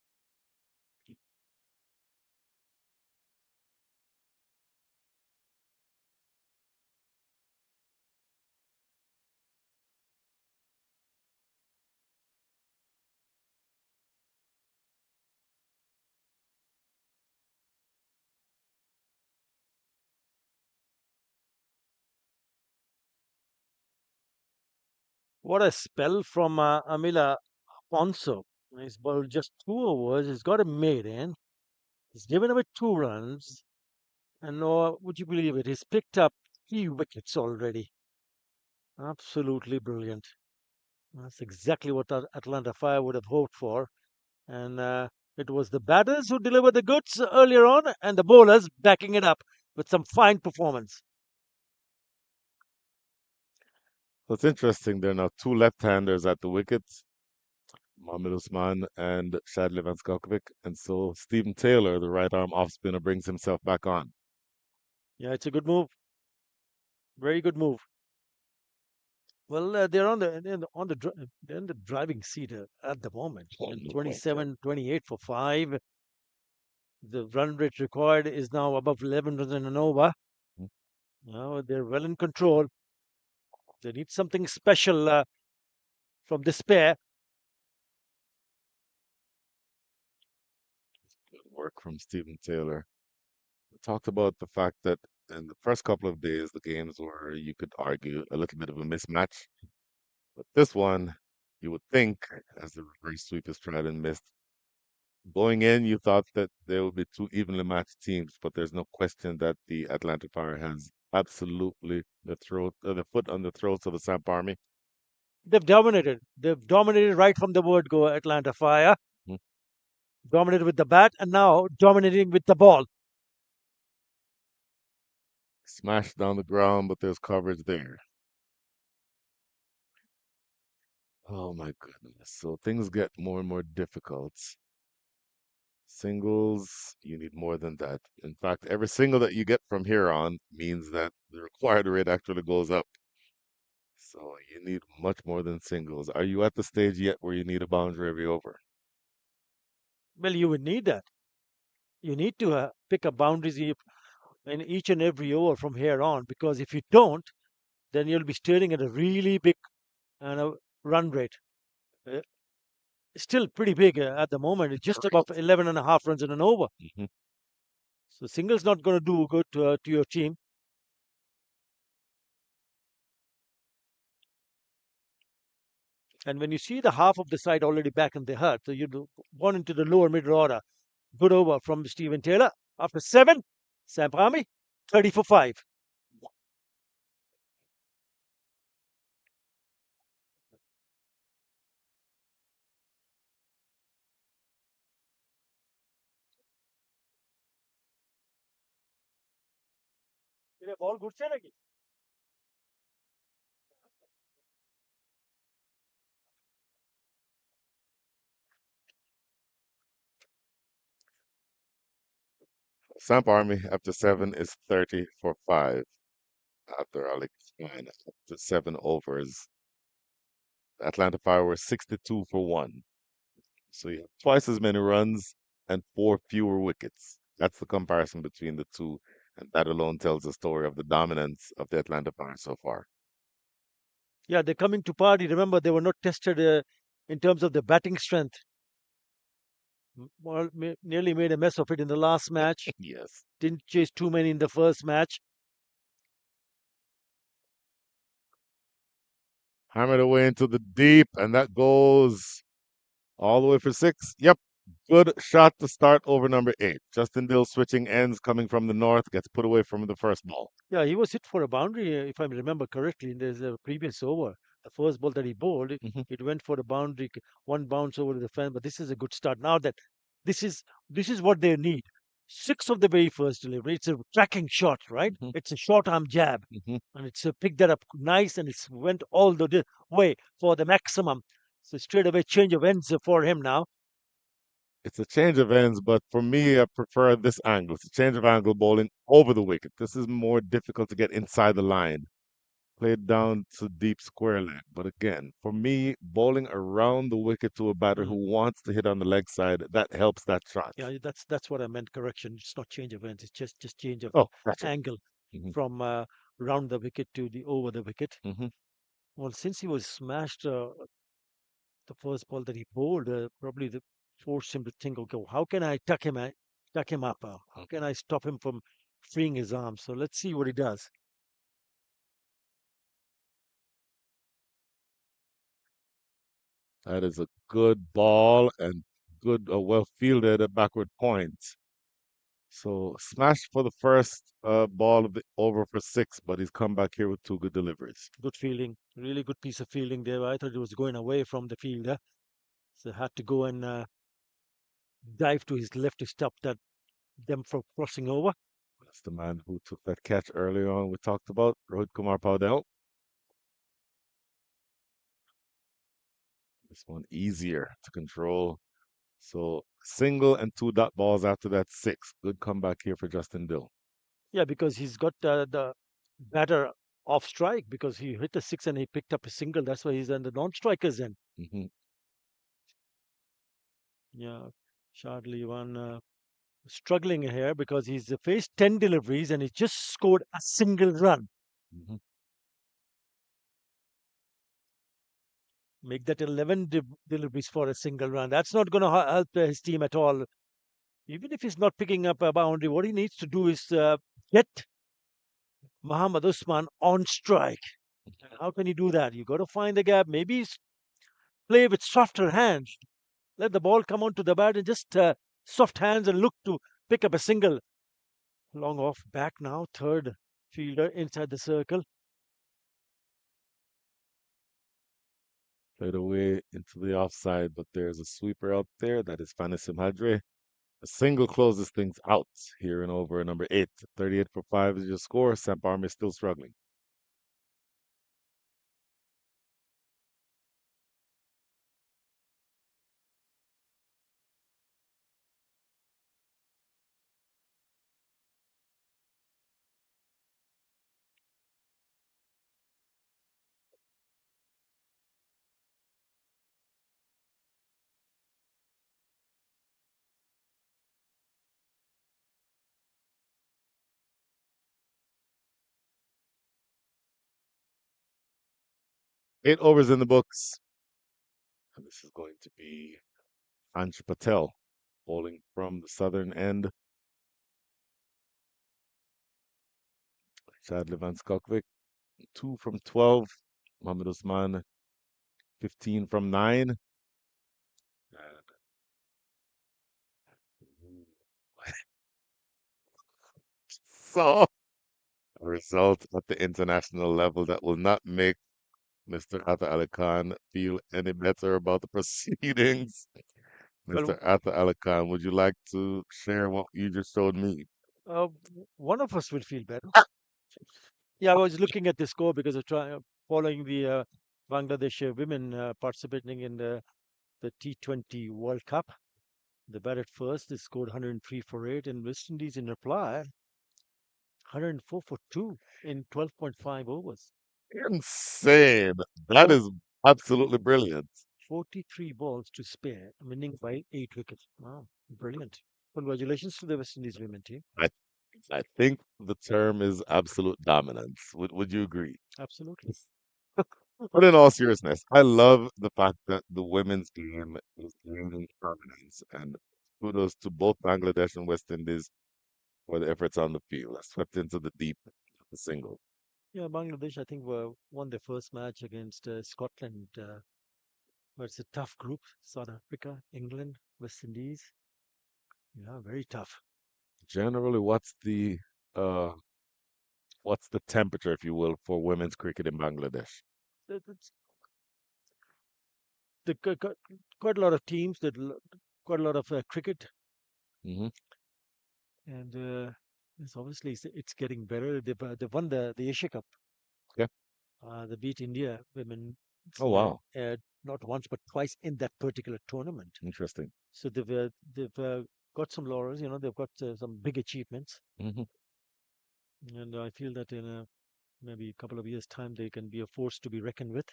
B: What a spell from Amila Ponso. He's bowled just 2 overs. He's got a made in. He's given away 2 runs. And would you believe it? He's picked up 3 wickets already. Absolutely brilliant. That's exactly what Atlanta Fire would have hoped for. And it was the batters who delivered the goods earlier on, and the bowlers backing it up with some fine performance.
A: So it's interesting. There are now 2 left-handers at the wickets, Mohamed Usman and Shadley Van Skalkovic. And so Stephen Taylor, the right arm off spinner, brings himself back on.
B: Yeah, it's a good move. Very good move. Well, they're in the driving seat at the moment.
A: Oh,
B: And
A: no
B: 27, 28 for 5. The run rate required is now above 11 runs and an over.
A: question.
B: Now they're well in control. They need something special from this pair.
A: Good work from Stephen Taylor. We talked about the fact that in the first couple of days, the games were, you could argue, a little bit of a mismatch. But this one, you would think, as the reverse sweep is tried and missed, going in, you thought that there would be 2 evenly matched teams, but there's no question that the Atlanta Fire has absolutely the foot on the throats of the Samp Army.
B: They've dominated. They've dominated right from the word go, Atlanta Fire.
A: Mhm.
B: Dominated with the bat and now dominating with the ball.
A: Smashed down the ground, but there's coverage there. Oh my goodness. So things get more and more difficult. Singles, you need more than that. In fact, every single that you get from here on means that the required rate actually goes up. So you need much more than singles. Are you at the stage yet where you need a boundary every over?
B: Well, you would need that. You need to pick up boundaries in each and every over from here on, because if you don't, then you'll be staring at a really big run rate. Uh, Still pretty big at the moment. It's just above 11 and a half runs in an over.
A: Hmm.
B: So single's not going to do good to your team. And when you see the half of the side already back in the hut, so you one into the lower mid order. Good over from Stephen Taylor. After 7, Samp Army, 30 for 5. ये ball घुसছে নাকি?
A: Samp Army after 7 is 30 for 5. After Alex Klein, after 7 overs. Atlanta Fire were 62 for 1. So you have twice as many runs and 4 fewer wickets. That's the comparison between the two. And that alone tells the story of the dominance of the Atlanta Fire so far.
B: Yeah, they're coming to party. Remember, they were not tested in terms of the batting strength. Well, nearly made a mess of it in the last match.
A: Yes.
B: Didn't chase too many in the first match.
A: Hammered away into the deep, and that goes all the way for 6. Yep. Good shot to start over number 8. Justin Dill switching ends coming from the north, gets put away from the first ball.
B: Yeah, he was hit for a boundary, if I remember correctly, in the previous over. the first ball that he bowled,
A: Hmm.
B: it went for the boundary, one bounce over to the fence. But this is a good start. Now that this is this is what they need. Six of the very first delivery. It's a tracking shot, right?
A: Hmm.
B: It's a short arm jab,
A: Hmm.
B: and it's picked that up nice, and it's went all the way for the maximum. So straight away change of ends for him now.
A: It's a change of ends, but for me, I prefer this angle. It's a change of angle bowling over the wicket. This is more difficult to get inside the line. Played down to deep square leg. But again, for me, bowling around the wicket to a batter
B: Mm.
A: who wants to hit on the leg side, that helps that shot.
B: Yeah, that's what I meant. Correction. It's not change of ends. It's just change of
A: Oh, gotcha.
B: angle
A: Hmm.
B: from round the wicket to the over the wicket.
A: Hmm.
B: Well, since he was smashed the first ball that he bowled, probably forced him to think, okay, how can I tuck him up? How can I stop him from freeing his arms? So let's see what he does.
A: That is a good ball and good, well fielded at backward point. So smashed for the first ball of the over for six, but he's come back here with two good deliveries.
B: Good fielding, really good piece of fielding there. I thought it was going away from the fielder, so had to go and dive to his left to stop them from crossing over.
A: That's the man who took that catch earlier on we talked about, Rohit Kumar Paudel. This one easier to control. So single and two dot balls after that six. Good comeback here for Justin Dill.
B: Yeah, because he's got the batter off strike because he hit a six and he picked up a single. That's why he's in the non-strikers end.
A: Hmm.
B: Yeah, Shardley one struggling here because he's faced 10 deliveries and he just scored a single run.
A: Hmm.
B: Make that 11 deliveries for a single run. That's not going to help his team at all. Even if he's not picking up a boundary, what he needs to do is get Muhammad Usman on strike. How can you do that? You got to find the gap. Maybe play with softer hands. Let the ball come onto the bat and just soft hands and look to pick up a single. Long off back now, third fielder inside the circle.
A: Played away into the offside, but there's a sweeper out there. That is Fanis Hadre. A single closes things out here in over number eight. 38 for 5 is your score. Samp Army is still struggling. 8 overs in the books. And this is going to be Ansh Patel bowling from the southern end. Chad Levan Skokvik, 2 from 12. Mohamed Usman, 15 from 9. So, a result at the international level that will not make Mr. Atta Ali Khan feel any better about the proceedings.
B: Well,
A: Mr. Atta Ali Khan, would you like to share what you just showed me?
B: uh, one of us will feel better. Yeah, I was looking at the score because of following the Bangladesh women participating in the T20 World Cup. They batted first. They scored 103 for 8, and West Indies in reply 104 for 2 in 12.5 overs.
A: Insane. That
B: Four,
A: is absolutely brilliant.
B: 43 balls to spare, winning by 8 wickets. Wow, brilliant. Congratulations to the West Indies women team.
A: I I think the term is absolute dominance. Would you agree?
B: Absolutely.
A: But in all seriousness, I love the fact that the women's game is gaining prominence, and kudos to both Bangladesh and West Indies for the efforts on the field. I swept into the deep, the single.
B: Yeah, Bangladesh, I think, won their first match against Scotland. But it's a tough group. South Africa, England, West Indies. Yeah, very tough.
A: Generally, uh what's the temperature, if you will, for women's cricket in Bangladesh?
B: It's the quite a lot of teams that quite a lot of cricket,
A: Hmm.
B: and it's obviously it's getting better. They've won the Asia Cup.
A: Okay.
B: They beat India women
A: Oh, wow.
B: not once but twice in that particular tournament.
A: Interesting.
B: So they've got some laurels. You know, they've got some big achievements,
A: Hmm.
B: and I feel that in maybe a couple of years' time they can be a force to be reckoned with.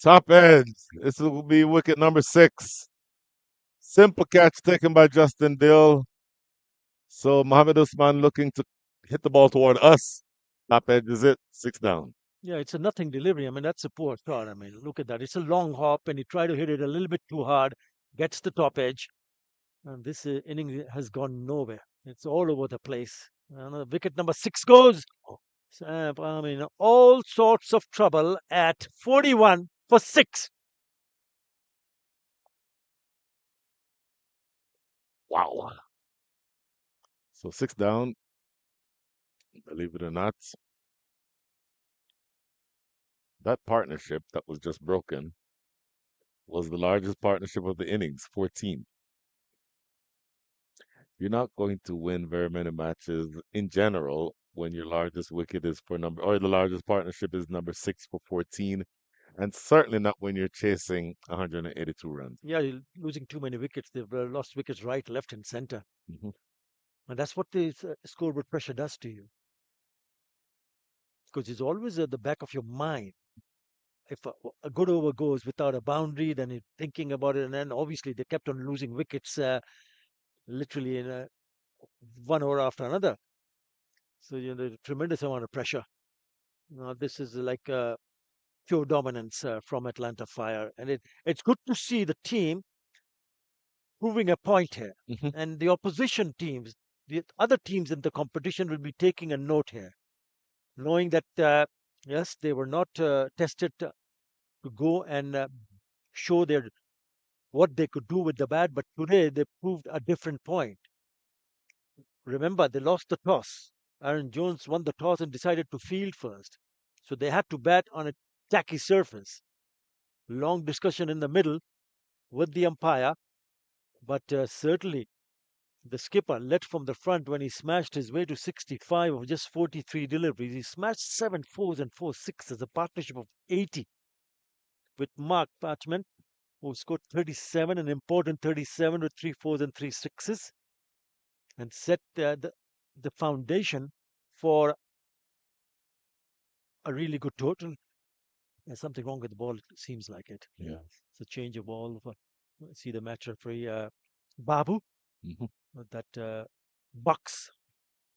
A: Top edge. This will be wicket number 6. Simple catch taken by Justin Dill. So Mohammed Usman looking to hit the ball toward us. Top edge is it. 6 down.
B: Yeah, it's a nothing delivery. I mean, that's a poor shot. I mean, look at that. It's a long hop, and he tried to hit it a little bit too hard, gets the top edge, and this inning has gone nowhere. It's all over the place. And wicket number 6 goes. Samp Army in all sorts of trouble at 41 for 6.
A: Wow. So 6 down. Believe it or not, that partnership that was just broken was the largest partnership of the innings, 14. You're not going to win very many matches in general when your largest wicket is for number, or the largest partnership is number 6 for 14, and certainly not when you're chasing 182 runs.
B: Yeah, you're losing too many wickets. They've lost wickets right, left, and center.
A: Hmm.
B: And that's what the scoreboard pressure does to you. Because it's always at the back of your mind. If a good over goes without a boundary, then you're thinking about it. And then obviously they kept on losing wickets literally in one over after another. So there's a tremendous amount of pressure. This is like pure dominance from Atlanta Fire. And it's good to see the team proving a point here.
A: Hmm.
B: And the opposition teams, the other teams in the competition will be taking a note here, knowing that, yes, they were not tested to go and show their what they could do with the bat, but today they proved a different point. Remember, they lost the toss. Aaron Jones won the toss and decided to field first. So they had to bat on a tacky surface. Long discussion in the middle with the umpire, but certainly the skipper led from the front when he smashed his way to 65 of just 43 deliveries. He smashed 7 fours and 4 sixes, a partnership of 80 with Mark Patchman, who scored 37, an important 37 with 3 fours and 3 sixes, and set the foundation for a really good total. There's something wrong with the ball, it seems like it.
A: Yeah.
B: It's a change of ball. See the match referee, Babu,
A: Hmm.
B: with that box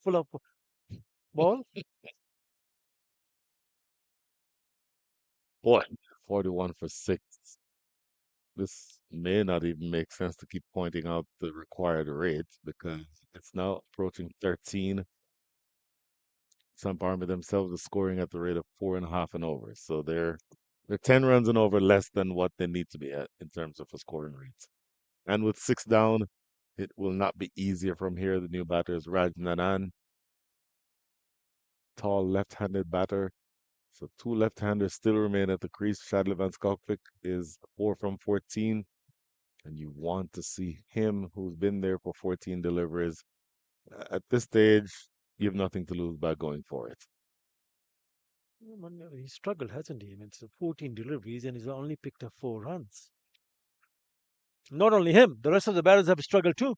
B: full of ball.
A: Boy, 41 for 6. This may not even make sense to keep pointing out the required rate because it's now approaching 13. Samp Army themselves are scoring at the rate of 4.5 and over. So they're 10 runs and over less than what they need to be at in terms of a scoring rate. And with 6 down, it will not be easier from here. The new batter is Raj Nanan, tall left-handed batter. So 2 left-handers still remain at the crease. Shadley Van Skalkvik is 4 from 14. And you want to see him, who's been there for 14 deliveries. At this stage, you have nothing to lose by going for it.
B: He struggled, hasn't he? I mean, it's 14 deliveries and he's only picked up 4 runs. Not only him, the rest of the batters have struggled too.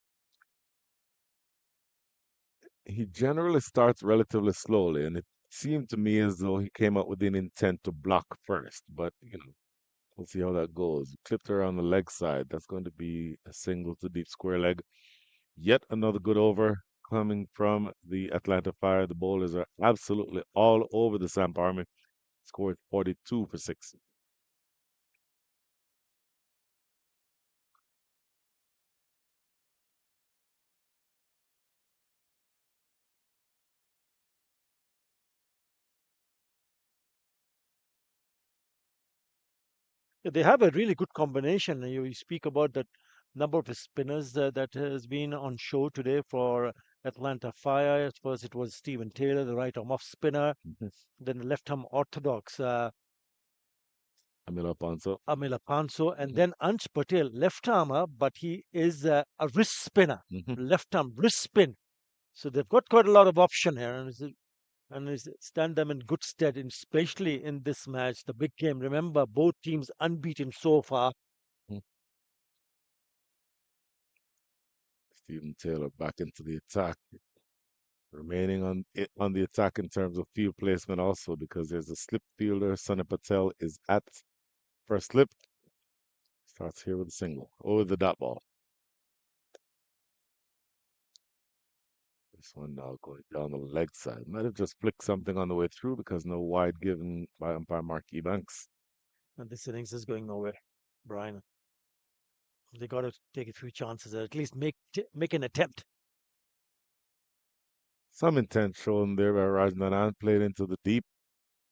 A: He generally starts relatively slowly, and it seemed to me as though he came up with an intent to block first. But, we'll see how that goes. Clipped her on the leg side. That's going to be a single to deep square leg. Yet another good over coming from the Atlanta Fire. The bowlers are absolutely all over the Samp Army. Scored 42 for 6.
B: They have a really good combination. You speak about that number of spinners that has been on show today for Atlanta Fire. First, it was Stephen Taylor, the right arm off spinner,
A: Mhm.
B: then the left arm orthodox
A: Amila Ponso.
B: Amila Panso, and
A: Mhm.
B: then Ansh Patel, left armer, but he is a wrist spinner,
A: Mhm.
B: left arm wrist spin. So they've got quite a lot of option here, and it's stand them in good stead, especially in this match, the big game. Remember, both teams unbeaten so far.
A: Mhm. Stephen Taylor back into the attack, remaining on the attack in terms of field placement also because there's a slip fielder. Sunny Patel is at first slip. Starts here with a single over the dot ball. This one now going down the leg side. Might have just flicked something on the way through because no wide given by umpire Mark Ebanks.
B: And this innings is going nowhere, Brian. They got to take a few chances, or at least make an attempt.
A: Some intent shown there by Rajnanan, played into the deep,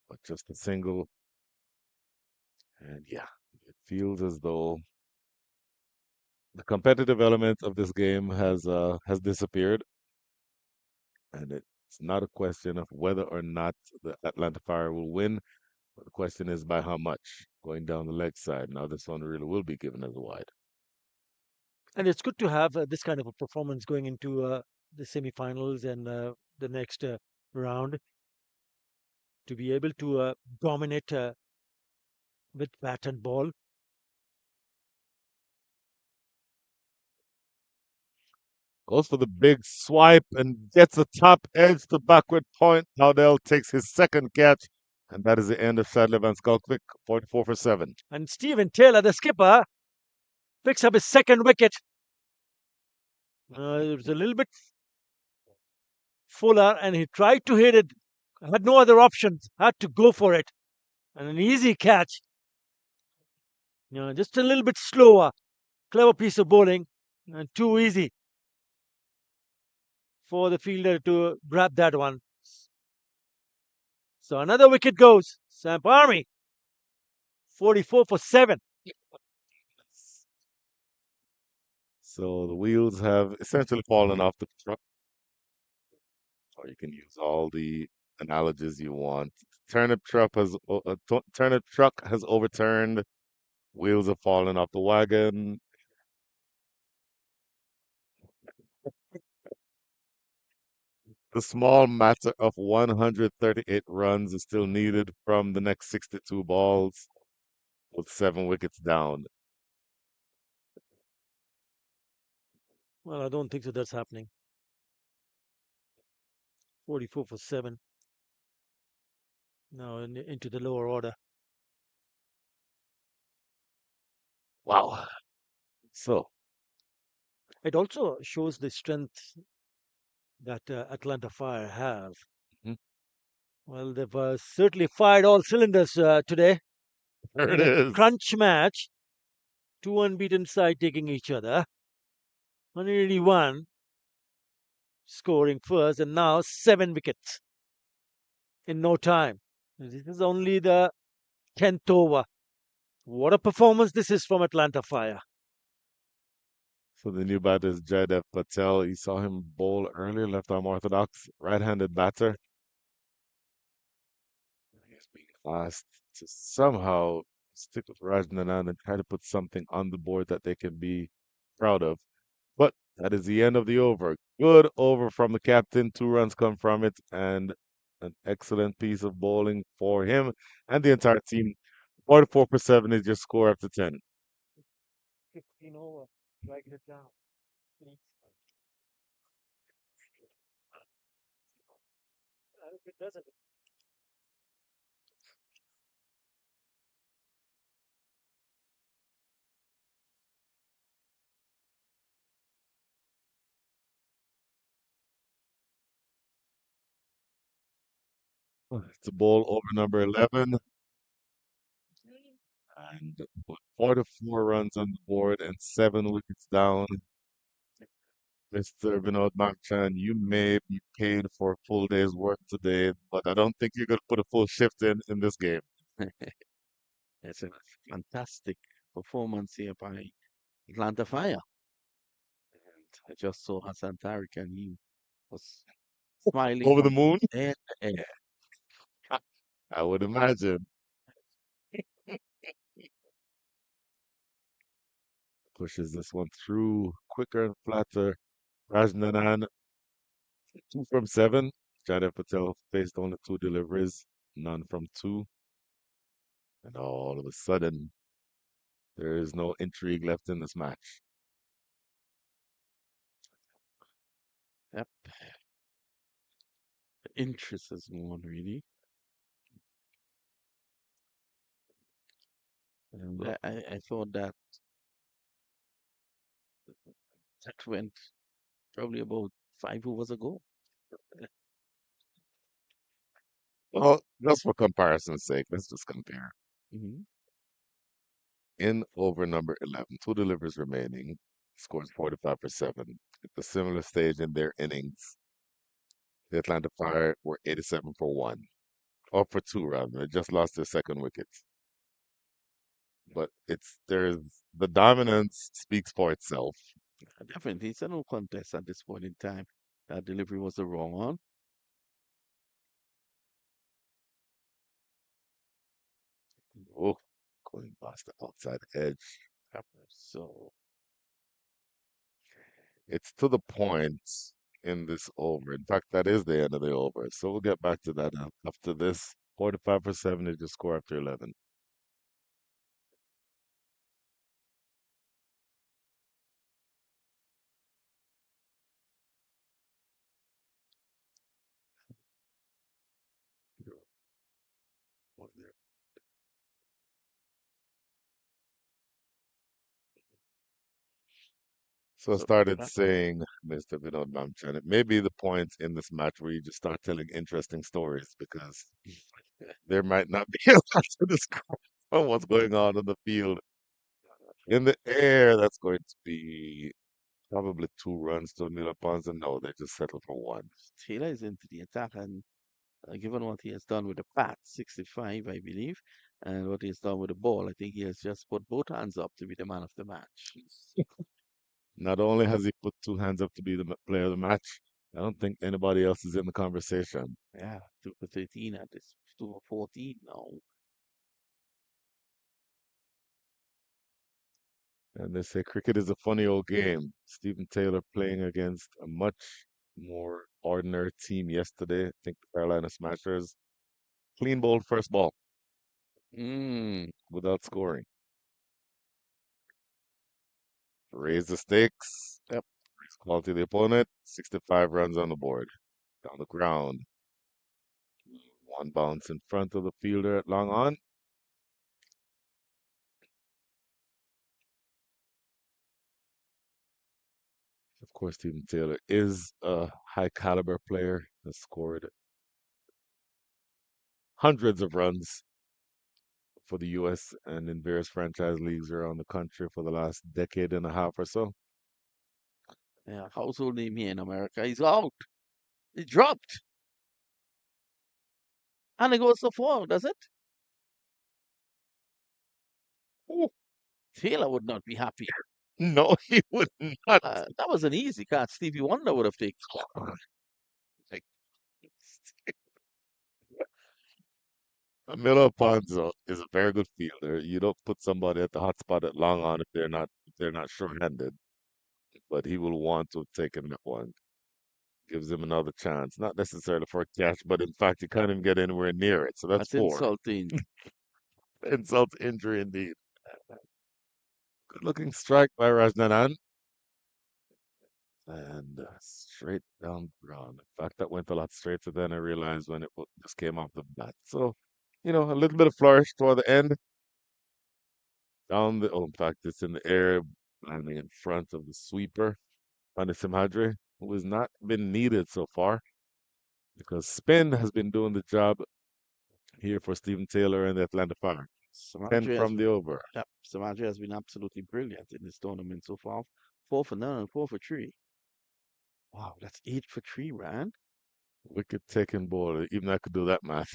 A: but just a single. And yeah, it feels as though the competitive element of this game has disappeared, and it's not a question of whether or not the Atlanta Fire will win, but the question is by how much going down the leg side. Now this one really will be given as a wide.
B: And it's good to have this kind of a performance going into the semifinals and the next round, to be able to dominate with bat and ball.
A: Goes for the big swipe and gets a top edge to backward point. Dowdell takes his second catch, and that is the end of Shadley Van Skalkvik, 44 for 7.
B: And Stephen Taylor, the skipper, picks up his second wicket. It was a little bit fuller, and he tried to hit it. Had no other options. Had to go for it, and an easy catch. Just a little bit slower. Clever piece of bowling, and too easy for the fielder to grab that one. So another wicket goes. Samp Army, 44 for 7.
A: So the wheels have essentially fallen off the truck, or you can use all the analogies you want. Turnip truck has overturned. Wheels have fallen off the wagon. The small matter of 138 runs is still needed from the next 62 balls with 7 wickets down.
B: Well, I don't think so. That's happening. 44 for 7. Now into the lower order.
A: Wow. So,
B: It also shows the strength that Atlanta Fire have.
A: mhm,
B: Well, they've certainly fired all cylinders today
A: there it
B: in a
A: is.
B: crunch match. Two unbeaten side taking each other. 181 scoring first, and now 7 wickets in no time. This is only the 10th over. What a performance this is from Atlanta Fire.
A: So the new batter is Jaidev Patel. You saw him bowl earlier, left arm orthodox, right-handed batter. He's being asked to somehow stick with Rajnanan and try to put something on the board that they can be proud of. But that is the end of the over. Good over from the captain. 2 runs come from it, and an excellent piece of bowling for him and the entire team. 44 for 7 is your score after 10.
B: 15 over. Drag it down. I hope it doesn't.
A: It's a ball over number 11, and with 44 runs on the board and 7 wickets down, Mr. Vinod Marchand, you may be paid for a full day's work today, but I don't think you're going to put a full shift in this game.
C: It's a fantastic performance here by Atlanta Fire. And I just saw Hassan Tariq and he was smiling
A: Over the
C: from
A: moon,
C: ear to ear.
A: I would imagine. Pushes this one through quicker and flatter. Rajnanan, 2 from 7. Jadef Patel faced only 2 deliveries, none from 2. And all of a sudden, there is no intrigue left in this match.
C: Yep. The interest has gone really. And I thought that went probably about 5 overs ago.
A: Well, just for comparison's sake, let's just compare.
C: Hmm.
A: In over number 11, 2 deliveries remaining, scores 45 for 7. At a similar stage in their innings, the Atlanta Fire were 87 for 1, or for 2 rather. They just lost their second wicket. But there's the dominance speaks for itself.
C: Definitely, it's a no contest at this point in time. That delivery was the wrong one.
A: Oh, going past the outside edge.
C: Yep. So,
A: It's to the point in this over. In fact, that is the end of the over. So we'll get back to that after this. 45 for 7 is the score after 11. So I
C: so
A: started
C: that,
A: saying, Mr. Vinod Mamchan, it may be the point in this match where you just start telling interesting stories because there might not be a lot to describe on what's going on in the field. In the air, that's going to be probably 2 runs to Miller Ponds, and no, they just settled for one.
C: Taylor is into the attack, and given what he has done with the bat, 65, I believe, and what he has done with the ball, I think he has just put both hands up to be the man of the match.
A: Not only has he put 2 hands up to be the player of the match, I don't think anybody else is in the conversation.
C: Yeah, 2 for 13 at this 2 for 14 now.
A: And they say cricket is a funny old game. Stephen Taylor playing against a much more ordinary team yesterday. I think the Carolina Smashers clean bowled first ball
C: Mm,
A: without scoring. Raise the stakes.
C: yep.
A: Quality of the opponent. 65 runs on the board. Down the ground. One bounce in front of the fielder at long on. Of course, Stephen Taylor is a high caliber player. Has scored hundreds of runs for the U.S. and in various franchise leagues around the country for the last decade and a half or so.
C: Yeah, household name here in America. He's out. He dropped. And it goes to 4, does it?
A: Ooh,
C: Taylor would not be happy.
A: no, he would not.
C: That was an easy catch. Stevie Wonder would have taken.
A: Like, Milo Alfonso is a very good fielder. You don't put somebody at the hot spot at long on if they're not sure-handed, but he will want to have taken that one. Gives him another chance, not necessarily for a catch, but in fact, you can't even get anywhere near it. So that's
C: That's
A: 4.
C: insulting.
A: Insult to injury indeed. Good looking strike by Rajnanan. And straight down the ground. In fact, that went a lot straighter than I realized when just came off the bat. So, a little bit of flourish toward the end. In fact, it's in the air, landing in front of the sweeper, Anisim Hadri, who has not been needed so far because spin has been doing the job here for Stephen Taylor and the Atlanta Fire. 10
C: Samantha has
A: from
C: been,
A: the over.
C: yep, Samantha has been absolutely brilliant in this tournament so far. 4 for 9 and 4 for 3. Wow, that's 8 for 3, Rand.
A: Wicket taking bowler. Even I could do that math.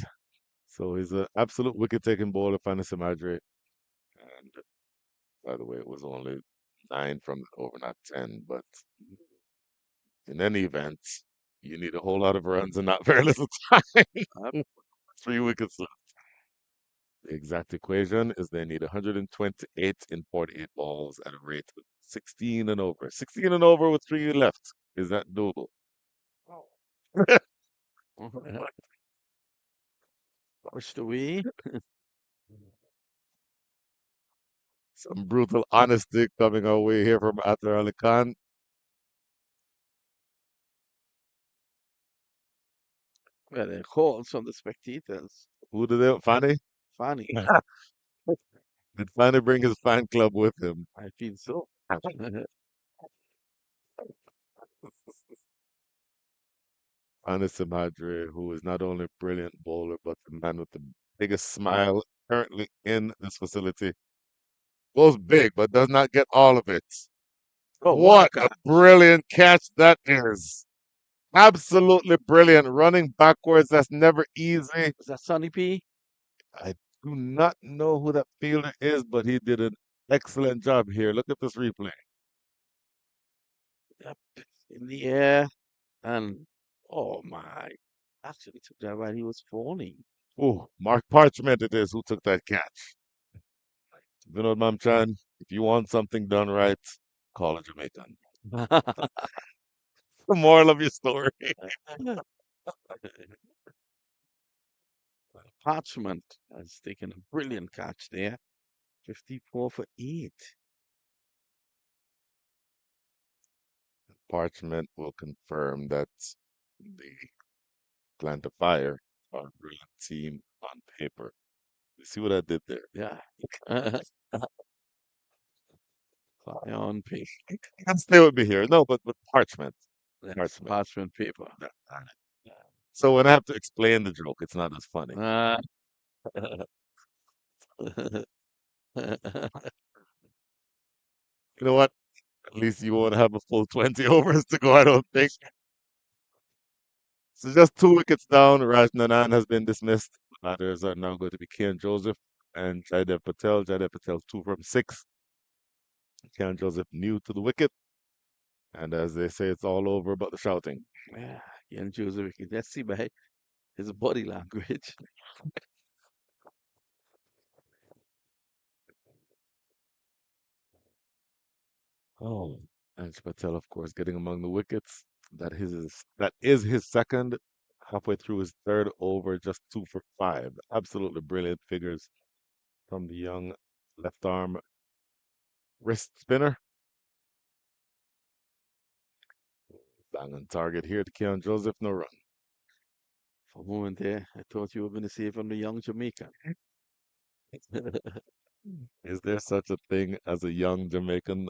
A: So he's an absolute wicket taking bowler, Anisim Hadri. And by the way, it was only 9 from the over, not 10. But in any event, you need a whole lot of runs and not very little time.
C: Yep.
A: 3 wickets left. The exact equation is they need 128 in 48 balls at a rate of 16 and over. 16 and over with three left. Is that doable?
C: Pushed away.
A: Some brutal honesty coming our way here from Atar Ali Khan.
C: Well, the calls from the spectators.
A: Who did they? Fanny?
C: Funny.
A: Did Fanny bring his fan club with him?
C: I feel so.
A: Anis Madre, who is not only a brilliant bowler, but the man with the biggest smile currently in this facility. Goes big, but does not get all of it.
C: Oh,
A: What
C: what
A: a brilliant catch that is. Absolutely brilliant. Running backwards, that's never easy.
C: is that Sonny P?
A: I do not know who that fielder is, but he did an excellent job here. Look at this replay.
C: Yep. In the air. And oh my. Actually took that while he was falling.
A: Oh, Mark Parchment it is who took that catch. Vinod Mamchan, if you want something done right, call a Jamaican. The moral of your story.
C: Parchment has taken a brilliant catch there. 54 for 8.
A: Parchment will confirm that the Atlanta Fire are a brilliant team on paper. You see what I did there?
C: Yeah. Fly on paper.
A: You can stay with me here. No, but Parchment.
C: Yes,
A: Parchment.
C: parchment paper.
A: So when I have to explain the joke, it's not as funny.
C: Uh,
A: You know what? At least you won't have a full 20 overs to go, I don't think. So just 2 wickets down. Raj Nanan has been dismissed. Batters are now going to be Kian Joseph and Jaidev Patel. Jaidev Patel 2 from 6. Kian Joseph new to the wicket. And as they say, it's all over but the shouting.
C: yeah, Ian Joseph, you can just see by his body language.
A: Oh, and Patel, of course, getting among the wickets. That is his second. Halfway through his third over, just 2 for 5. Absolutely brilliant figures from the young left arm wrist spinner. Bang on target here to Keon Joseph, no run.
C: For a moment there, I thought you were going to say from the young Jamaican.
A: Is there such a thing as a young Jamaican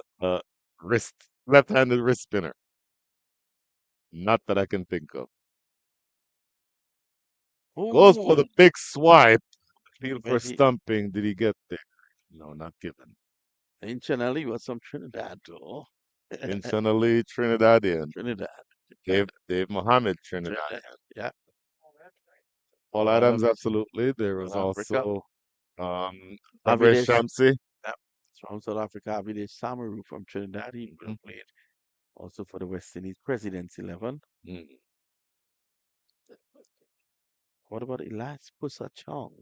A: wrist left-handed wrist spinner? Not that I can think of. Goes for the
C: Oh,
A: big swipe. Field for
C: well, he,
A: stumping. Did he get there? No, not given.
C: Inchanelli was from Trinidad, though.
A: Intentionally Trinidadian.
C: Trinidad.
A: Dave Mohammed
C: Trinidad.
A: Trinidadian.
C: Yeah.
A: Paul
C: All
A: Adams,
C: Adams,
A: absolutely. There was
C: South Africa.
A: also Tabriz
C: Avidesh,
A: Shamsi.
C: yeah, from South Africa. Avidesh Samaru from Trinidad. He
A: Mhm.
C: played also for the West Indies Presidents 11.
A: Mm.
C: What about Elias Pusa Chong?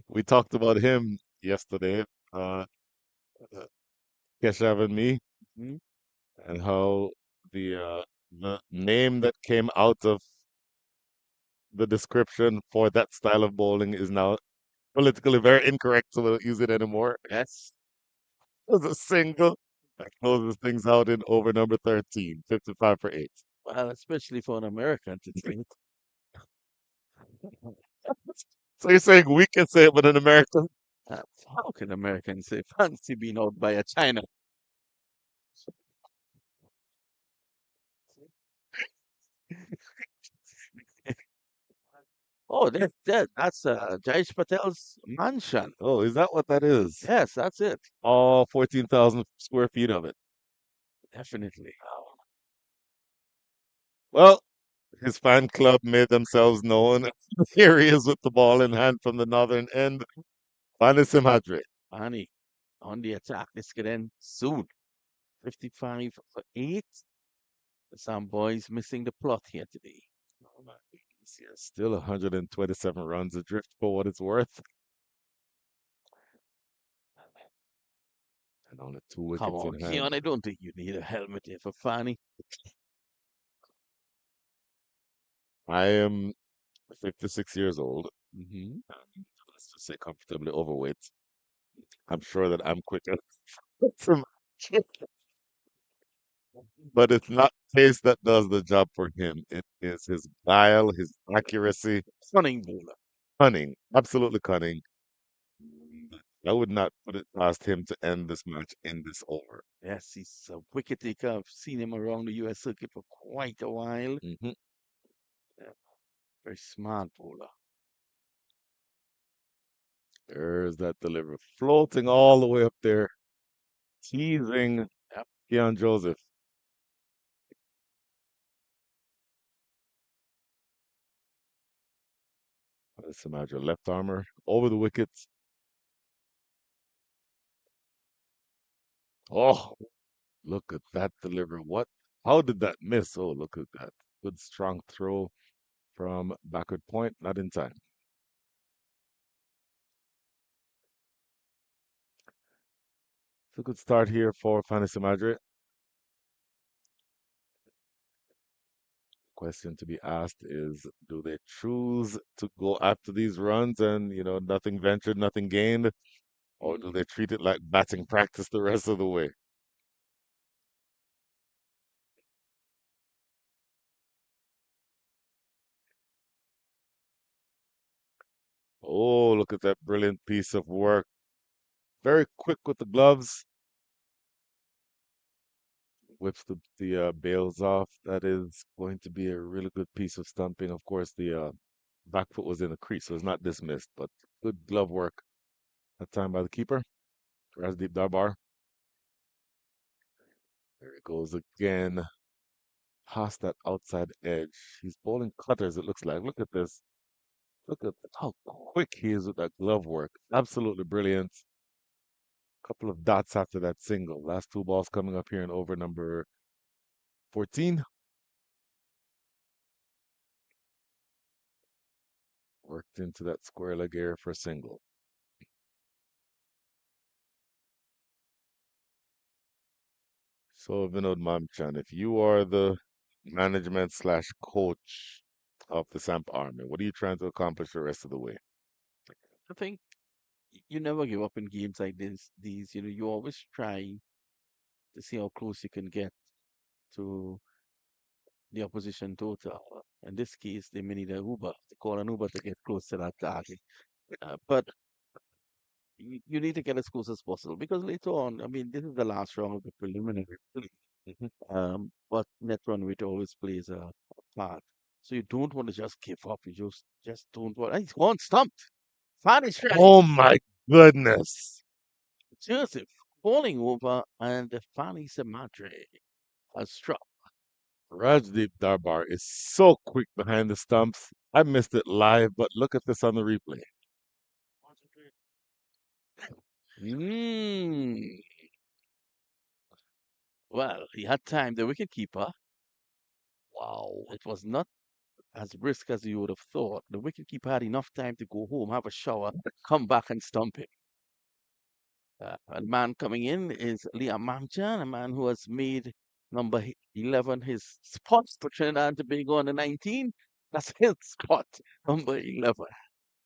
A: We talked about him yesterday, uh, Keshav and me,
C: Hmm?
A: and how the name that came out of the description for that style of bowling is now politically very incorrect, so we don't use it anymore.
C: Yes.
A: It was a single that closes things out in over number 13, 55 for 8.
C: Well, especially for an American to think.
A: So you're saying we can say it, but an American?
C: How can Americans say fancy being out by a China? Oh, that's Jayesh Patel's mansion.
A: Oh, is that what that is?
C: Yes, that's it.
A: All 14,000 square feet of it.
C: Definitely. Oh,
A: Well, his fan club made themselves known. Here he is with the ball in hand from the northern end. Vanis Madre.
C: Annie on the attack. This could end soon. 55 for 8. Some boys missing the plot here today.
A: Still 127 runs adrift for what it's worth. And only two
C: Come
A: wickets
C: on,
A: in hand.
C: Keon. I don't think you need a helmet here for Fanny.
A: I am 56 years old.
C: Hmm.
A: Let's just say comfortably overweight. I'm sure that I'm quicker. But it's not pace that does the job for him. It is his guile, his accuracy,
C: Stunning bowler.
A: cunning, absolutely cunning. I would not put it past him to end this match in this over.
C: Yes, he's a wicket taker. I've seen him around the US circuit for quite a while.
A: Hmm.
C: Yeah, very smart bowler.
A: There's that delivery, floating all the way up there, teasing
C: Yep.
A: Keon Joseph. Let's imagine left armor over the wickets. Oh, look at that delivery. What? How did that miss? Oh, look at that. Good strong throw from backward point, not in time. It's a good start here for Fantasy Madrid. Question to be asked is, do they choose to go after these runs and, nothing ventured, nothing gained, or do they treat it like batting practice the rest of the way? Oh, look at that brilliant piece of work. Very quick with the gloves, whips the bails off. That is going to be a really good piece of stumping. Of course, the back foot was in the crease, so it's not dismissed, but good glove work that time by the keeper. Deep Darbar. There it goes again. Past that outside edge. He's bowling cutters, it looks like. Look at this. Look at how quick he is with that glove work. Absolutely brilliant. Couple of dots after that single. Last two balls coming up here in over number 14. Worked into that square leg area for a single. So, Vinod Mamchan, if you are the management slash coach of the Samp Army, what are you trying to accomplish the rest of the way?
C: I think you never give up in games like this. You always try to see how close you can get to the opposition total. In this case, they may need an Uber to call an Uber to get close to that target. But you need to get as close as possible because later on, I mean, this is the last round of the preliminary.
A: Mhm.
C: But net run rate always plays a part. So you don't want to just give up. You just don't want. He's one stumped. Fine strike.
A: Oh my goodness.
C: Joseph falling over and the Fanny Samadre has struck.
A: Rajdeep Darbar is so quick behind the stumps. I missed it live, but look at this on the replay.
C: Mm. Well, he had time. The wicketkeeper. Wow, it was not as brisk as you would have thought. The wicketkeeper had enough time to go home, have a shower, come back and stump him. A man coming in is Liam Mamchan, a man who has made number 11 his spot for Trinidad and Tobago on the 19. That's his spot, number 11.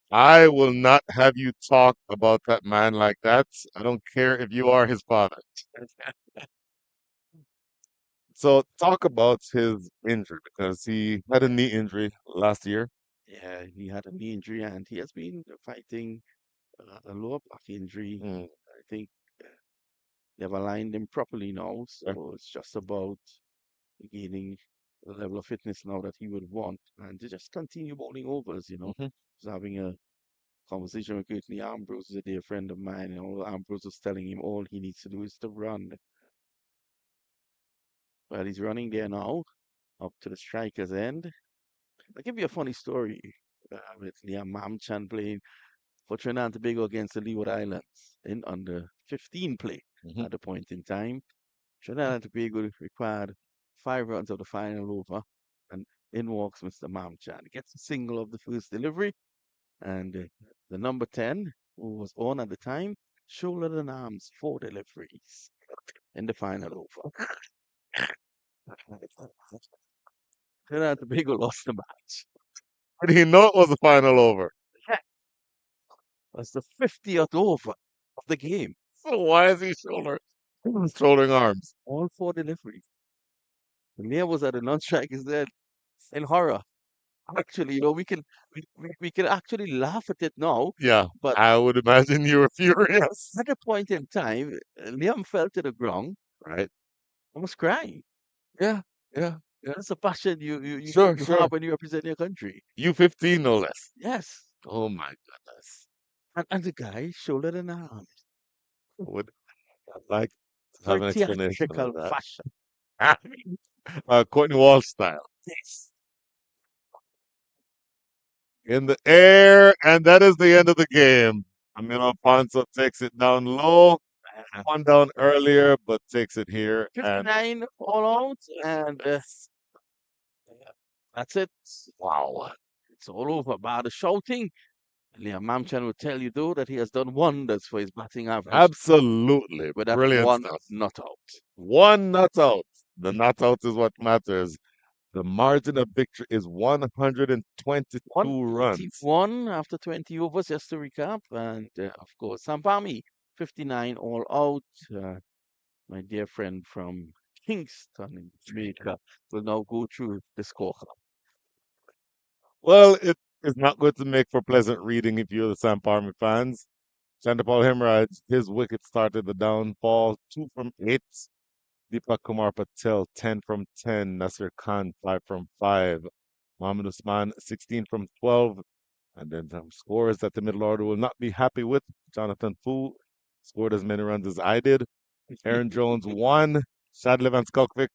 A: I will not have you talk about that man like that. I don't care if you are his father. So talk about his injury because he had a knee injury last year.
C: Yeah, he had a knee injury and he has been fighting a lower back injury.
A: Mm,
C: I think they've aligned him properly now,
A: okay.
C: so it's just about gaining the level of fitness now that he would want and to just continue bowling overs.
A: Hmm.
C: Just having a conversation with Whitney Ambrose, is a dear friend of mine, and all Ambrose was telling him all he needs to do is to run. Well, he's running there now, up to the striker's end. I'll give you a funny story with Liam Mamchan playing for Trinidad and Tobago against the Leeward Islands in under 15 play
A: Hmm.
C: at the point in time. Trinidad and Tobago required 5 runs of the final over, and in walks Mr. Mamchan. He gets a single of the first delivery, and the number 10, who was on at the time, shoulder and arms, 4 deliveries in the final over. Then Tobago lost the match.
A: Did he know it was the final over?
C: That's the 50th over of the game.
A: So why is he shouldering arms?
C: All 4 deliveries. And Leah was at the non-strikers there in horror. Actually, we can actually laugh at it now,
A: Yeah,
C: but
A: I would imagine you were furious.
C: at a point in time, Liam fell to the ground,
A: Right?
C: almost crying.
A: Yeah, yeah, yeah.
C: That's a passion
A: Sure,
C: you
A: sure.
C: have when you represent your country.
A: U15, no less.
C: Yes.
A: Oh my goodness.
C: And the guy shouldered an arm.
A: Would like to
C: For
A: have an explanation of
C: theatrical
A: that.
C: fashion.
A: Courtney Walsh style.
C: Yes.
A: In the air, and that is the end of the game. Amino Alfonso takes it down low. One down earlier, but takes it here. And
C: 59 all out, and that's it.
A: wow.
C: It's all over. By the shouting, Liam Mamchan will tell you, though, that he has done wonders for his batting average
A: Absolutely.
C: with that
A: Brilliant
C: one
A: stuff.
C: not out.
A: One not out. The not out is what matters. The margin of victory is 122 runs.
C: 181 after 20 overs, just to recap. And of course, Samp Army, 59 all out. My dear friend from Kingston in Jamaica will now go through the score.
A: Well, it is not going to make for pleasant reading if you're the Samp Army fans. Chandapal Hemorrhage, his wicket started the downfall, 2 from 8. Deepak Kumar Patel, 10 from 10. Nasir Khan, 5 from 5. Mohammad Usman, 16 from 12. And then some scores that the middle order will not be happy with. Jonathan Fu scored as many runs as I did. Aaron Jones, 1. Shadlev and Skulkvik,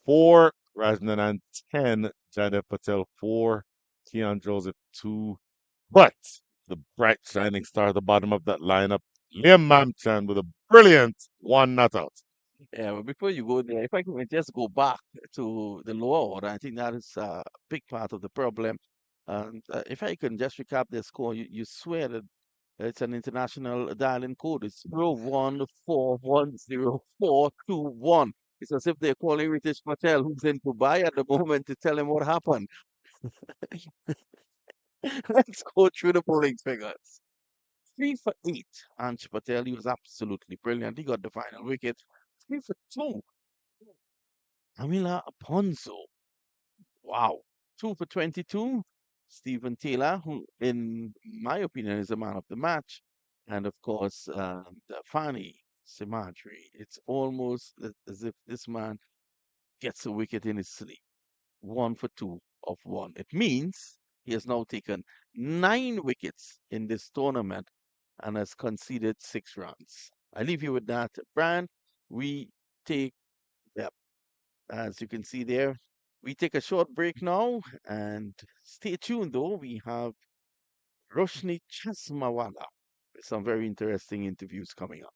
A: 4. Rajnanan, 10. Jaidev Patel, 4. Keon Joseph, 2. But the bright shining star at the bottom of that lineup, Liam Mamchan with a brilliant 1 not out.
C: Yeah, but before you go there, if I can just go back to the lower order, I think that is a big part of the problem. And if I can just recap the score, you swear that it's an international dialing code. It's 0141041. It's as if they're calling Ritesh Patel, who's in Dubai at the moment, to tell him what happened. Let's go through the polling figures. 3 for 8. Ansh Patel, he was absolutely brilliant. He got the final wicket. 3 for 2. Amila Aponzo. Wow. 2 for 22. Stephen Taylor, who, in my opinion, is the man of the match. And of course, the Fani Simadri. It's almost as if this man gets a wicket in his sleep. 1 for 2 of 1. It means he has now taken 9 wickets in this tournament and has conceded 6 runs. I leave you with that. Brian, we take, yeah, as you can see there, we take a short break now and stay tuned though. We have Roshni Chasmawala with some very interesting interviews coming up.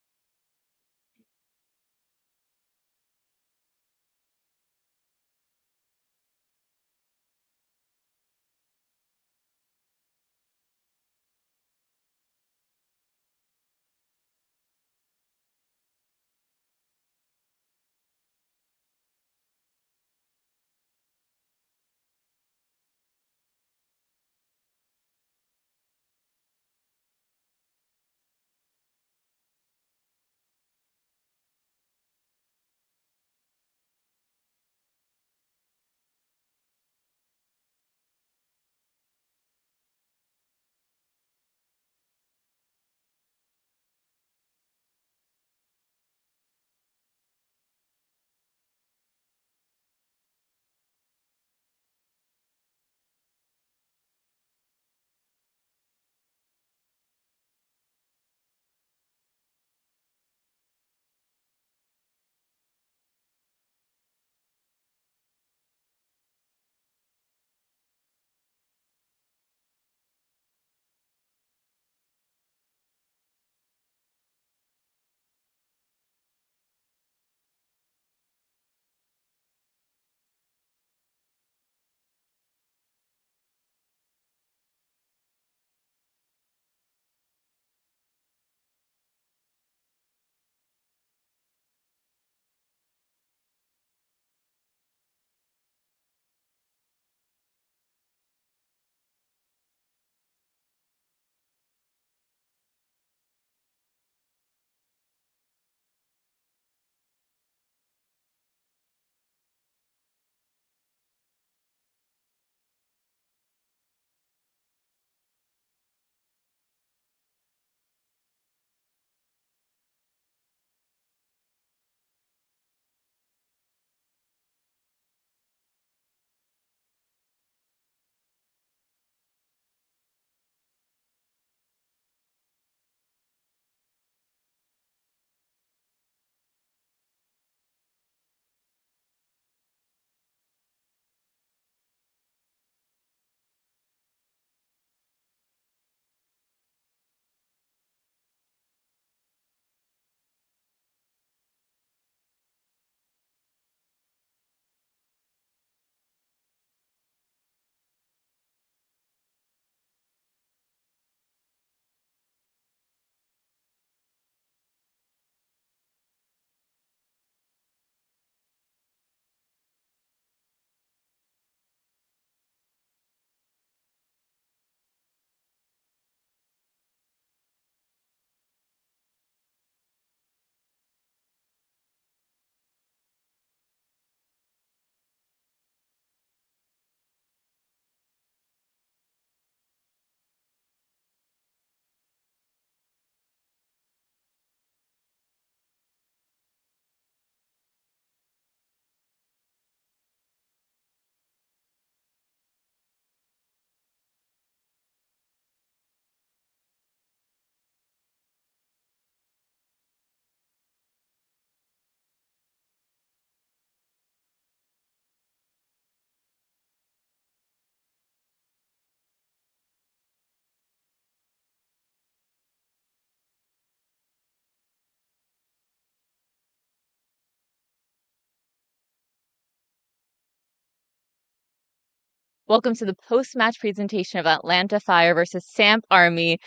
D: Welcome to the post-match presentation of Atlanta Fire versus Samp Army,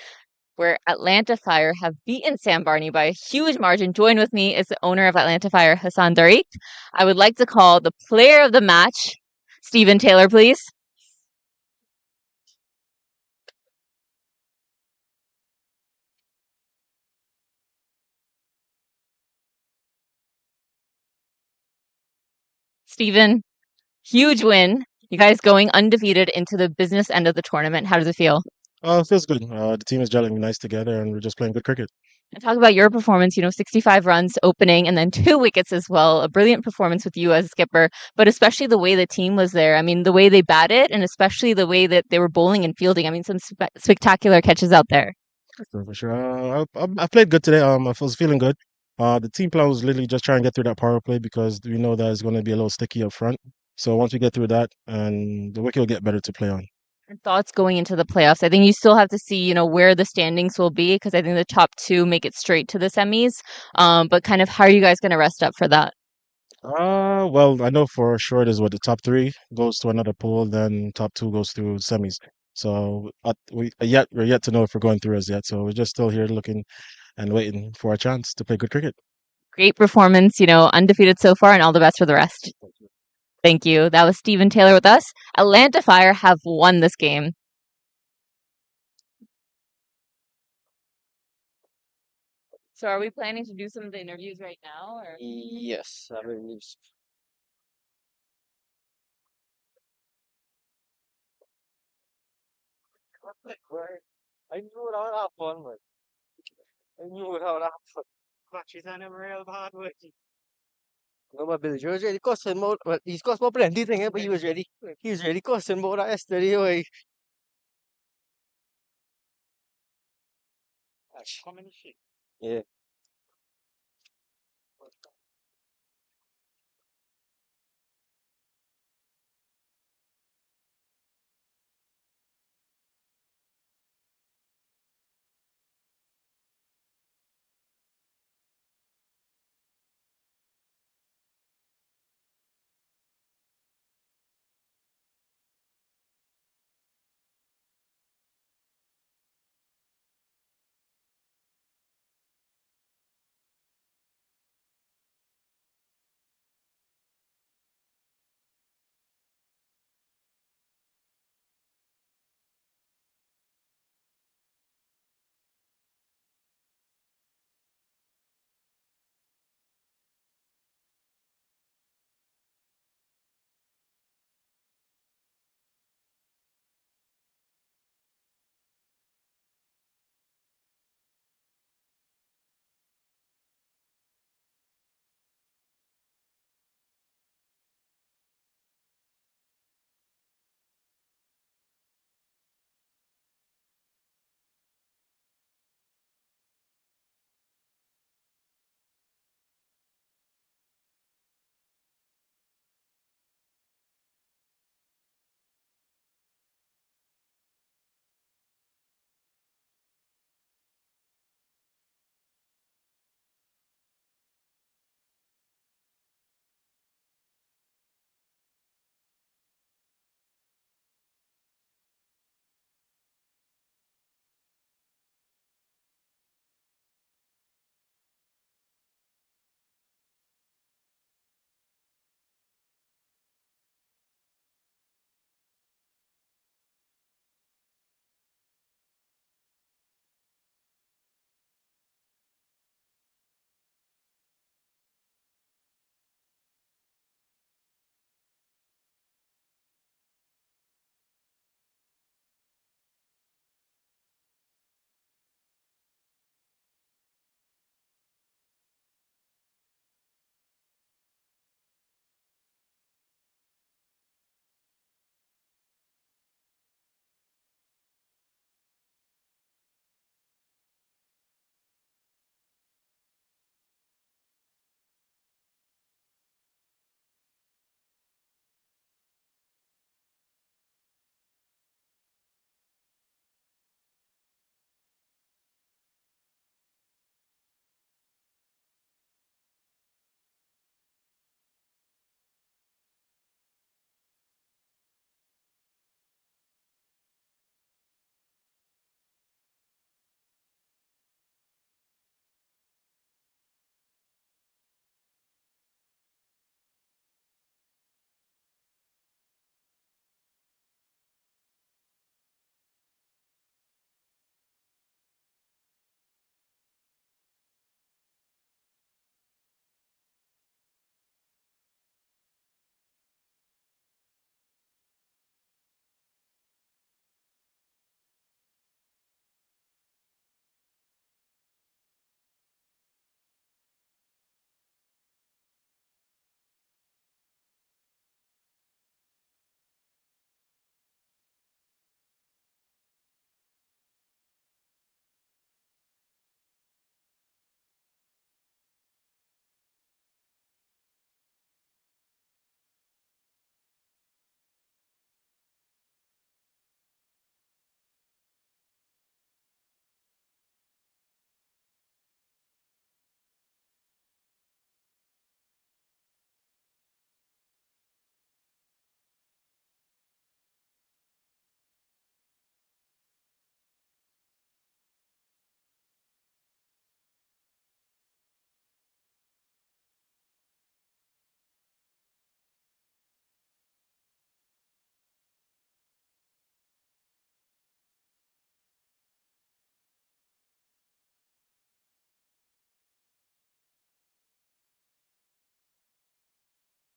D: where Atlanta Fire have beaten Samp Army by a huge margin. Join with me is the owner of Atlanta Fire, Hassan Tariq. I would like to call the player of the match, Stephen Taylor, please. Stephen, huge win. You guys going undefeated into the business end of the tournament. How does it feel?
F: It feels good. The team is gelling nice together, and we're just playing good cricket.
D: And talk about your performance, 65 runs opening and then 2 wickets as well. A brilliant performance with you as skipper, but especially the way the team was there. I mean, the way they batted and especially the way that they were bowling and fielding. I mean, some spectacular catches out there.
F: For sure. I played good today. I was feeling good. The team plan was literally just try and get through that power play because we know that it's going to be a little sticky up front. So once we get through that, and the wicket will get better to play on.
D: And thoughts going into the playoffs. I think you still have to see, where the standings will be because I think the top two make it straight to the semis. But kind of how are you guys going to rest up for that?
F: Well, I know for sure it is what the top three goes to another pool, then top two goes through semis. So we're yet to know if we're going through as yet. So we're just still here looking and waiting for a chance to play good cricket.
D: Great performance, undefeated so far, and all the best for the rest. Thank you. That was Stephen Taylor with us. Atlanta Fire have won this game. So are we planning to do some of the interviews right now? Or?
G: Yes, I believe so. I knew it all that fun, man. I knew it all that fun. Matches are never real hard working. No, but Billy Joe was really cussing more. Well, he's cussed more plenty thing, but he was ready. He was really cussing more that yesterday. Boy. Yeah.